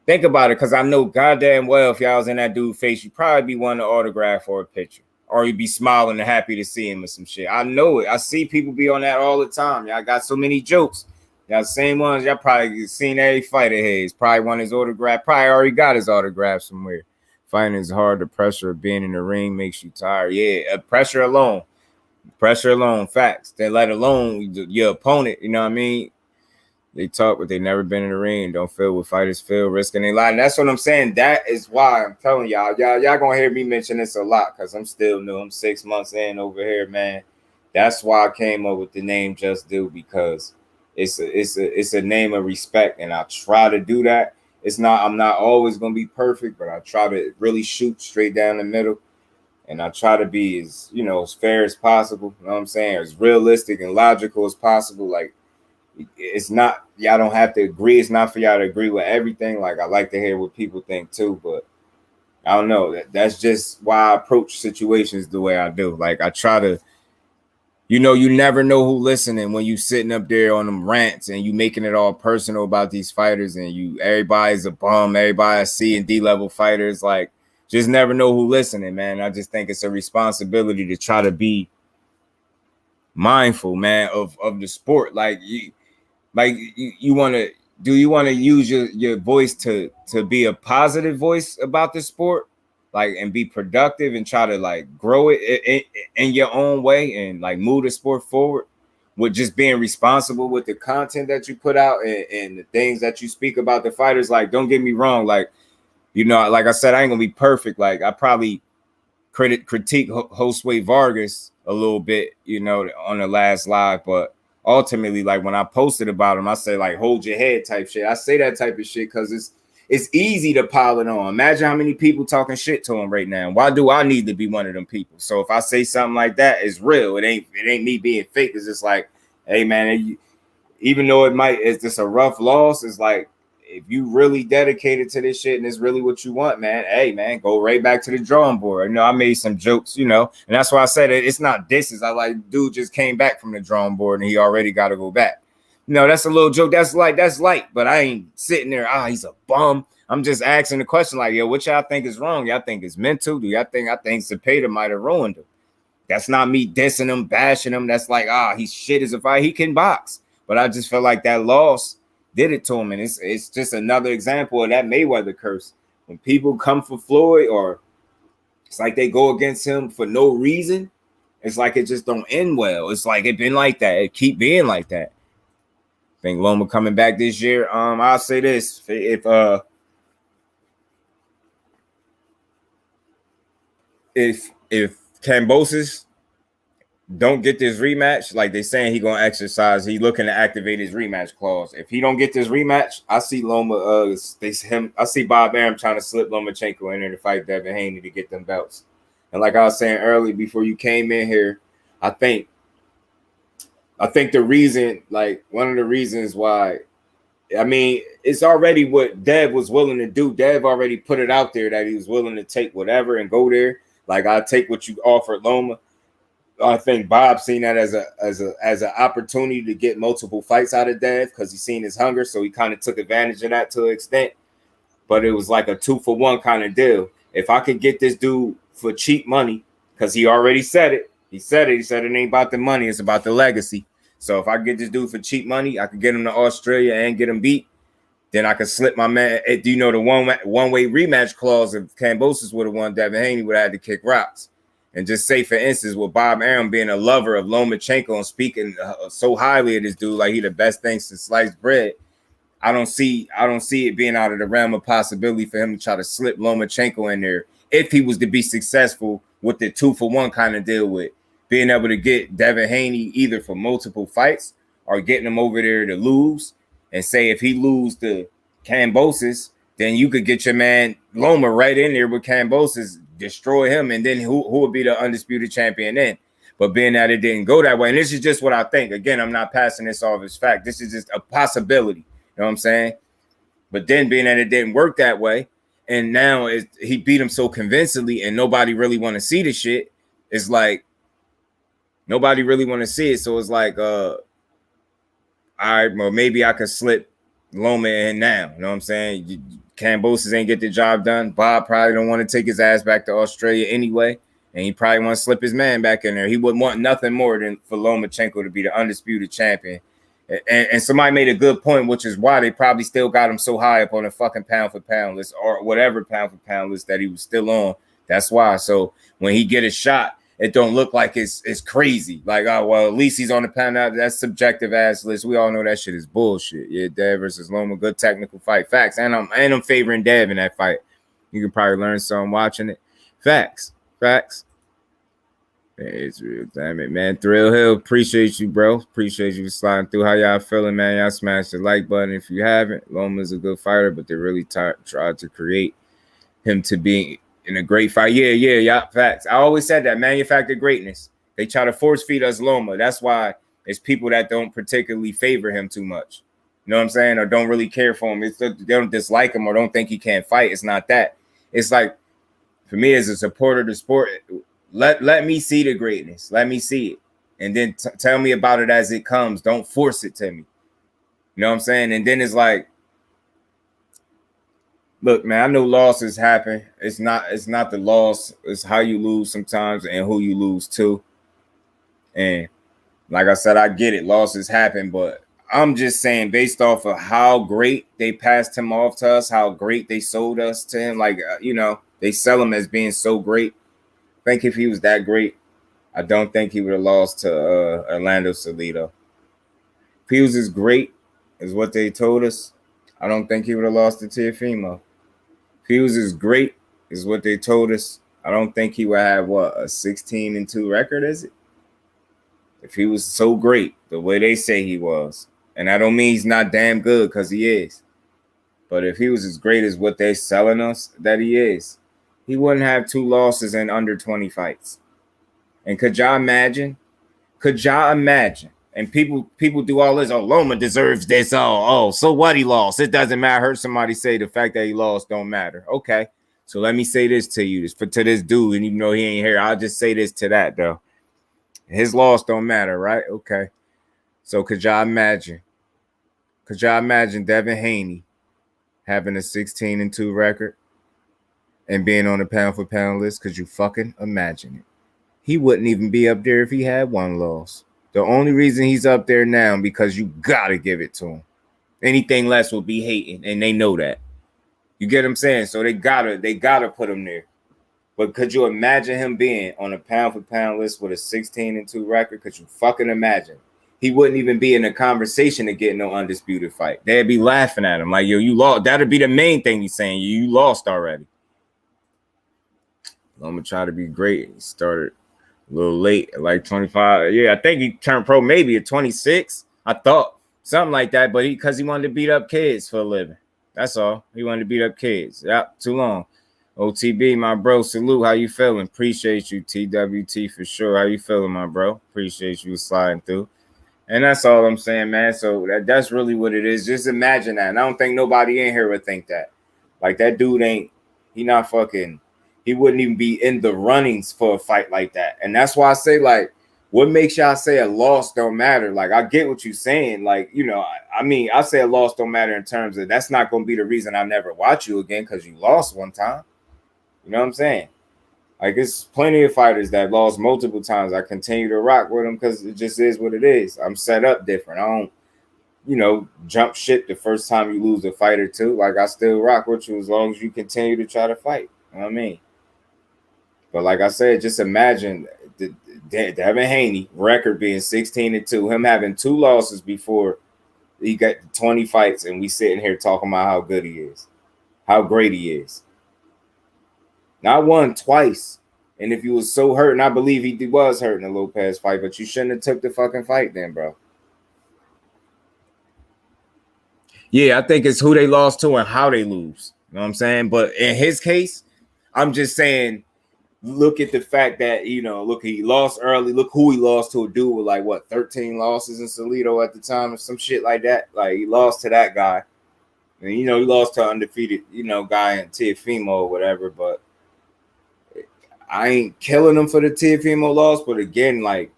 think about it, because I know goddamn well if y'all was in that dude's face, you probably be wanting an autograph or a picture, or you'd be smiling and happy to see him or some shit. I know it. I see people be on that all the time. Y'all got so many jokes. Y'all same ones. Y'all probably seen every fighter here. He's probably won his autograph. Probably already got his autograph somewhere. Fighting is hard. The pressure of being in the ring makes you tired. Yeah, pressure alone. Facts. Then let alone your opponent. You know what I mean? They talk, but they never been in the ring. Don't feel what fighters feel, risking their life. And that's what I'm saying. That is why I'm telling y'all gonna hear me mention this a lot, because I'm still new. I'm 6 months in over here, man. That's why I came up with the name Just Do, because it's a name of respect, and I try to do that. I'm not always gonna be perfect, but I try to really shoot straight down the middle, and I try to be as as fair as possible. You know what I'm saying? As realistic and logical as possible. Like, it's not, y'all don't have to agree. It's not for y'all to agree with everything. Like, I like to hear what people think too, but I don't know. That's just why I approach situations the way I do. Like, I try to, you never know who listening when you sitting up there on them rants and you making it all personal about these fighters, and everybody's a bum, everybody C and D level fighters. Like, just never know who listening, man. I just think it's a responsibility to try to be mindful, man, of the sport. Like, you want to use your voice to be a positive voice about the sport, like, and be productive and try to like grow it in your own way, and like move the sport forward with just being responsible with the content that you put out, and the things that you speak about the fighters. Like, don't get me wrong, like, like I said, I ain't gonna be perfect. Like, I probably critique Josue Vargas a little bit, on the last live, but ultimately, like, when I posted about him, I say, like, hold your head type shit. I say that type of shit because it's easy to pile it on. Imagine how many people talking shit to him right now. Why do I need to be one of them people? So if I say something like that, it's real. It ain't me being fake. It's just like, hey man, even though it's just a rough loss, it's like, if you really dedicated to this shit and it's really what you want, man, hey man, go right back to the drawing board. I made some jokes, and that's why I said it's not disses. I like, dude just came back from the drawing board and he already got to go back. That's a little joke. That's light, but I ain't sitting there, he's a bum. I'm just asking the question, like, yo, what y'all think is wrong? Y'all think it's mental? Do y'all think I think Cepeda might have ruined him? That's not me dissing him, bashing him. That's like, he's shit as a fighter. He can box. But I just feel like that loss did it to him, and it's just another example of that Mayweather curse. When people come for Floyd, or it's like they go against him for no reason, it's like it just don't end well. It's like it been like that. It keep being like that. I think Loma coming back this year. I'll say this: if Kambosos don't get this rematch, like they saying he gonna exercise, he looking to activate his rematch clause. If he don't get this rematch, I see Loma I see Bob Arum trying to slip Lomachenko in there to fight Devin Haney to get them belts. And like I was saying earlier before you came in here, I think the reason, like one of the reasons why, I mean, it's already what Dev was willing to do. Dev already put it out there that he was willing to take whatever and go there. Like, I'll take what you offered Loma. I think Bob seen that as an opportunity to get multiple fights out of Dev, because he seen his hunger, so he kind of took advantage of that to an extent. But it was like a 2-for-1 kind of deal. If I could get this dude for cheap money, because he already said it. He said it ain't about the money, it's about the legacy. So if I get this dude for cheap money, I could get him to Australia and get him beat. Then I could slip my man. Do you know the one-way rematch clause? If Kambosos would have won, Devin Haney would have had to kick rocks. And just say, for instance, with Bob Arum being a lover of Lomachenko and speaking so highly of this dude, like he the best thing since sliced bread, I don't see it being out of the realm of possibility for him to try to slip Lomachenko in there if he was to be successful with the 2-for-1 kind of deal, with being able to get Devin Haney either for multiple fights or getting him over there to lose. And say if he lose to Kambosos, then you could get your man Loma right in there with Kambosos, destroy him, and then who would be the undisputed champion then? But being that it didn't go that way, and this is just what I think. Again, I'm not passing this off as fact. This is just a possibility. You know what I'm saying? But then being that it didn't work that way, and now he beat him so convincingly, and nobody really want to see the shit. It's like nobody really want to see it. So it's like, all right, well, maybe I could slip Loma in now. You know what I'm saying? Kambosos ain't get the job done. Bob probably don't want to take his ass back to Australia anyway. And he probably want to slip his man back in there. He wouldn't want nothing more than for Lomachenko to be the undisputed champion. And somebody made a good point, which is why they probably still got him so high up on the fucking pound for pound list or whatever pound for pound list that he was still on. That's why. So when he get a shot, it don't look like it's crazy. Like, oh, well, at least he's on the pound out. That's subjective ass list. We all know that shit is bullshit. Yeah, Dev versus Loma, good technical fight. Facts. And I'm favoring Dev in that fight. You can probably learn something watching it. Facts. It's real. Damn it, man. Thrill Hill, appreciate you, bro. Appreciate you sliding through. How y'all feeling, man? Y'all smash the like button if you haven't. Loma's a good fighter, but they really tried to create him to be in a great fight. Yeah. Facts. I always said that. Manufactured greatness. They try to force feed us Loma. That's why it's people that don't particularly favor him too much. You know what I'm saying? Or don't really care for him. They don't dislike him or don't think he can't fight. It's not that. It's like, for me as a supporter of the sport, let me see the greatness. Let me see it. And then tell me about it as it comes. Don't force it to me. You know what I'm saying? And then it's like, look, man, I know losses happen. It's not the loss. It's how you lose sometimes and who you lose to. And like I said, I get it. Losses happen, but I'm just saying based off of how great they passed him off to us, how great they sold us to him. Like, they sell him as being so great. I think if he was that great, I don't think he would have lost to Orlando Salido. If he was as great as what they told us, I don't think he would have lost to Teofimo. If he was as great as what they told us, I don't think he would have, a 16-2 record, is it? If he was so great, the way they say he was, and I don't mean he's not damn good, because he is, but if he was as great as what they're selling us that he is, he wouldn't have 2 losses in under 20 fights. And could y'all imagine? And people do all this. Oh, Loma deserves this. Oh, so what he lost? It doesn't matter. I heard somebody say the fact that he lost don't matter. Okay, so let me say this to you, to this dude, and even though he ain't here, I'll just say this to that though. His loss don't matter, right? Okay. So could y'all imagine? Devin Haney having a 16-2 record and being on the pound for pound list? Could you fucking imagine it? He wouldn't even be up there if he had 1 loss. The only reason he's up there now because you gotta give it to him. Anything less will be hating, and they know that. You get what I'm saying? So they gotta put him there. But could you imagine him being on a pound for pound list with a 16-2 record? Could you fucking imagine? He wouldn't even be in a conversation to get no undisputed fight. They'd be laughing at him like, yo, you lost. That'd be the main thing he's saying. You lost already. Loma tried to be great. He started a little late, at like 25. Yeah, I think he turned pro maybe at 26. I thought something like that, but because he wanted to beat up kids for a living. That's all. He wanted to beat up kids. Yep, too long. OTB, my bro, salute. How you feeling? Appreciate you, TWT, for sure. How you feeling, my bro? Appreciate you sliding through. And that's all I'm saying, man. So that's really what it is. Just imagine that. And I don't think nobody in here would think that. Like, that dude he wouldn't even be in the runnings for a fight like that. And that's why I say, like, what makes y'all say a loss don't matter? Like, I get what you're saying. Like, I mean, I say a loss don't matter in terms of that's not going to be the reason I never watch you again because you lost one time. You know what I'm saying? Like, it's plenty of fighters that lost multiple times. I continue to rock with them because it just is what it is. I'm set up different. I don't, jump shit the first time you lose a fight or two. Like, I still rock with you as long as you continue to try to fight. You know what I mean? But like I said, just imagine Devin Haney record being 16-2, him having 2 losses before he got 20 fights, and we sitting here talking about how good he is, how great he is. Not one, twice. And if you was so hurt, and I believe he was hurt in the Lopez fight, but you shouldn't have took the fucking fight then, bro. Yeah, I think it's who they lost to and how they lose. You know what I'm saying? But in his case, I'm just saying, look at the fact that, look, he lost early. Look who he lost to, a dude with like what 13 losses in Salido at the time or some shit like that. Like he lost to that guy. And he lost to an undefeated, guy in Teofimo or whatever, but I ain't killing him for the Teofimo loss. But again, like,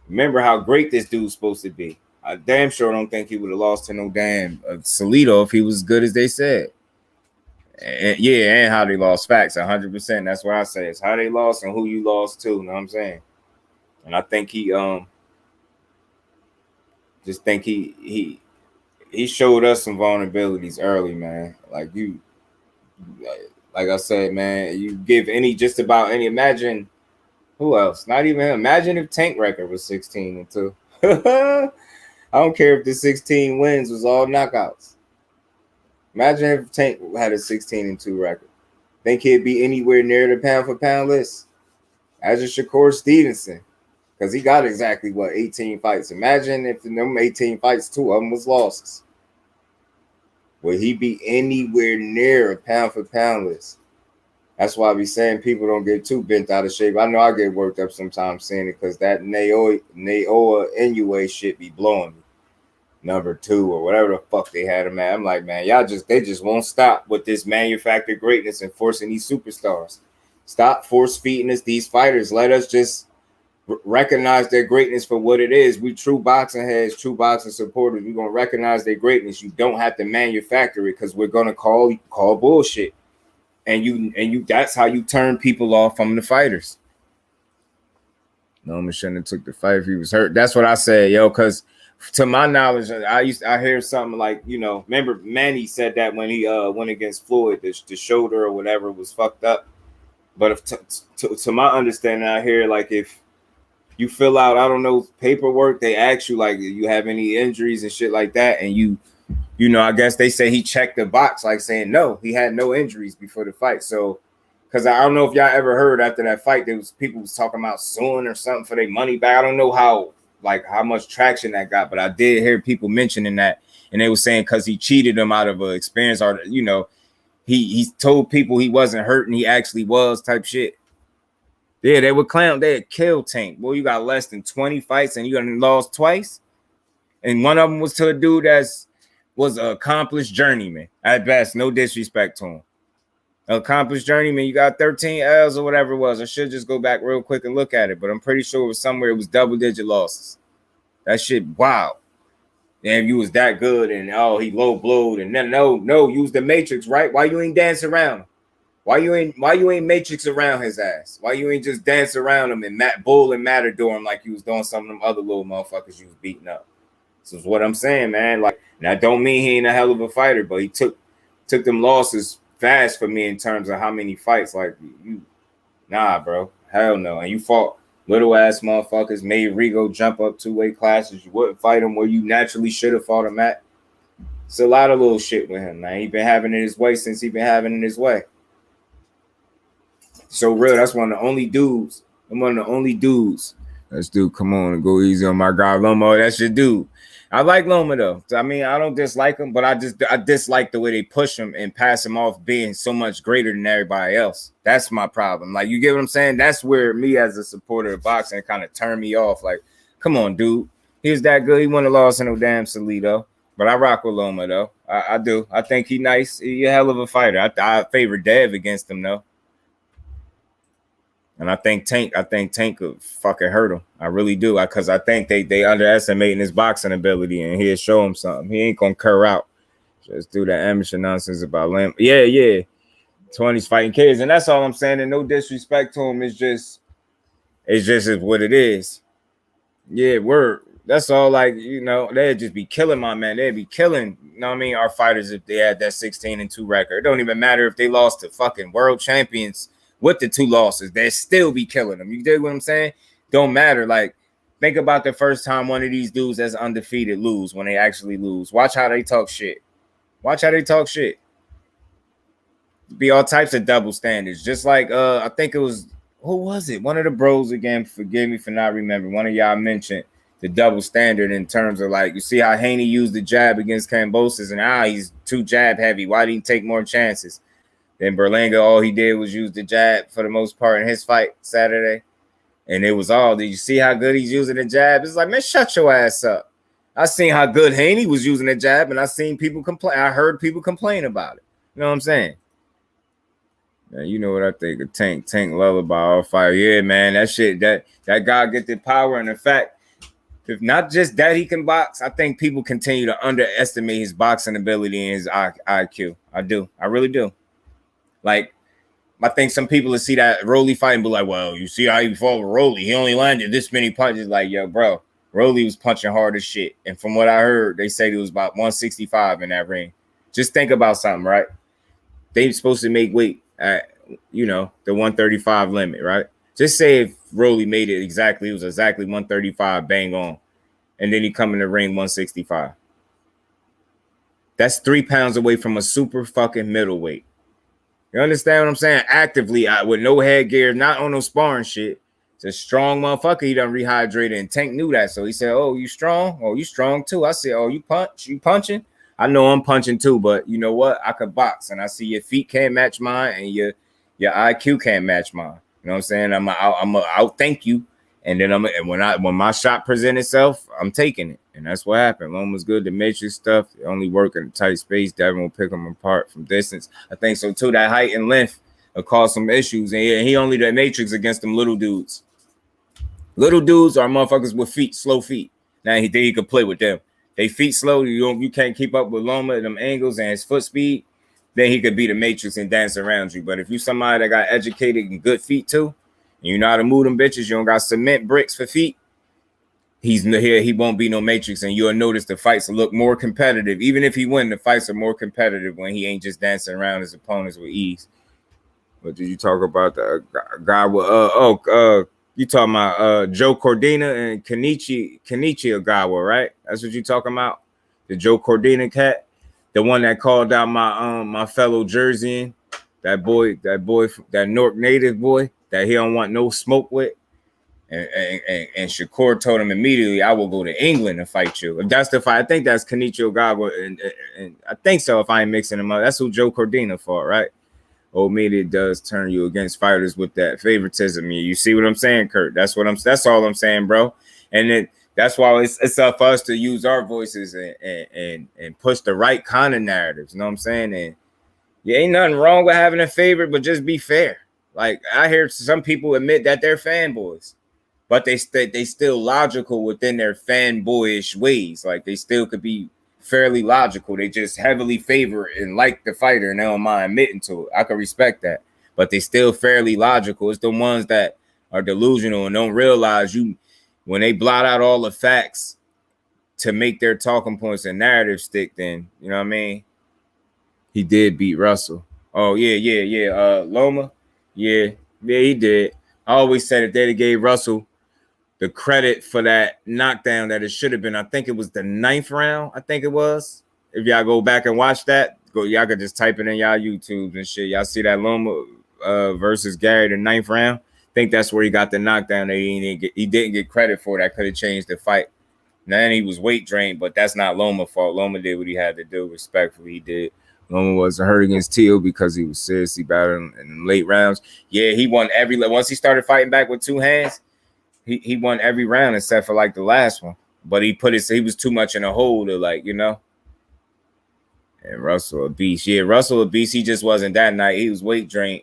remember how great this dude's supposed to be. I damn sure don't think he would have lost to no damn Salido if he was as good as they said. And how they lost. Facts, 100%. That's what I say. It's how they lost and who you lost to. You know what I'm saying? And I think he just think he showed us some vulnerabilities early, man. Like I said, man, you give just about any. Imagine who else? Not even him. Imagine if Tank record was 16-2. I don't care if the 16 wins was all knockouts. Imagine if Tank had a 16-2 record. Think he'd be anywhere near the pound for pound list? Imagine Shakur Stevenson, because he got exactly 18 fights. Imagine if in them 18 fights, 2 of them was losses. Would he be anywhere near a pound for pound list? That's why I be saying people don't get too bent out of shape. I know I get worked up sometimes saying it because that Naoya Inoue shit be blowing me. Number 2 or whatever the fuck they had him at. I'm like, man, they just won't stop with this manufactured greatness and forcing these superstars. Stop force feeding us these fighters. Let us just recognize their greatness for what it is. We true boxing heads, true boxing supporters. We're gonna recognize their greatness. You don't have to manufacture it because we're gonna call bullshit. And you that's how you turn people off from the fighters. Norman shouldn't have took the fight if he was hurt. That's what I said, yo, because to my knowledge, I hear something like, remember Manny said that when he went against Floyd, the shoulder or whatever was fucked up. But if to my understanding, I hear like if you fill out, I don't know, paperwork, they ask you like, do you have any injuries and shit like that, and I guess they say he checked the box like saying no, he had no injuries before the fight. So, because I don't know if y'all ever heard after that fight, there was people was talking about suing or something for their money back. I don't know how much traction that got, but I did hear people mentioning that, and they were saying because he cheated them out of an experience, or he told people he wasn't hurt and he actually was, type shit. Yeah, they would clown, they had killed Tank. Boy, you got less than 20 fights and you done lost twice, and one of them was to a dude was an accomplished journeyman at best. No disrespect to him. Accomplished journeyman, you got 13 L's or whatever it was. I should just go back real quick and look at it, but I'm pretty sure it was somewhere it was double-digit losses. That shit, wow. Damn, you was that good, and he low-blowed, and then no, use the Matrix, right? Why you ain't dance around him? Why you ain't Matrix around his ass? Why you ain't just dance around him and Bull and Matador him like you was doing some of them other little motherfuckers you was beating up? This is what I'm saying, man. Like, that don't mean he ain't a hell of a fighter, but he took them losses fast for me in terms of how many fights. Like, nah, bro, hell no. And you fought little ass motherfuckers, made Rigo jump up 2 weight classes. You wouldn't fight him where you naturally should have fought him at. It's a lot of little shit with him, man. He been having it his way since he been having it his way. So real, that's one of the only dudes. I'm one of the only dudes. Let's do, come on and go easy on my guy Lomo. That's your dude. I like Loma though. I mean, I don't dislike him, but I dislike the way they push him and pass him off being so much greater than everybody else. That's my problem. Like, you get what I'm saying? That's where me as a supporter of boxing kind of turned me off. Like, come on, dude. He was that good. He wouldn't have lost in no damn Salido. But I rock with Loma though. I do. I think he nice. He a hell of a fighter. I favor Dev against him though. And I think Tank could fucking hurt him. I really do. Because I think they underestimating his boxing ability, and he'll show him something. He ain't gonna cur out. Just do that amateur nonsense about Lamb. Yeah. 20's fighting kids, and that's all I'm saying. And no disrespect to him. It's just what it is. Yeah, word. That's all. Like, they'd just be killing my man. They'd be killing, our fighters if they had that 16-2 record. It don't even matter if they lost to fucking world champions with the 2 losses, they still be killing them. You dig what I'm saying? Don't matter. Like, think about the first time one of these dudes that's undefeated lose, when they actually lose. Watch how they talk shit. Be all types of double standards. Just like, I think it was, who was it? One of the bros, again, forgive me for not remembering. One of y'all mentioned the double standard in terms of, like, you see how Haney used the jab against Kambosos, and he's too jab heavy. Why didn't he take more chances? Then Berlanga, all he did was use the jab for the most part in his fight Saturday. And it was all, did you see how good he's using the jab? It's like, man, shut your ass up. I seen how good Haney was using the jab, and I seen people complain. I heard people complain about it. You know what I'm saying? Now, you know what I think of Tank Lullaby all fire. Yeah, man, that shit, that guy get the power. And the fact, if not just that he can box, I think people continue to underestimate his boxing ability and his IQ. I do. I really do. Like, I think some people will see that Rolly fight and be like, well, you see how he fought with Rolly. He only landed this many punches. Like, yo, bro, Rolly was punching hard as shit. And from what I heard, they said it was about 165 in that ring. Just think about something, right? They supposed to make weight at, the 135 limit, right? Just say if Rolly made it exactly, it was exactly 135, bang on. And then he come in the ring 165. That's 3 pounds away from a super fucking middleweight. You understand what I'm saying? Actively, with no headgear, not on no sparring shit. It's a strong motherfucker. He done rehydrated, and Tank knew that. So he said, oh, you strong? Oh, you strong too. I said, oh, you punch? You punching? I know I'm punching too, but you know what? I could box, and I see your feet can't match mine, and your IQ can't match mine. You know what I'm saying? I'm out thank you. And then when my shot present itself, I'm taking it. And that's what happened. Loma's good. The matrix stuff, they only work in a tight space. Devin will pick them apart from distance. I think so too. That height and length will cause some issues. And he only the matrix against them little dudes. Little dudes are motherfuckers with feet, slow feet. Now he could play with them. They feet slow. You can't keep up with Loma and them angles and his foot speed. Then he could be the matrix and dance around you. But if you somebody that got educated and good feet too, and you know how to move them bitches, you don't got cement bricks for feet, he won't be no matrix, and you'll notice the fights will look more competitive. Even if he win, the fights are more competitive when he ain't just dancing around his opponents with ease. But did you talk about the guy with you talking about Joe Cordina and Kenichi Ogawa, right? That's what you talking about? The Joe Cordina cat, the one that called out my fellow Jerseyan, that Newark native boy that he don't want no smoke with. And Shakur told him immediately, I will go to England and fight you. If that's the fight, I think that's Kenichi Ogawa, and I think so if I ain't mixing them up. That's who Joe Cordina fought, right? Old media does turn you against fighters with that favoritism. You see what I'm saying, Kurt? That's all I'm saying, bro. And then that's why it's up for us to use our voices and push the right kind of narratives. You know what I'm saying? And yeah, ain't nothing wrong with having a favorite, but just be fair. Like, I hear some people admit that they're fanboys, but they still logical within their fanboyish ways. Like, they still could be fairly logical. They just heavily favor and like the fighter, and they don't mind admitting to it. I can respect that, but they still fairly logical. It's the ones that are delusional and don't realize when they blot out all the facts to make their talking points and narrative stick. Then you know what I mean. He did beat Russell. Oh yeah. Loma, yeah, he did. I always said if they gave Russell the credit for that knockdown that it should have been. I think it was the 9th round. I think it was. If y'all go back and watch that, y'all could just type it in y'all YouTubes and shit. Y'all see that Loma versus Gary, the 9th round. I think that's where he got the knockdown that he didn't get credit for. That could have changed the fight. Then he was weight drained, but that's not Loma's fault. Loma did what he had to do. Respectfully, he did. Loma wasn't hurt against Tszyu because he was seriously battling in the late rounds. Yeah, he won once he started fighting back with 2 hands. He won every round except for like the last one. But he was too much in a hole to And Russell a beast. Yeah, Russell a beast. He just wasn't that night. He was weight drained.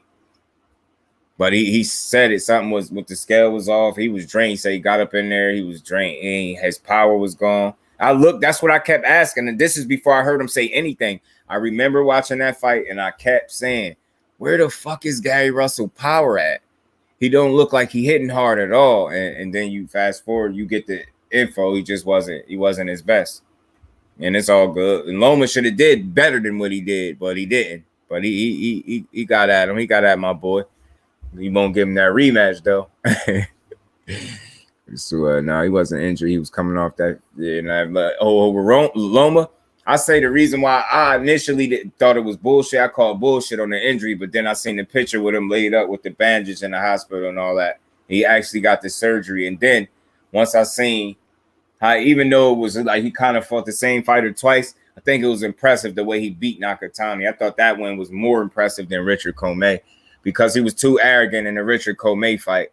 But he said it. Something was with the scale was off. He was drained. So he got up in there. He was drained. His power was gone. That's what I kept asking. And this is before I heard him say anything. I remember watching that fight and I kept saying, where the fuck is Gary Russell power at? He don't look like he hitting hard at all. And then you fast forward, you get the info. He wasn't his best. And it's all good. And Loma should have did better than what he did, but he didn't. But he got at him. He got at my boy. He won't give him that rematch though. So no, he wasn't injured. He was coming off that. Yeah, and Loma. I say the reason why I initially thought it was bullshit. I called bullshit on the injury, but then I seen the picture with him laid up with the bandages in the hospital and all that. He actually got the surgery, and then once I seen how, even though it was like he kind of fought the same fighter twice, I think it was impressive the way he beat Nakatani. I thought that one was more impressive than Richard Commey because he was too arrogant in the Richard Commey fight,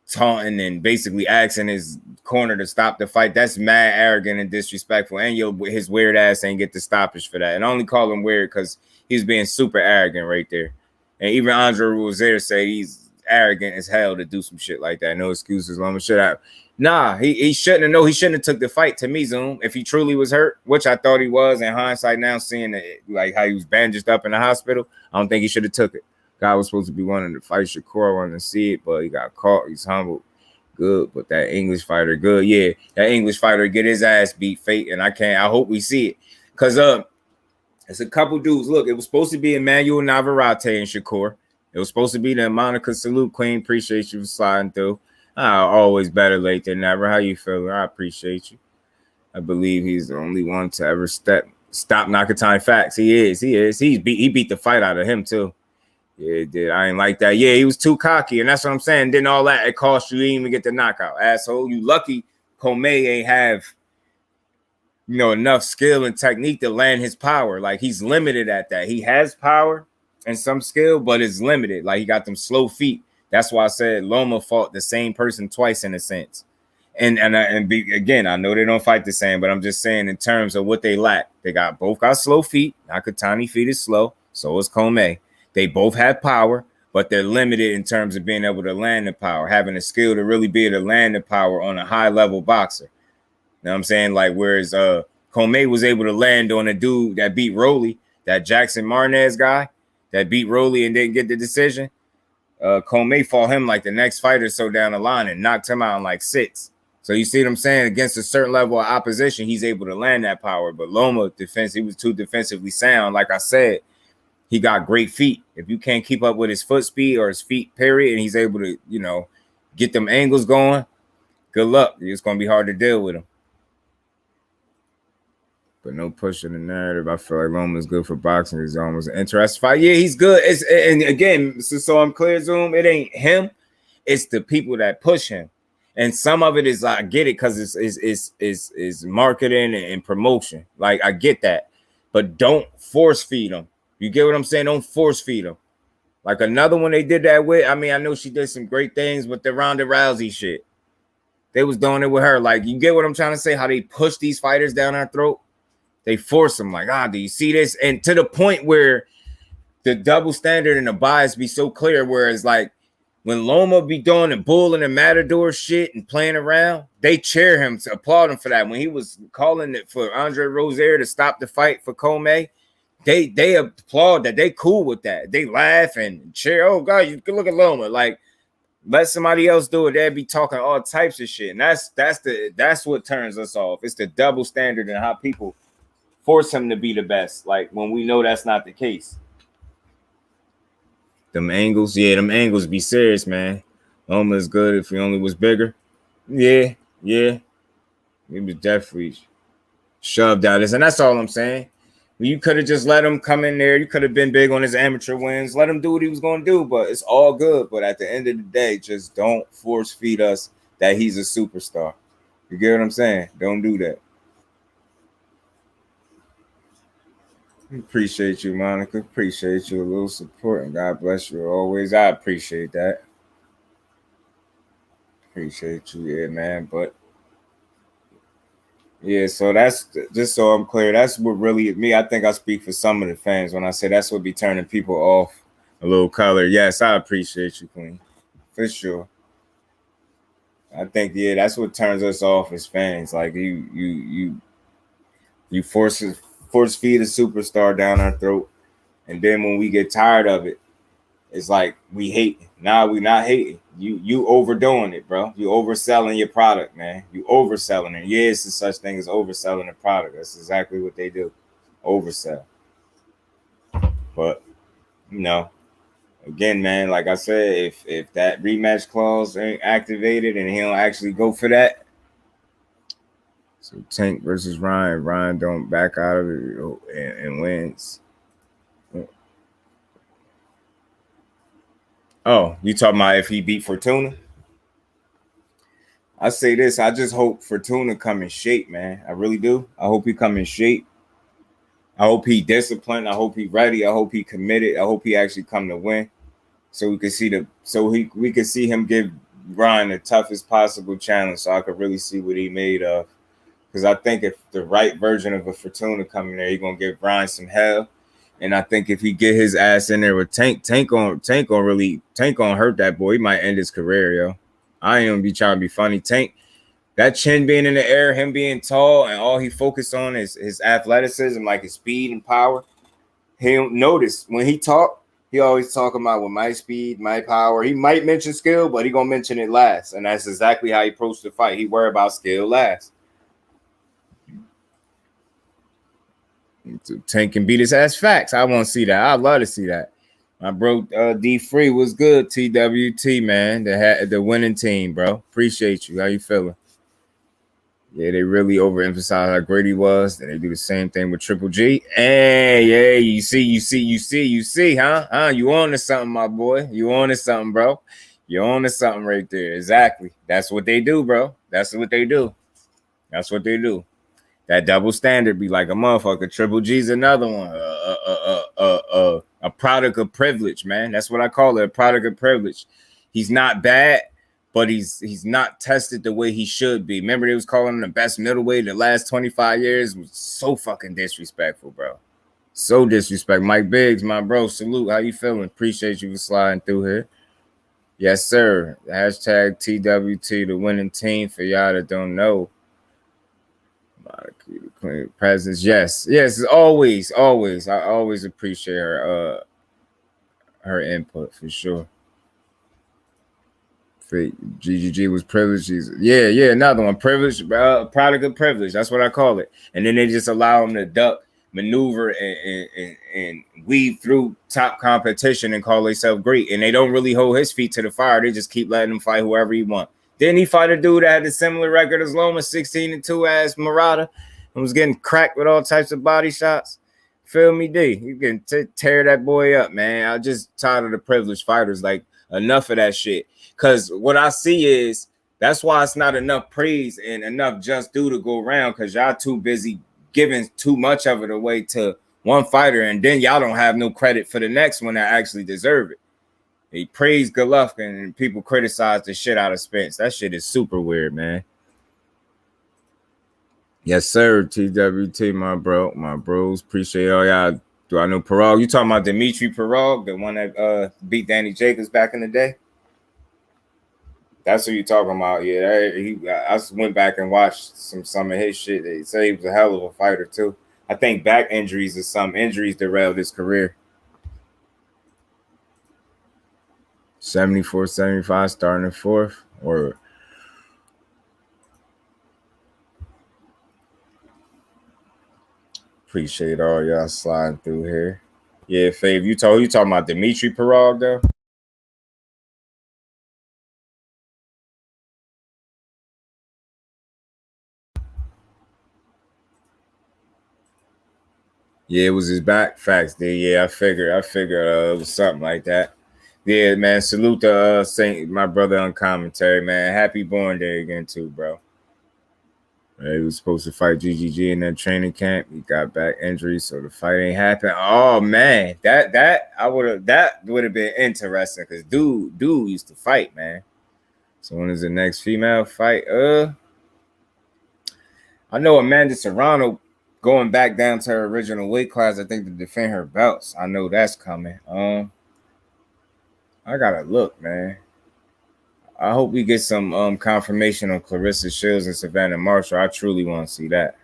taunting and basically asking his corner to stop the fight. That's mad arrogant and disrespectful. And his weird ass ain't get the stoppage for that. And I only call him weird because he's being super arrogant right there. And even Andre Rozier said he's arrogant as hell to do some shit like that. No excuses. Loma should have. Nah, he shouldn't have. No, he shouldn't have took the fight to me, Zoom. If he truly was hurt, which I thought he was in hindsight now, seeing it, like how he was bandaged up in the hospital, I don't think he should have took it. Guy was supposed to be wanting to fight Shakur, wanting to see it, but he got caught. He's humbled. Good, but that English fighter, good. Yeah, that English fighter get his ass beat, Fate, and I hope we see it. Because it's a couple dudes. Look, it was supposed to be Emmanuel Navarrete and Shakur. It was supposed to be the Monica Salute Queen. Appreciate you for sliding through. Always better late than never. How you feeling? I appreciate you. I believe he's the only one to ever stop Nakatani. Facts. He is. He beat the fight out of him too. Yeah, it did. I ain't like that. Yeah, he was too cocky, and that's what I'm saying. Then all that it cost you. You didn't even get the knockout, asshole. You lucky Commey ain't have enough skill and technique to land his power. Like he's limited at that. He has power and some skill, but it's limited. Like he got them slow feet. That's why I said Loma fought the same person twice in a sense. Again, I know they don't fight the same, but I'm just saying in terms of what they lack. They both got slow feet. Nakatani feet is slow. So is Commey. They both have power, but they're limited in terms of being able to land the power, having the skill to really be able to land the power on a high-level boxer. You know what I'm saying? Like, whereas Commey was able to land on a dude that beat Rolly, that Jackson Martinez guy that beat Rolly and didn't get the decision. Commey fought him like the next fight or so down the line and knocked him out in like 6. So you see what I'm saying? Against a certain level of opposition, he's able to land that power. But Loma, he was too defensively sound. Like I said, he got great feet. If you can't keep up with his foot speed or his feet, period, and he's able to, get them angles going, good luck. It's going to be hard to deal with him. But no pushing the narrative. I feel like Loma's good for boxing. He's almost an interesting fight. Yeah, he's good. And again, so I'm clear, Zoom, it ain't him. It's the people that push him. And some of it is, I get it, because it's marketing and promotion. Like, I get that. But don't force feed them. You get what I'm saying? Don't force feed them. Like another one they did that with. I mean, I know she did some great things with the Ronda Rousey shit. They was doing it with her. Like, you get what I'm trying to say? How they push these fighters down our throat? They force them. Like, do you see this? And to the point where the double standard and the bias be so clear, whereas like when Loma be doing the bull and the matador shit and playing around, they cheer him, to applaud him for that. When he was calling it for Andre Rozier to stop the fight for Commey, they applaud that. They cool with that. They laugh and cheer. Oh God, you can look at Loma. Like, let somebody else do it. They'd be talking all types of shit. And that's what turns us off. It's the double standard and how people force him to be the best. Like when we know that's not the case. Them angles, yeah, them angles be serious, man. Loma is good if he only was bigger. Yeah. He was definitely shoved out this. And that's all I'm saying. You could have just let him come in there. You could have been big on his amateur wins. Let him do what he was going to do, but it's all good. But at the end of the day, just don't force feed us that he's a superstar. You get what I'm saying? Don't do that. Appreciate you, Monica. Appreciate you. A little support, and God bless you always. I appreciate that. Appreciate you, yeah, man. But yeah, so that's just so I'm clear. That's what really me. I think I speak for some of the fans when I say that's what be turning people off a little color. Yes, I appreciate you, Queen, for sure. I think that's what turns us off as fans. Like you force feed a superstar down our throat, and then when we get tired of it, it's like we hate. Now we not hating. You overdoing it, bro. You overselling your product, man. You overselling it. Yeah, it's such thing as overselling a product. That's exactly what they do. Oversell. But again, man, like I said, if that rematch clause ain't activated and he don't actually go for that. So Tank versus Ryan. Ryan don't back out of it and wins. Oh, you talking about if he beat Fortuna? I say this. I just hope Fortuna come in shape, man. I really do. I hope he come in shape. I hope he disciplined. I hope he ready. I hope he committed. I hope he actually come to win. So we could see we could see him give Ryan the toughest possible challenge, so I could really see what he made of. Because I think if the right version of a Fortuna coming there, he's gonna give Ryan some hell. And I think if he get his ass in there with Tank gonna hurt that boy. He might end his career, yo. I ain't gonna be trying to be funny. Tank, that chin being in the air, him being tall, and all he focused on is his athleticism, like his speed and power. He don't notice when he talk. He always talking about with my speed, my power. He might mention skill, but he gonna mention it last, and that's exactly how he approached the fight. He worry about skill last. Tank can beat his ass. Facts. I want to see that. I'd love to see that. My bro D Free was good. TWT, man. The winning team, bro. Appreciate you. How you feeling? Yeah, they really overemphasize how great he was. And they do the same thing with Triple G. Hey, yeah, you see, huh? You on to something, my boy. You on to something, bro. You on to something right there. Exactly. That's what they do, bro. That's what they do. That's what they do. That double standard be like a motherfucker. Triple G's another one. A product of privilege, man. That's what I call it. A product of privilege. He's not bad, but he's not tested the way he should be. Remember, they was calling him the best middleweight the last 25 years. It was so fucking disrespectful, bro. So disrespectful. Mike Biggs, my bro, salute. How you feeling? Appreciate you for sliding through here. Yes, sir. Hashtag TWT, the winning team, for y'all that don't know. Presence, yes, always. I always appreciate her input for sure. GGG was privileged. Yeah, another one. Privilege, product of privilege. That's what I call it. And then they just allow him to duck, maneuver, and weave through top competition and call themselves great. And they don't really hold his feet to the fire. They just keep letting him fight whoever he wants. Didn't he fight a dude that had a similar record as Loma, 16-2 as Murata, and was getting cracked with all types of body shots? Feel me, D? You can tear that boy up, man. I'm just tired of the privileged fighters. Like, enough of that shit. Because what I see is that's why it's not enough praise and enough just due to go around, because y'all too busy giving too much of it away to one fighter, and then y'all don't have no credit for the next one that actually deserve it. They praise Golovkin and people criticize the shit out of Spence. That shit is super weird, man. Yes, sir. TWT, my bros. Appreciate all y'all. Do I know Parag? You talking about Dimitri Parag, the one that beat Danny Jacobs back in the day? That's who you talking about. Yeah, I went back and watched some of his shit. They say he was a hell of a fighter too. I think back injuries or some injuries derailed his career. 74-75 starting the fourth, or appreciate all y'all sliding through here. Yeah, Fave, you talking about Dimitri Parag though? Yeah, it was his back. Facts, dude. Yeah, I figured it was something like that. Yeah, man. Salute to Saint, my brother on commentary, man. Happy born day again, too, bro. He was supposed to fight GGG in that training camp. He got back injury, so the fight ain't happened. Oh man, that would have been interesting, because dude used to fight, man. So when is the next female fight? I know Amanda Serrano going back down to her original weight class, I think, to defend her belts. I know that's coming. I gotta look, man. I hope we get some confirmation on Clarissa Shields and Savannah Marshall. I truly want to see that.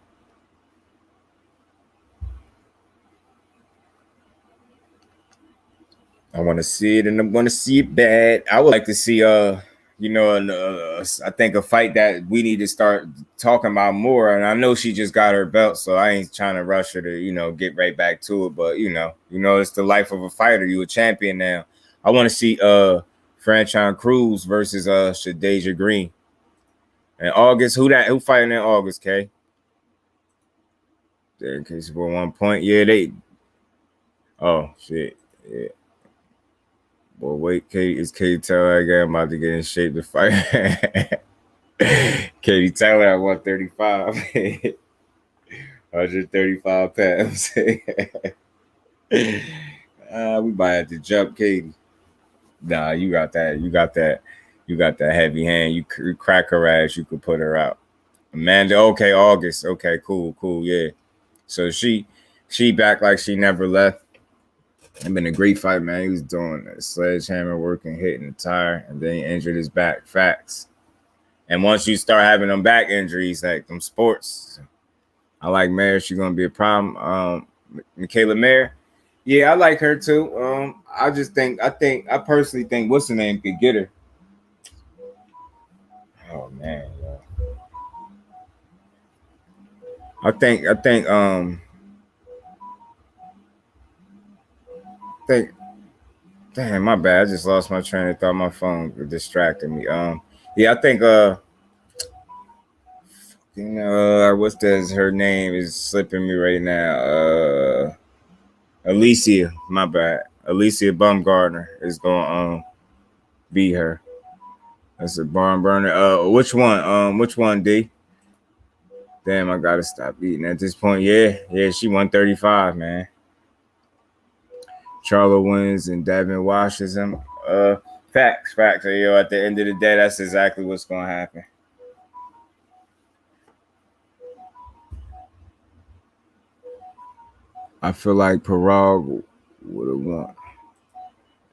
I want to see it, and I'm going to see it bad. I would like to see, I think a fight that we need to start talking about more. And I know she just got her belt, so I ain't trying to rush her to, get right back to it. But it's the life of a fighter. You a champion now. I want to see Franchon Cruz versus Shadeja Green in August. Who fighting in August, K? In case for 1 point, yeah, they. Oh shit, yeah. Boy, wait, is Katie Taylor again? I'm about to get in shape to fight. Katie Taylor at 135. 135 pounds. We might have to jump Katie. Nah, you got that. You got that. You got that heavy hand. You crack her ass. You could put her out. Amanda. Okay, August. Okay, cool. Yeah. So she back like she never left. It's been a great fight, man. He was doing a sledgehammer working, hitting the tire, and then he injured his back. Facts. And once you start having them back injuries, like them sports, I like Mayer. She's gonna be a problem. Michaela Mayer. Yeah, I like her too. I personally think what's the name could get her. Oh man, yeah. I think damn, my bad. I just lost my train of thought. My phone distracted me. Yeah, I think what's that? Her name is slipping me right now. Alicia, my bad. Alicia Bumgardner is gonna be her. That's a barn burner. Which one? Which one, D? Damn, I gotta stop eating at this point. Yeah, she 135, man. Charlo wins and Devin washes him. Facts. Yo, at the end of the day, that's exactly what's gonna happen. I feel like Parag would have won.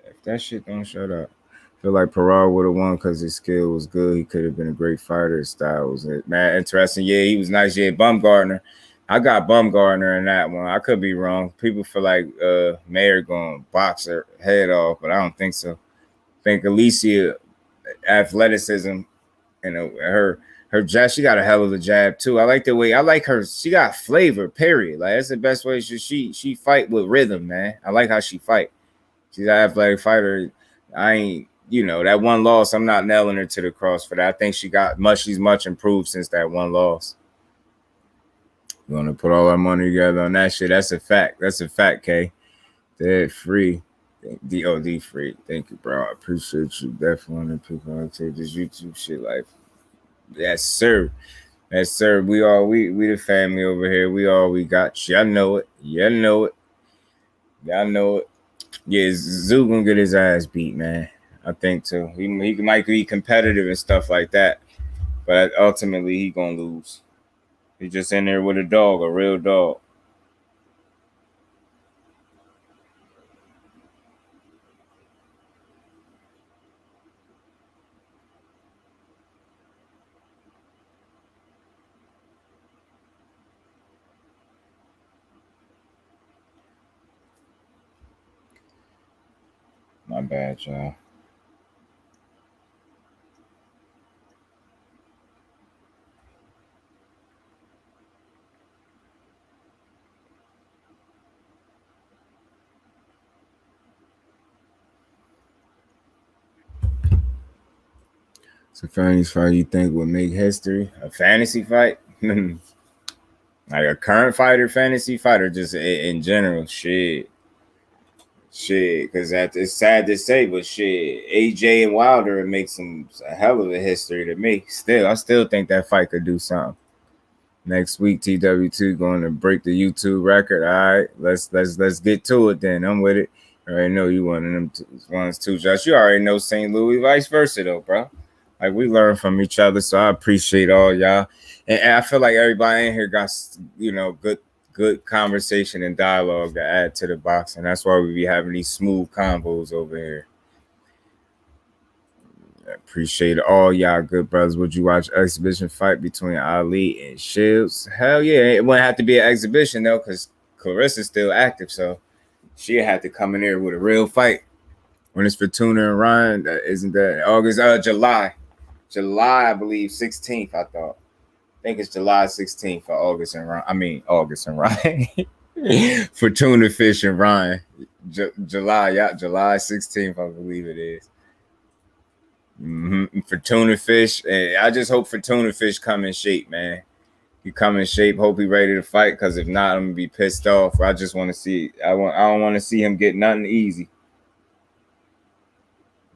If that shit don't shut up. I feel like Parag would have won because his skill was good. He could have been a great fighter. His style was man interesting. Yeah, he was nice. Yeah, Bumgardner. I got Bumgardner in that one. I could be wrong. People feel like Mayer going to box her head off, but I don't think so. I think Alicia athleticism and her jab, she got a hell of a jab too. I like her. She got flavor. Period. Like that's the best way. She fight with rhythm, man. I like how she fight. She's an athletic fighter. I ain't, that one loss. I'm not nailing her to the cross for that. I think she's much improved since that one loss. We're gonna put all our money together on that shit. That's a fact. K. Dead free. DOD free. Thank you, bro. I appreciate you. Definitely want to pick on to this YouTube shit. Like, yes, sir. We the family over here. We got you. I know it. Yeah, know it. Yeah, Tszyu gonna get his ass beat, man. I think too. He might be competitive and stuff like that, but ultimately he gonna lose. He's just in there with a dog, a real dog. My bad, y'all. So fantasy fight you think would make history? A fantasy fight? Like a current fighter, fantasy fighter, just in general, shit. Because it's sad to say, but shit, AJ and Wilder it makes a hell of a history to me. I still think that fight could do something. Next week, TW2 going to break the YouTube record. All right, let's get to it then. I'm with it. I already know you one of them ones too, Josh. You already know St. Louis, vice versa though, bro. Like we learn from each other, so I appreciate all y'all, and I feel like everybody in here got good conversation and dialogue to add to the box, and that's why we be having these smooth combos over here. I appreciate all y'all good brothers. Would you watch exhibition fight between Ali and Shields? Hell yeah. It wouldn't have to be an exhibition though, because Clarissa's still active, so she had to come in here with a real fight. When it's Fortuna and Ryan, isn't that August? July, I believe 16th. I think it's July 16th for August and Ryan. Fortuna Fish and Ryan. July 16th, I believe it is. Fortuna Fish. And I just hope Fortuna Fish come in shape, man. He come in shape. Hope he ready to fight. Because if not, I'm gonna be pissed off. I just want to see. I don't want to see him get nothing easy.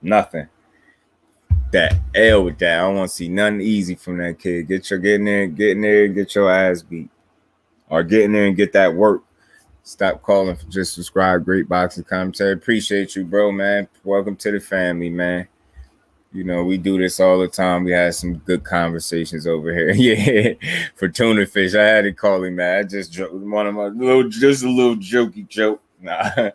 Nothing. That L with that. I don't want to see nothing easy from that kid. Get in there, get your ass beat. or get in there and get that work. Stop calling for just subscribe. Great boxing commentary. Appreciate you, bro, man. Welcome to the family, man. You know, we do this all the time. We had some good conversations over here. Yeah, for tuna fish. I had to call him, man. I just one of my just a little jokey joke. Nah.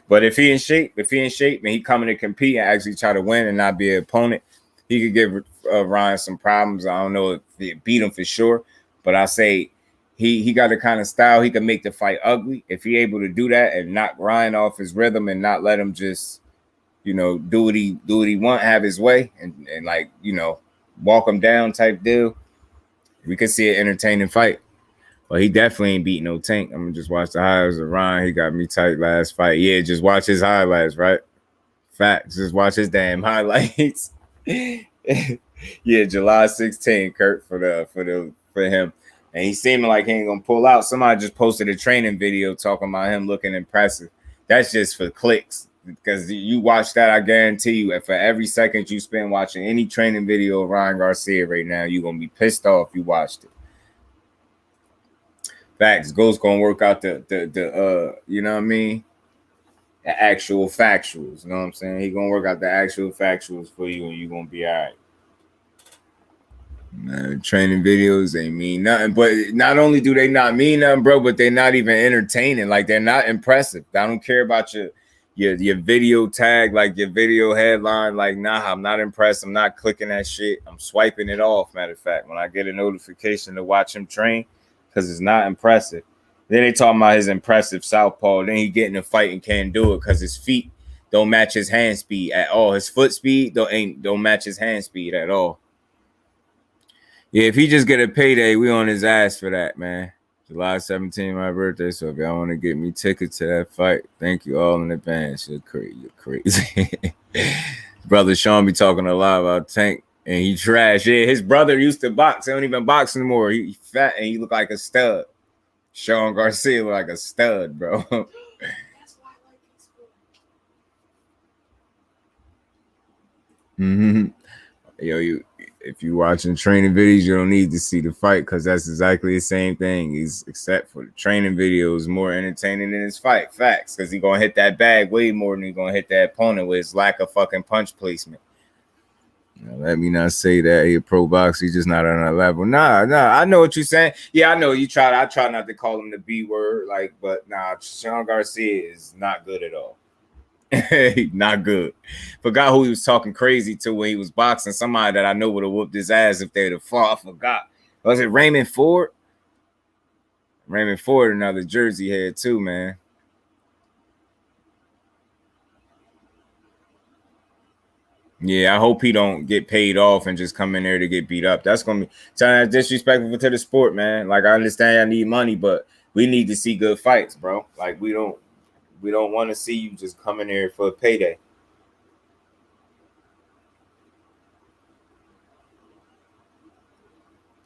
But if he in shape, and he coming to compete and actually try to win and not be an opponent, he could give Ryan some problems. I don't know if he beat him for sure, but I say he got the kind of style he can make the fight ugly. If he able to do that and knock Ryan off his rhythm and not let him just, you know, do what he want, have his way, and like, you know, walk him down type deal, we could see an entertaining fight. But he definitely ain't beat no Tank. I'm gonna just watch the highlights of Ryan. He got me tight last fight. Yeah, just watch his highlights, right? Facts. Just watch his damn highlights. Yeah, July 16, Kurt, for him. And he seeming like he ain't gonna pull out. Somebody just posted a training video talking about him looking impressive. That's just for clicks. Because you watch that, I guarantee you, for every second you spend watching any training video of Ryan Garcia right now, you're gonna be pissed off you watched it. Facts. Ghost gonna work out the you know what I mean? The actual factuals. You know what I'm saying? He gonna work out the actual factuals for you, and you gonna be all right. Training videos ain't mean nothing. But not only do they not mean nothing, bro, but they're not even entertaining. Like, they're not impressive. I don't care about your video tag, like your video headline. Like, nah, I'm not impressed. I'm not clicking that shit. I'm swiping it off. Matter of fact, when I get a notification to watch him train, because it's not impressive. Then they talking about his impressive southpaw. Then he get in a fight and can't do it because his feet don't match his hand speed at all. His foot speed don't match his hand speed at all. Yeah, if he just get a payday, we on his ass for that, man. July 17th, my birthday. So if y'all want to get me tickets to that fight, thank you all in advance. You're crazy. Brother Sean be talking a lot about Tank, and he trash. Yeah, his brother used to box. He don't even box anymore. He fat and he look like a stud. Sean Garcia look like a stud, bro. Mm-hmm. Yo, if you watching training videos, you don't need to see the fight because that's exactly the same thing. Except for the training videos, more entertaining than his fight. Facts, because he gonna hit that bag way more than he gonna hit that opponent with his lack of fucking punch placement. Let me not say that he a pro boxer, he's just not on that level. Nah, I know what you're saying. Yeah, I know I try not to call him the B word, like, but nah, Sean Garcia is not good at all. Not good. Forgot who he was talking crazy to when he was boxing. Somebody that I know would have whooped his ass if they'd have fought. I forgot. Was it Raymond Ford? Raymond Ford, another Jersey head too, man. Yeah, I hope he don't get paid off and just come in there to get beat up. That's gonna be disrespectful to the sport, man. Like, I understand I need money, but we need to see good fights, bro. Like, we don't want to see you just come in there for a payday.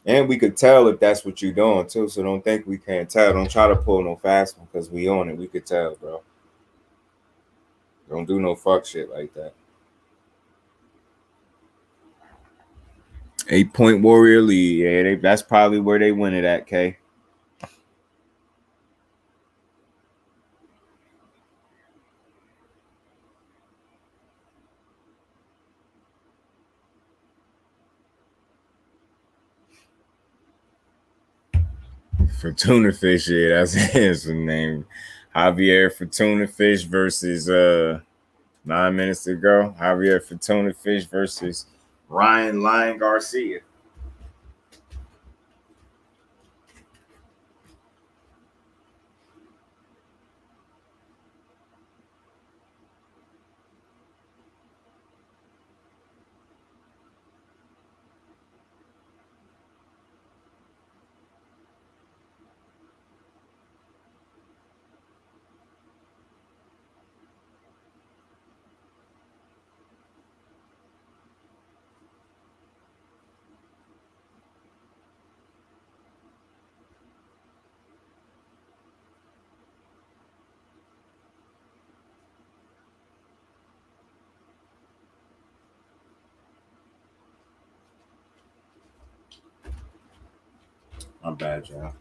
And we could tell if that's what you're doing too. So don't think we can't tell. Don't try to pull no fast one because we on it. We could tell, bro. Don't do no fuck shit like that. 8-point Warrior League. Yeah, that's probably where they win it at, K. Fortuna Fish, yeah, that's his name. Javier Fortuna Fish versus 9 minutes ago. Javier Fortuna Fish versus Ryan Lion Garcia. My bad, y'all.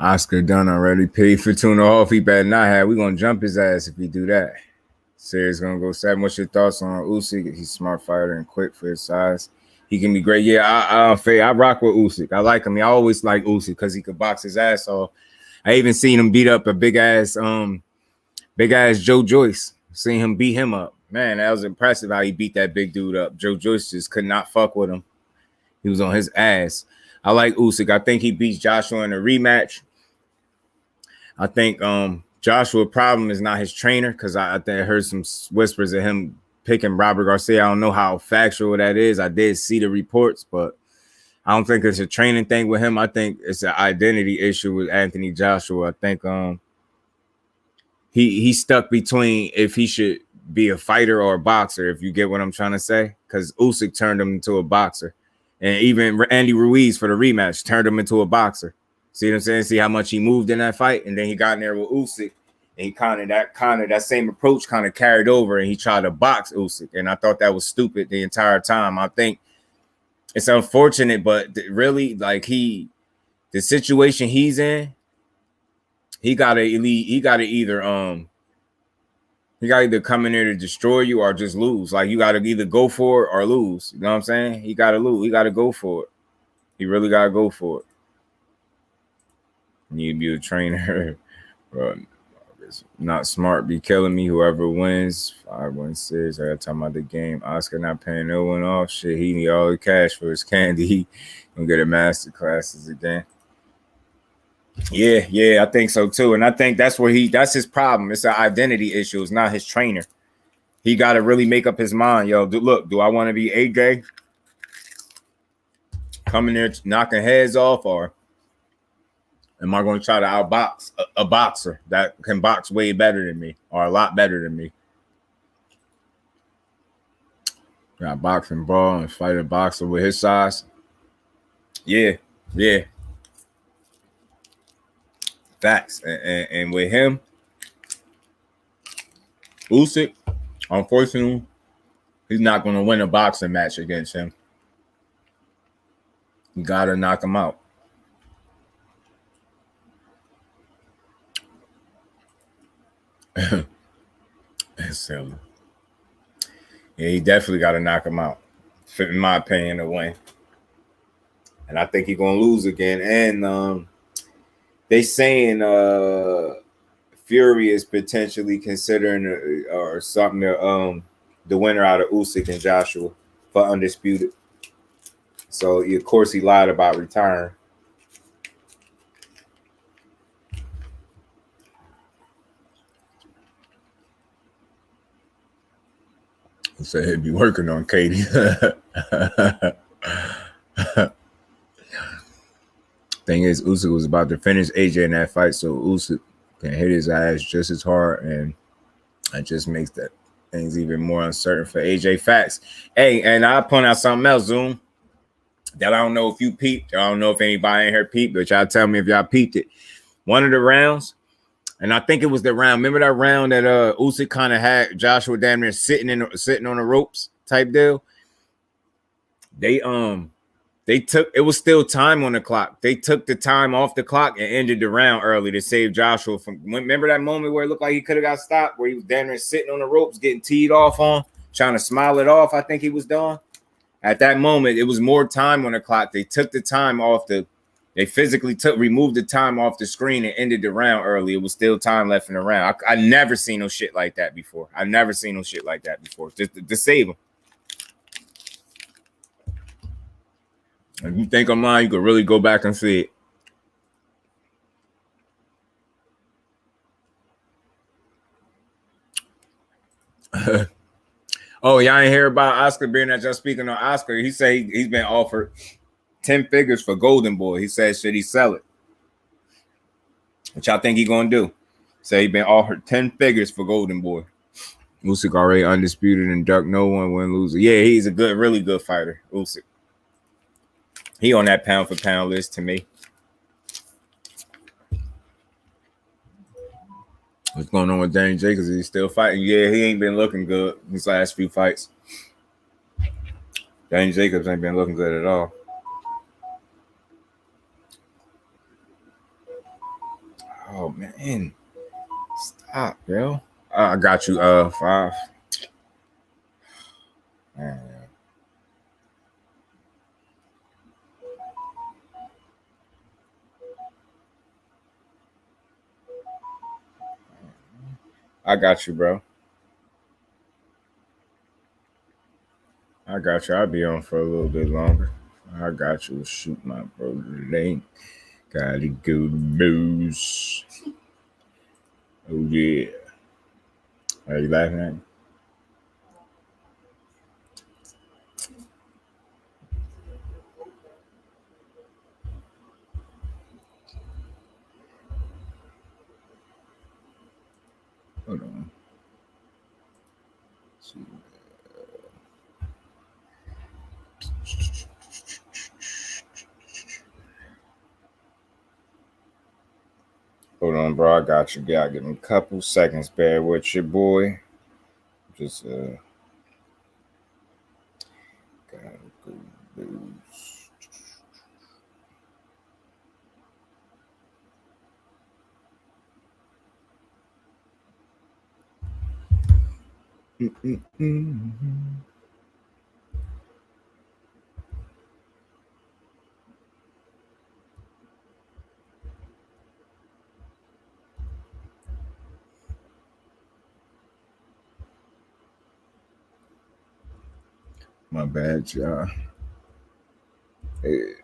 Oscar done already. Paid for 2.5. He better not have. We gonna jump his ass if he do that. Sarah's gonna go 7. What's your thoughts on Usyk? He's a smart fighter and quick for his size. He can be great. Yeah, I rock with Usyk. I like him. I always like Usyk because he could box his ass off. I even seen him beat up a big ass Joe Joyce. Seen him beat him up. Man, that was impressive how he beat that big dude up. Joe Joyce just could not fuck with him. He was on his ass. I like Usyk. I think he beats Joshua in a rematch. I think Joshua's problem is not his trainer, because I think I heard some whispers of him picking Robert Garcia. I don't know how factual that is. I did see the reports, but I don't think it's a training thing with him. I think it's an identity issue with Anthony Joshua. I think he's stuck between if he should be a fighter or a boxer, if you get what I'm trying to say, because Usyk turned him into a boxer. And even Andy Ruiz for the rematch turned him into a boxer. See what I'm saying? See how much he moved in that fight? And then he got in there with Usyk. And he that same approach kind of carried over, and he tried to box Usyk. And I thought that was stupid the entire time. I think it's unfortunate, but really, like, the situation he's in, he gotta either come in there to destroy you or just lose. Like, you gotta either go for it or lose. You know what I'm saying? He gotta lose. He gotta go for it. He really gotta go for it. Need to be a trainer. Bro, it's not smart. Be killing me. Whoever wins, 5-1-6. I got talking about the game. Oscar not paying no one off. Shit, he need all the cash for his candy. He gonna get a master classes again. Yeah, I think so too. And I think that's that's his problem. It's an identity issue. It's not his trainer. He got to really make up his mind. Yo, do I want to be AJ? Coming there knocking heads off, or am I going to try to outbox a boxer that can box way better than me, or a lot better than me? Got boxing ball and fight a boxer with his size. Yeah. Facts. And with him, Usyk, unfortunately, he's not going to win a boxing match against him. You got to knock him out. That's silly. Yeah, he definitely got to knock him out, in my opinion, to win. And I think he's going to lose again. And they saying Fury is potentially considering or something the winner out of Usyk and Joshua for undisputed. So of course he lied about retiring. He said he'd be working on Katie. Thing is, Usyk was about to finish AJ in that fight, so Usyk can hit his ass just as hard, and it just makes that things even more uncertain for AJ. Facts. Hey, and I'll point out something else, Zoom, that I don't know if you peeped. I don't know if anybody in here peeped, but y'all tell me if y'all peeped it. One of the rounds, and I think it was the round. Remember that round that Usyk kind of had Joshua damn near sitting on the ropes type deal? They took, it was still time on the clock. They took the time off the clock and ended the round early to save Joshua from. Remember that moment where it looked like he could have got stopped, where he was down there sitting on the ropes, getting teed off on, trying to smile it off. I think he was doing. At that moment, it was more time on the clock. They took the time off they physically removed the time off the screen and ended the round early. It was still time left in the round. I never seen no shit like that before. Just to save him. If you think I'm lying, you could really go back and see it. Oh, y'all ain't hear about Oscar being that just speaking on Oscar. He said he's been offered 10 figures for Golden Boy. He said, should he sell it? What y'all think he gonna do? Say he been offered 10 figures for Golden Boy. Usyk already undisputed and duck no one when losing. Yeah, he's a really good fighter, Usyk. He on that pound for pound list to me. What's going on with Danny Jacobs? Is he still fighting? Yeah, he ain't been looking good these last few fights. Danny Jacobs ain't been looking good at all. Oh man, stop, bro. I got you. 5. Man. I got you, bro. I got you. I'll be on for a little bit longer. I got you. Shoot my bro. Link. Gotta go to booze. Oh yeah. Are you laughing at me? Hold on. Hold on, bro. I got you. Gotta give me a couple seconds. Bear with your boy. Just gotta go booze. My bad, y'all. Hey.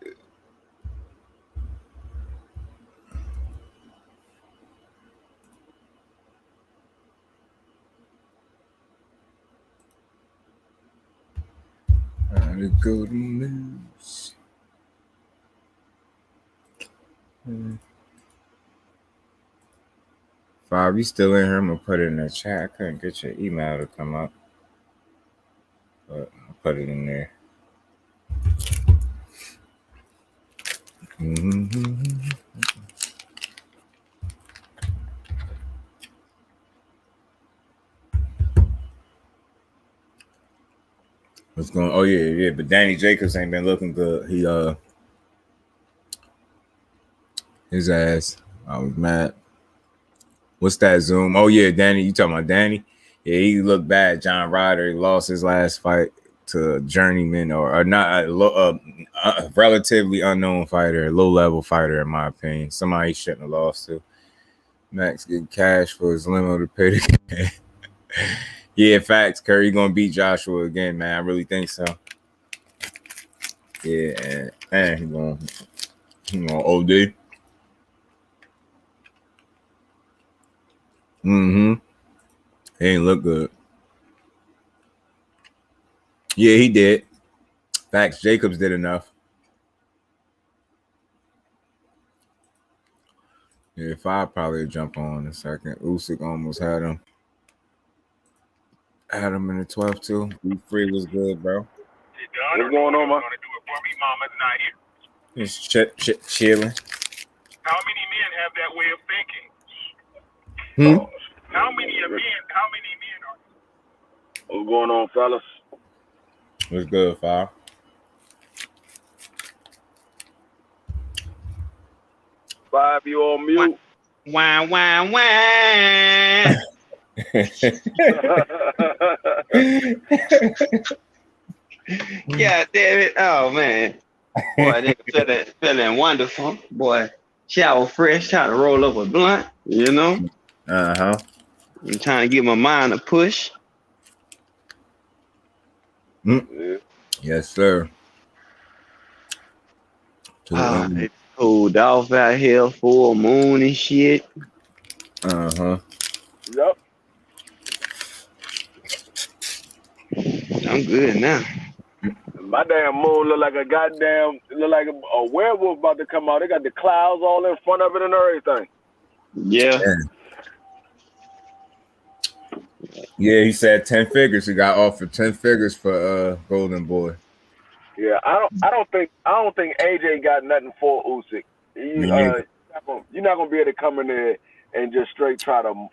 Gotta go to news. Five, you still in here? I'm gonna put it in the chat. I couldn't get your email to come up, but I'll put it in there. What's going? Oh yeah. But Danny Jacobs ain't been looking good. He his ass. I was mad. What's that Zoom? Oh yeah, Danny. You talking about Danny? Yeah, he looked bad. John Ryder lost his last fight to a journeyman or not a relatively unknown fighter, a low level fighter in my opinion. Somebody he shouldn't have lost to. Max getting cash for his limo to pay the Yeah, facts. Curry gonna beat Joshua again, man. I really think so. Yeah, and he gonna OD. He ain't look good. Yeah, he did. Facts. Jacobs did enough. Yeah, 5 probably jump on in a second. Usyk almost had him. Had him in the 12 too. Free was good, bro. What's going on, man? Mama's not here. Just chilling. How many men have that way of thinking? How many men are there? What's going on, fellas? What's good, 5? Five, you on mute. Wah. Yeah, David. Oh man, boy, nigga feeling wonderful. Boy, shower fresh, trying to roll up a blunt. You know. I'm trying to give my mind a push. Yes, sir. It's cold off out here, full moon and shit. Yep. I'm good now. My damn moon look like a werewolf about to come out. They got the clouds all in front of it and everything. Yeah. Yeah, he said 10 figures. He got offered 10 figures for Golden Boy. Yeah, I don't think AJ got nothing for Usyk. You're not gonna be able to come in there and just straight try to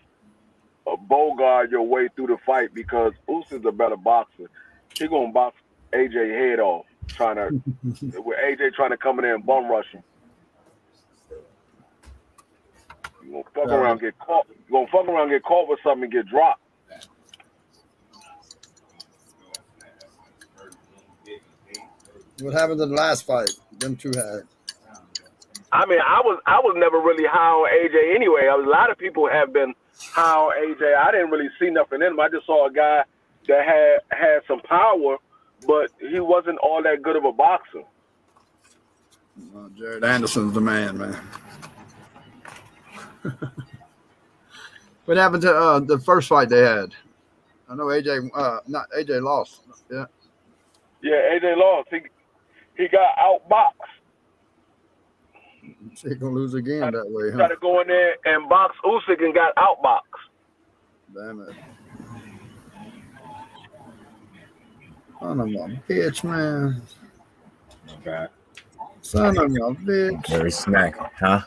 bogart your way through the fight because Usyk's a better boxer. He gonna box AJ head off with AJ trying to come in there and bum rush him. You gonna fuck around, get caught. You gonna fuck around, get caught with something, and get dropped. What happened to the last fight? Them two had. I mean, I was never really high on AJ anyway. A lot of people have been high on AJ. I didn't really see nothing in him. I just saw a guy that had some power, but he wasn't all that good of a boxer. Jared Anderson's the man. What happened to the first fight they had? I know AJ lost. Yeah. Yeah, AJ lost. He got outboxed. He's gonna lose again that way, huh? Tried to go in there and box Usyk and got outboxed. Damn it. Son of a bitch, man. Okay. Son of a bitch. Very snacky, huh?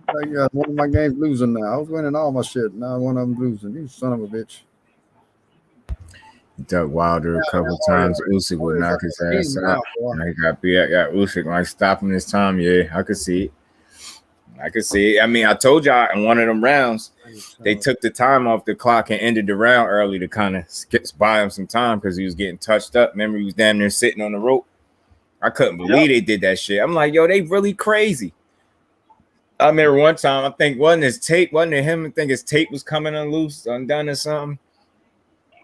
I got one of my games losing now. I was winning all my shit. Now one of them losing. You son of a bitch. He ducked Wilder a couple times. Usyk would knock his ass out. I got Usyk like stopping this time. Yeah, I could see it. I mean, I told y'all in one of them rounds, they took the time off the clock and ended the round early to kind of buy him some time because he was getting touched up. Remember, he was damn near sitting on the rope. I couldn't believe they did that shit. I'm like, yo, they really crazy. I remember one time, I think wasn't it him? I think his tape was coming undone or something.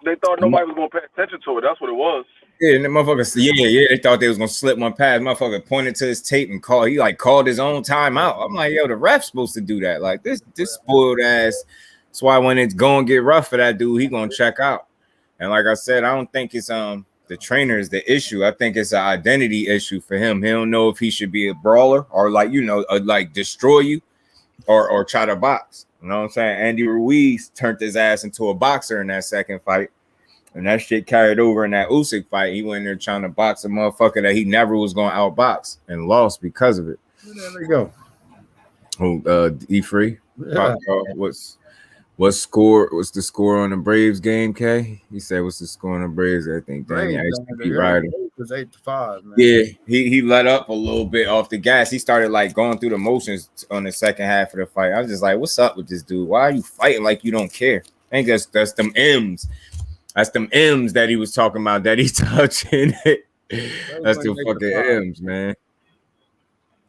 They thought nobody was gonna pay attention to it. That's what it was. Yeah, and the motherfucker, they thought they was gonna slip one past. Motherfucker pointed to his tape and called his own timeout. I'm like, yo, the ref's supposed to do that. Like this spoiled ass. That's why when it's gonna get rough for that dude, he gonna check out. And like I said, I don't think it's the trainer is the issue. I think it's an identity issue for him. He don't know if he should be a brawler or like destroy you or try to box. You know what I'm saying? Andy Ruiz turned his ass into a boxer in that second fight. And that shit carried over in that Usyk fight. He went there trying to box a motherfucker that he never was going to outbox and lost because of it. There we go. E3. Yeah. What's the score on the Braves game, K? He said, what's the score on the Braves? I think Danny actually beat Ryder. It was 8-5, man. Yeah, he let up a little bit off the gas. He started like going through the motions on the second half of the fight. I was just like, what's up with this dude? Why are you fighting like you don't care? I think that's them M's. That's them M's that he was talking about that he's touching it. That's the fucking M's, man.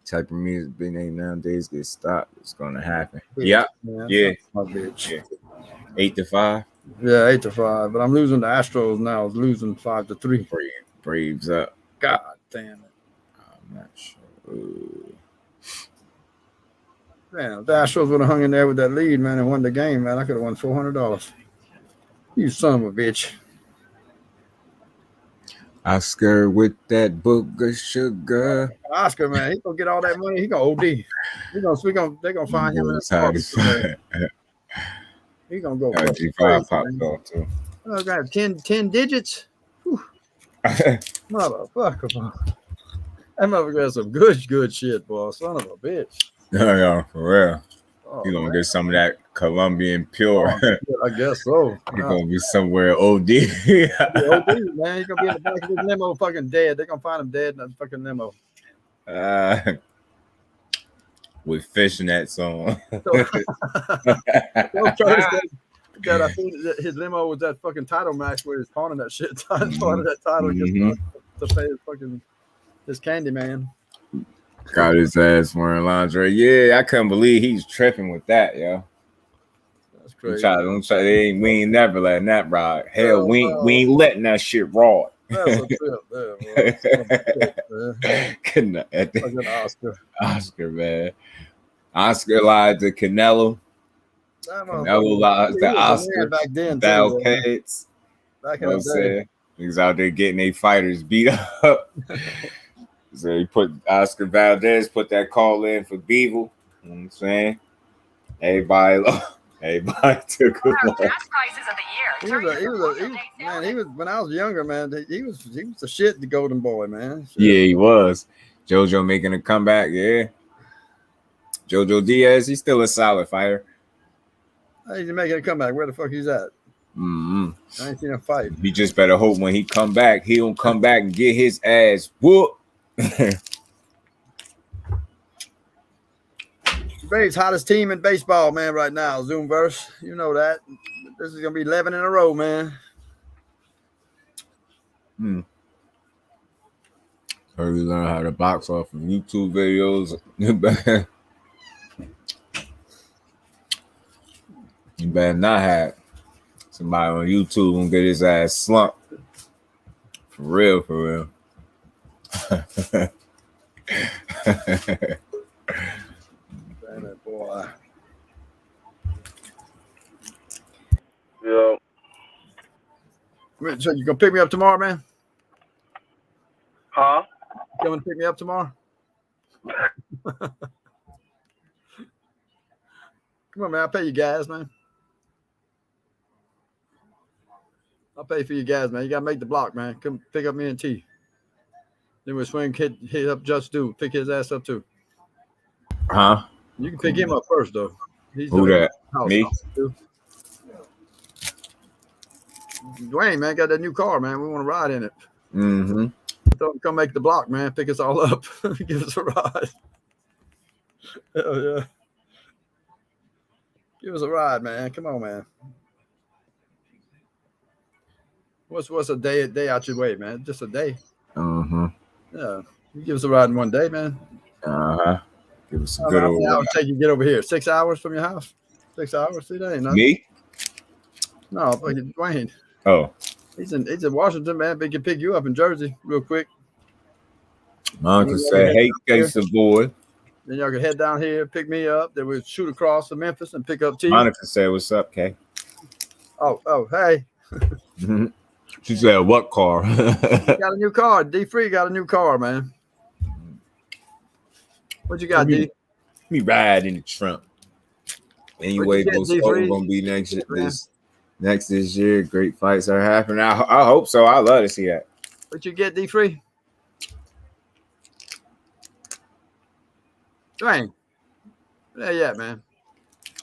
Type of music big name nowadays get stopped. It's gonna happen. Yeah. 8-5. Yeah, 8-5. But I'm losing the Astros now. I was losing 5-3. Braves up. God damn it. I'm not sure. Man, if the Astros would have hung in there with that lead, man, and won the game, man, I could have won $400. You son of a bitch. Oscar with that booger sugar. Oscar, man, he gonna get all that money. He gonna OD. They're gonna find him in the He gonna go. G5 popped off too. Oh, got 10 digits. Motherfucker. That motherfucker got some good shit, boy. Son of a bitch. Yeah, for real. Oh, You're gonna get some of that Colombian pure. I guess so. You're gonna be somewhere OD. OD, man. He's gonna be in the back of his limo fucking dead. They're gonna find him dead in that fucking limo. With fishnets on. I think his limo was that fucking title match where he's pawning that shit. Part of that title to pay his candy man. Got his ass wearing lingerie. Yeah, I couldn't believe he's tripping with that, yo. That's crazy. Don't try. We ain't never letting that ride. Hell, we ain't letting that shit ride. That's a trip, Oscar, man. Oscar lied to Canelo. Canelo lied to Oscar. Back then, Val Cates. Back in the day. He was out there getting their fighters beat up. So he put Oscar Valdez, put that call in for Beevil. You know what I'm saying? Everybody took him. He was when I was younger, man. He was the shit, the golden boy, man. Shit. Yeah, he was. JoJo making a comeback, yeah. JoJo Diaz, he's still a solid fighter. He's making a comeback. Where the fuck he's at? Mm-hmm. I ain't seen him fight. He just better hope when he come back, he don't come back and get his ass whooped. You Fade's hottest team in baseball, man, right now. Zoomverse. You know that. This is going to be 11 in a row, man. Heard you learn how to box off of YouTube videos. You better not have somebody on YouTube and get his ass slumped. For real, for real. Damn it, boy. Yeah. So you going to pick me up tomorrow, man? Huh? You going to pick me up tomorrow? Come on, man. I'll pay you guys, man. I'll pay for you guys, man. You got to make the block, man. Come pick up me and T. Then we'll swing, hit up Just Do. Pick his ass up, too. Huh? You can pick him up first, though. He's Who that? Me? Dwayne, man, got that new car, man. We want to ride in it. Mm-hmm. So come make the block, man. Pick us all up. Give us a ride. Hell yeah. Give us a ride, man. Come on, man. What's a day out your way, man? Just a day. Uh-huh. Yeah. You give us a ride in one day, man. Uh-huh. Give us a good old How would it take you to get over here? 6 hours from your house? 6 hours? See, that ain't nothing. Me? No, fucking Dwayne. Oh. He's in Washington, man. But he can pick you up in Jersey real quick. My uncle said, hey, Casey boy. Then y'all can head down here, pick me up. Then we'll shoot across to Memphis and pick up T. Monica said, what's up, Kay? Oh, hey. She said, what car? Got a new car. D-Free got a new car, man. What you got, D? Me ride in the trunk. Anyway, those are going to be next this year. Great fights are happening. I hope so. I love to see that. What you get, D-Free? Dwayne. Yeah, man.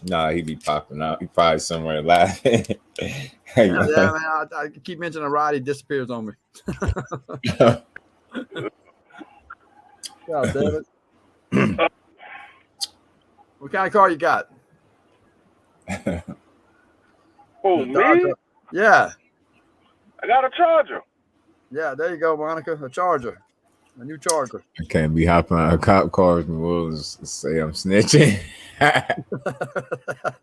Nah, he be popping out. He probably somewhere laughing. Man. I keep mentioning a ride. He disappears on me. God damn it. What kind of car you got? Oh, me? Yeah. I got a Charger. Yeah, there you go, Monica. A Charger. A new Charger. I can't be hopping out of cop cars and we'll say I'm snitching.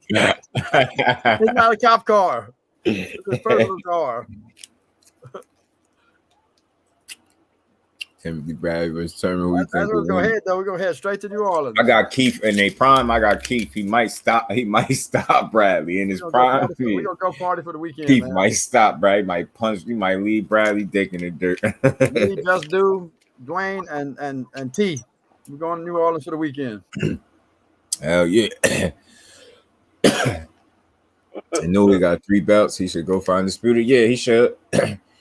It's not a cop car. It's a personal car. Timothy Bradley was tournament weekend. We're gonna head though. We're gonna head straight to New Orleans. I got Keith in a prime. I got Keith. He might stop Bradley in his prime. We're gonna go party for the weekend. Keith man. might stop Bradley. Might punch. He might leave Bradley dick in the dirt. Me, Just Do, Dwayne, and T. We're going to New Orleans for the weekend. Hell yeah. I know he got 3 belts. He should go find Disputed. Yeah, he should.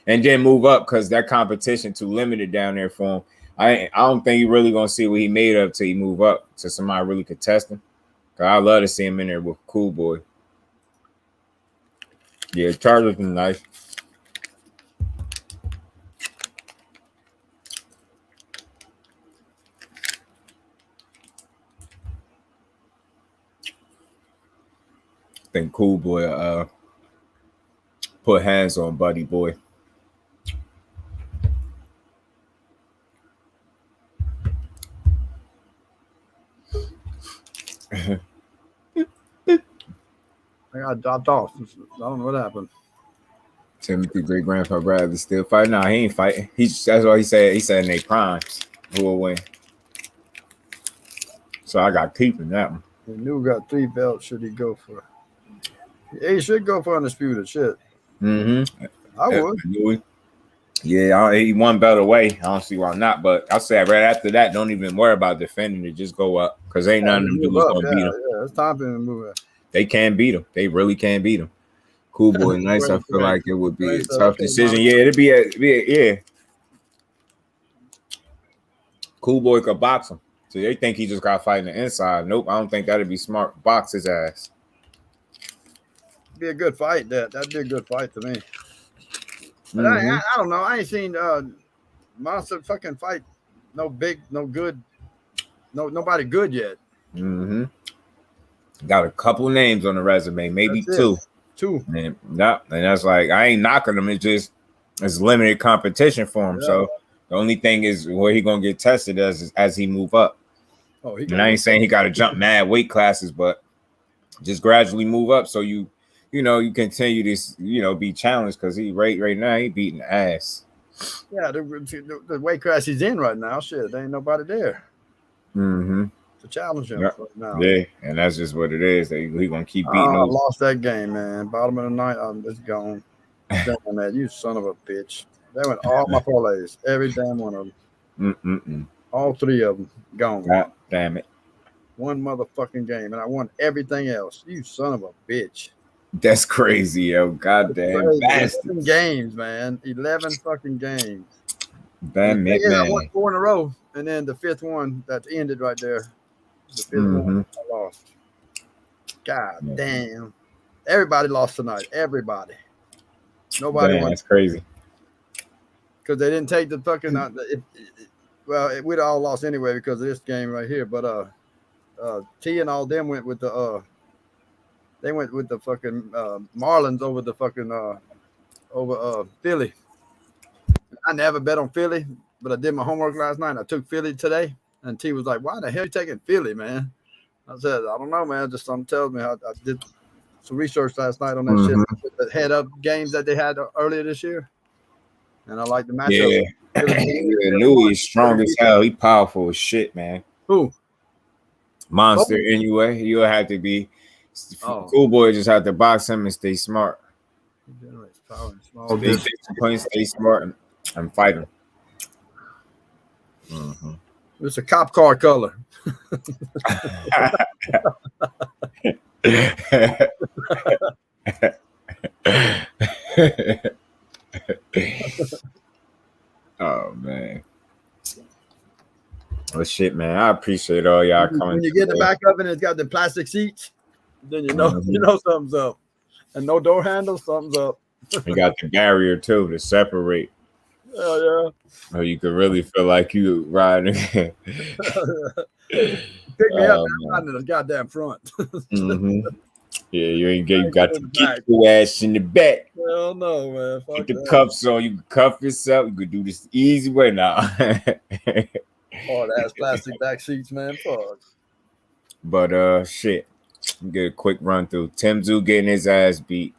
And then move up because that competition too limited down there for him. I don't think he really gonna see what he made of till he move up to somebody really contest him. Cause I love to see him in there with Cool Boy. Yeah, Charlo's been nice. I think Cool Boy put hands on Buddy Boy. I got dropped off. I don't know what happened. Timothy great grandpa Bradley still fighting. Nah, he ain't fighting. That's what he said. He said in their primes who will win. So I got keeping that one. The new got 3 belts. Should he go for? Yeah, he should go for undisputed. Shit. Mm-hmm. I would. Yeah, he 1 belt away. I don't see why not. But I'll say right after that, don't even worry about defending it. Just go up because ain't none of them dudes gonna beat him. Yeah, it's time for him to move it. They can't beat him. They really can't beat him. Cool Boy, nice. I feel like it would be a tough decision. Yeah, it'd be yeah. Cool Boy could box him. So they think he just got to fight in the inside. Nope, I don't think that'd be smart. Box his ass. Be a good fight. That'd be a good fight to me. But Mm-hmm. I don't know. I ain't seen Monster fucking fight. No big, no good, nobody good yet. Mm-hmm. Got a couple names on the resume, maybe two. And that's like I ain't knocking him. It's limited competition for him. Yeah. So the only thing is where he gonna get tested as he move up. And I ain't saying he got to jump mad weight classes, but just gradually move up. So you continue to be challenged because he right now he beating ass. Yeah, the weight class he's in right now, shit, there ain't nobody there. Mm-hmm. To challenge him right now. Yeah, and that's just what it is. He gonna keep beating. I lost that game, man. Bottom of the ninth, I'm just gone. Damn, man, you son of a bitch. That went all my parlays, every damn one of them. All three of them gone. God damn it. One motherfucking game, and I won everything else. You son of a bitch. That's crazy, yo. Goddamn. 11 games, man. 11 fucking games. Damn it, man. I won 4 in a row, and then the fifth one that ended right there. The fifth one I lost. God damn. Everybody lost tonight. Everybody. Nobody won. That's crazy. Because they didn't take the fucking we'd all lost anyway because of this game right here. But T and all them went with the fucking Marlins over the fucking over Philly. I never bet on Philly, but I did my homework last night. I took Philly today, and T was like, "Why the hell are you taking Philly, man?" I said, "I don't know, man. Just something tells me." I did some research last night on that shit, the head-up games that they had earlier this year, and I like the matchup. Yeah, Louis is strong as hell. He powerful as shit, man. Who? Monster anyway. You'll have to be cool boy. Just have to box him and stay smart. Stay smart and fight him. It's a cop car color. Oh man. Well shit, man. I appreciate all y'all coming. When you get the back of it and it's got the plastic seats, then you know something's up. And no door handle, something's up. You got the barrier too to separate. Oh yeah. Or you could really feel like you riding. Pick me up in the goddamn front. Yeah, you got to get your ass in the back. Hell no, man. Put the cuffs on. You can cuff yourself. You could do this the easy way now. Hard ass plastic back seats, man. Fuck. But shit. Get a quick run through. Tszyu getting his ass beat.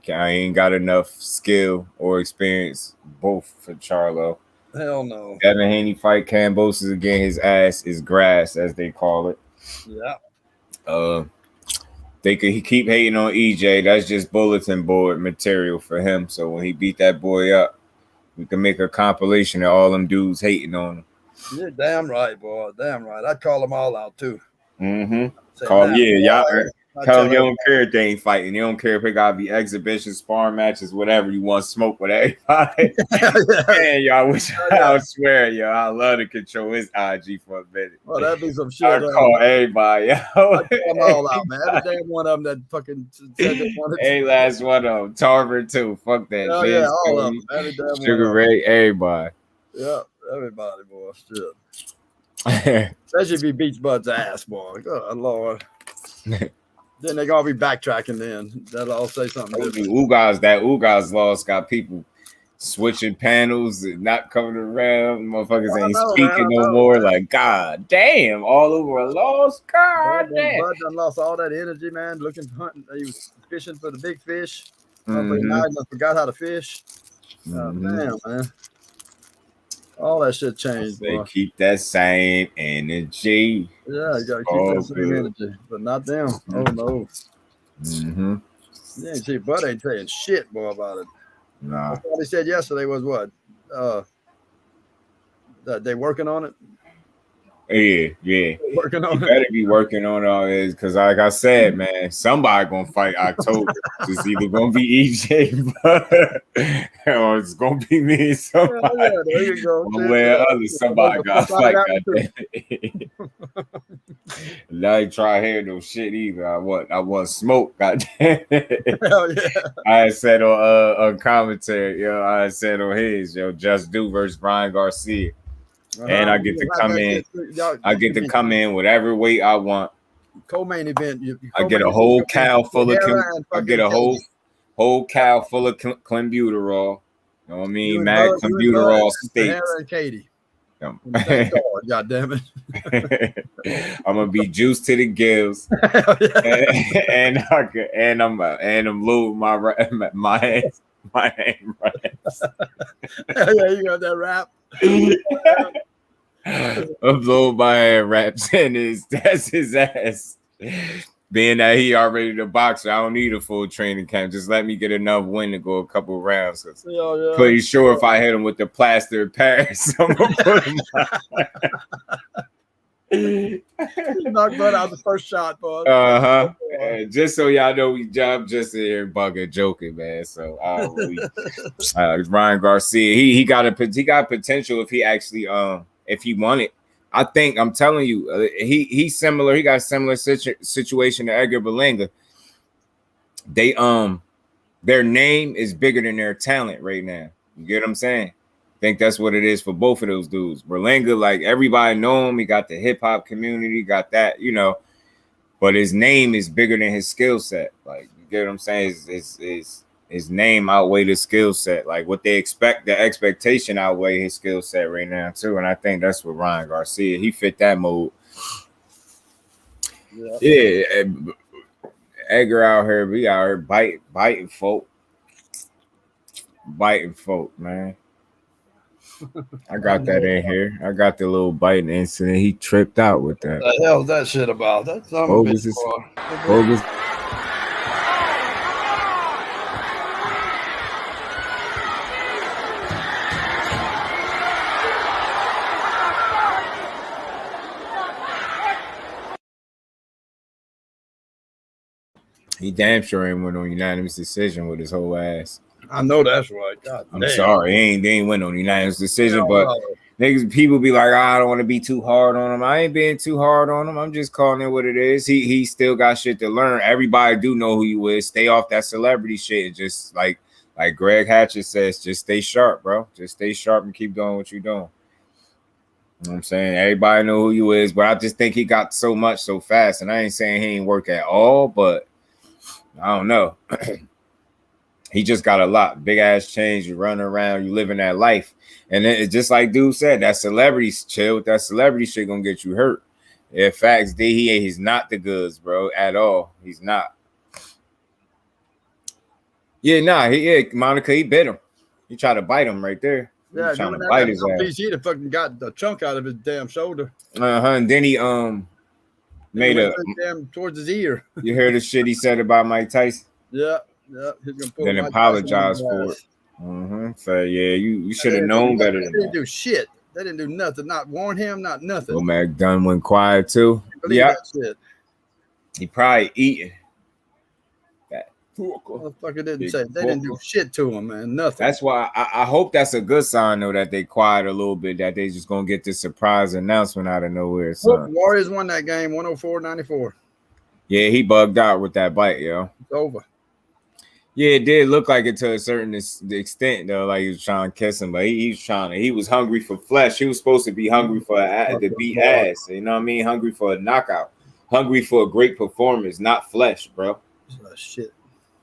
I ain't got enough skill or experience both for Charlo. Hell no. Devin Haney fight Kambosos again. His ass is grass, as they call it. Yeah. They could keep hating on EJ. That's just bulletin board material for him. So when he beat that boy up, we can make a compilation of all them dudes hating on him. You're damn right, boy. Damn right. I'd call them all out too. Y'all. Tell him you don't care if they ain't fighting. You don't care if it gotta be exhibitions, sparring matches, whatever. You want to smoke with everybody. Man, y'all, I swear, yo, I love to control his IG for a minute. Well, that'd be some shit. I call everybody, yo. I call them all out, man. Every damn one of them that fucking said they wanted to. Hey, last one of them. Tarver too. Fuck that. Oh, yeah, all of them. Every damn Sugar Ray, everybody. Yeah, everybody, boy. Shit. Especially if he beats Bud's ass, boy. God, Lord. Then they're gonna be backtracking. Then that'll all say something. Ugas loss got people switching panels and not coming around. Motherfuckers ain't speaking no more. Like, God damn, all over a loss. God damn. Bud done lost all that energy, man. Hunting. He was fishing for the big fish. Now he forgot how to fish. Damn, man. All that shit changed. They keep that same energy. Yeah, you gotta keep that same energy, but not them. Oh no. Yeah, see, Bud ain't saying shit, boy, about it. Nah. What he said yesterday was what? That they working on it. Yeah. Working on it. Better be working on all this because, like I said, man, somebody gonna fight October. It's either gonna be EJ, or it's gonna be me. Somebody. Yeah, there you go. One way or other, somebody got to fight. Now I ain't try to hear no shit either. I want smoke. Goddamn. Hell yeah. I said on commentary, I said on his, Just Do versus Brian Garcia. And I get to come in. I get to come in whatever weight I want. co-main event. I get a whole cow full of cow full of clenbuterol. You know what I mean? Mad clenbuterol steaks. And Katie. God damn it. I'm gonna be juiced to the gills, and I'm loading my hand wraps. Yeah, you got that rap. I'm loading my hand wraps, and that's his ass. Being that he already the boxer, I don't need a full training camp. Just let me get enough win to go a couple of rounds. Pretty sure if I hit him with the plaster of Paris, I'm gonna put him knocked Bud out the first shot, boy. Just so y'all know, we just in here bugging, joking, man. So Ryan Garcia, he got potential if he actually if he wanted. I think I'm telling you, he's similar. He got a similar situation to Edgar Berlanga. They their name is bigger than their talent right now. You get what I'm saying? I think that's what it is for both of those dudes. Berlanga, like everybody know him. He got the hip hop community, got that, you know. But his name is bigger than his skill set. Like you get what I'm saying? His name outweigh the skill set. Like what they expect, the expectation outweigh his skill set right now too. And I think that's what Ryan Garcia, he fit that mode. Yeah. Edgar out here, we out here biting folk, man. I got that in here. I got the little biting incident. He tripped out with that. What the hell's that shit about? That's bogus. Bogus. He damn sure ain't went on unanimous decision with his whole ass. I know that's right. God I'm sorry, they ain't went on unanimous decision, but niggas, people be like, I don't want to be too hard on him. I ain't being too hard on him. I'm just calling it what it is. He still got shit to learn. Everybody do know who you is. Stay off that celebrity shit. Just like Greg Hatchett says, just stay sharp, bro. Just stay sharp and keep doing what you're doing. You know what I'm saying? Everybody know who you is, but I just think he got so much so fast. And I ain't saying he ain't work at all, but I don't know. He just got a lot. Big ass change. You running around, you living that life. And it's just like dude said, that celebrity chill with that celebrity shit gonna get you hurt. In fact, he's not the goods, bro, at all. He's not. Monica, he bit him. He tried to bite him right there. Yeah, trying to bite his ass. He'd have fucking got the chunk out of his damn shoulder. And then he made towards his ear. You heard the shit he said about Mike Tyson? Yeah. He's gonna pull then apologize for it. So yeah, you should have known better than that. They didn't do shit. They didn't do nothing. Not warn him. Not nothing. Well, Mac Dunn went quiet too. Yeah. Shit. He probably eating. That motherfucker didn't say. They didn't do shit to him, man. Nothing. That's why I hope that's a good sign though, that they quiet a little bit, that they just gonna get this surprise announcement out of nowhere. Son. Warriors won that game 104-94. Yeah, he bugged out with that bite, yo. It's over. Yeah, it did look like it to a certain extent, though. Like he was trying to kiss him, but he was hungry for flesh. He was supposed to be hungry for to beat ass. You know what I mean? Hungry for a knockout, hungry for a great performance, not flesh, bro. Shit.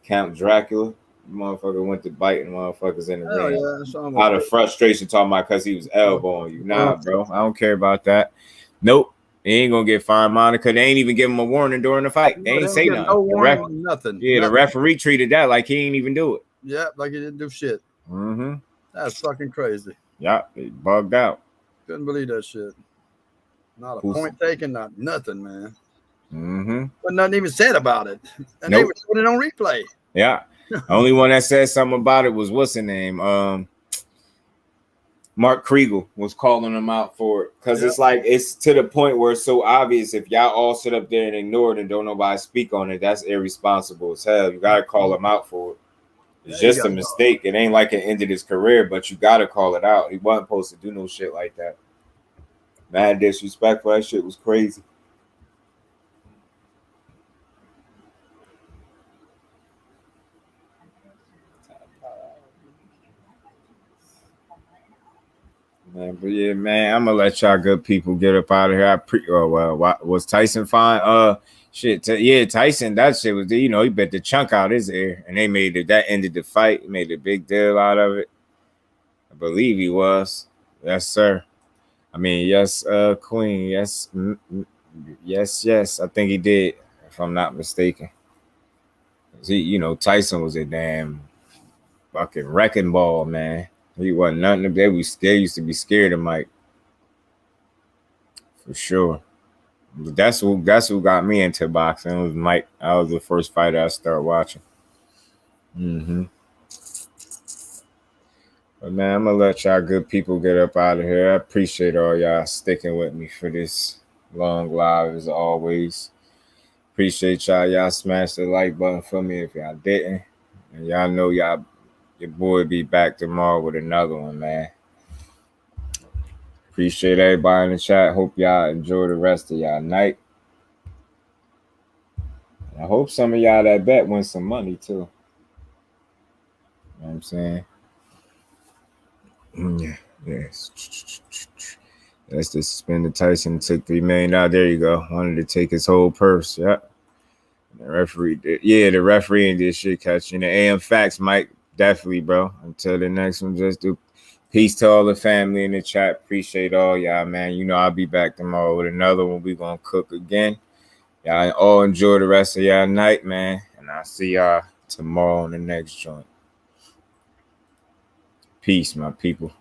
Count Dracula, motherfucker went to biting motherfuckers in the ring out of frustration, talking about because he was elbowing you. Nah, bro, I don't care about that. Nope. They ain't gonna get fined, Monica. They ain't even give him a warning during the fight. They ain't say nothing. No warning, nothing. Yeah, the referee treated that like he ain't even do it. Yeah, like he didn't do shit. That's fucking crazy. Yeah, they bugged out. Couldn't believe that shit. Not a point taken, not nothing, man. But nothing even said about it. And they were putting it on replay. Yeah. The only one that said something about it was what's his name? Mark Kriegel was calling him out for it because it's like it's to the point where it's so obvious. If y'all all sit up there and ignore it and don't nobody speak on it, that's irresponsible as hell. You gotta call him out for it. It's just a mistake. It ain't like it ended his career, but you gotta call it out. He wasn't supposed to do no shit like that. Mad disrespectful. That shit was crazy. Man, but yeah, man, I'm gonna let y'all good people get up out of here. Was Tyson fine? Tyson, that shit was, he bet the chunk out his ear, and they made it. That ended the fight, made a big deal out of it. I believe he was. Yes, sir. I mean, yes, Queen. Yes, yes. I think he did, if I'm not mistaken. Tyson was a damn fucking wrecking ball, man. He wasn't nothing. They used to be scared of Mike, for sure. But that's who got me into boxing. It was Mike. That was the first fighter I started watching. But man, I'm gonna let y'all good people get up out of here. I appreciate all y'all sticking with me for this long live as always. Appreciate y'all smash the like button for me if y'all didn't. And y'all know your boy be back tomorrow with another one, man. Appreciate everybody in the chat. Hope y'all enjoy the rest of y'all night. I hope some of y'all that bet win some money too. You know what I'm saying? Yeah. That's to suspend Tyson, took $3 million. There you go. Wanted to take his whole purse. Yep. The referee did. Yeah, the referee did shit catching the AM facts, Mike. Definitely, bro. Until the next one, just do peace to all the family in the chat. Appreciate all y'all, man. I'll be back tomorrow with another one. We gonna cook again. Y'all all enjoy the rest of y'all night, man. And I'll see y'all tomorrow on the next joint. Peace, my people.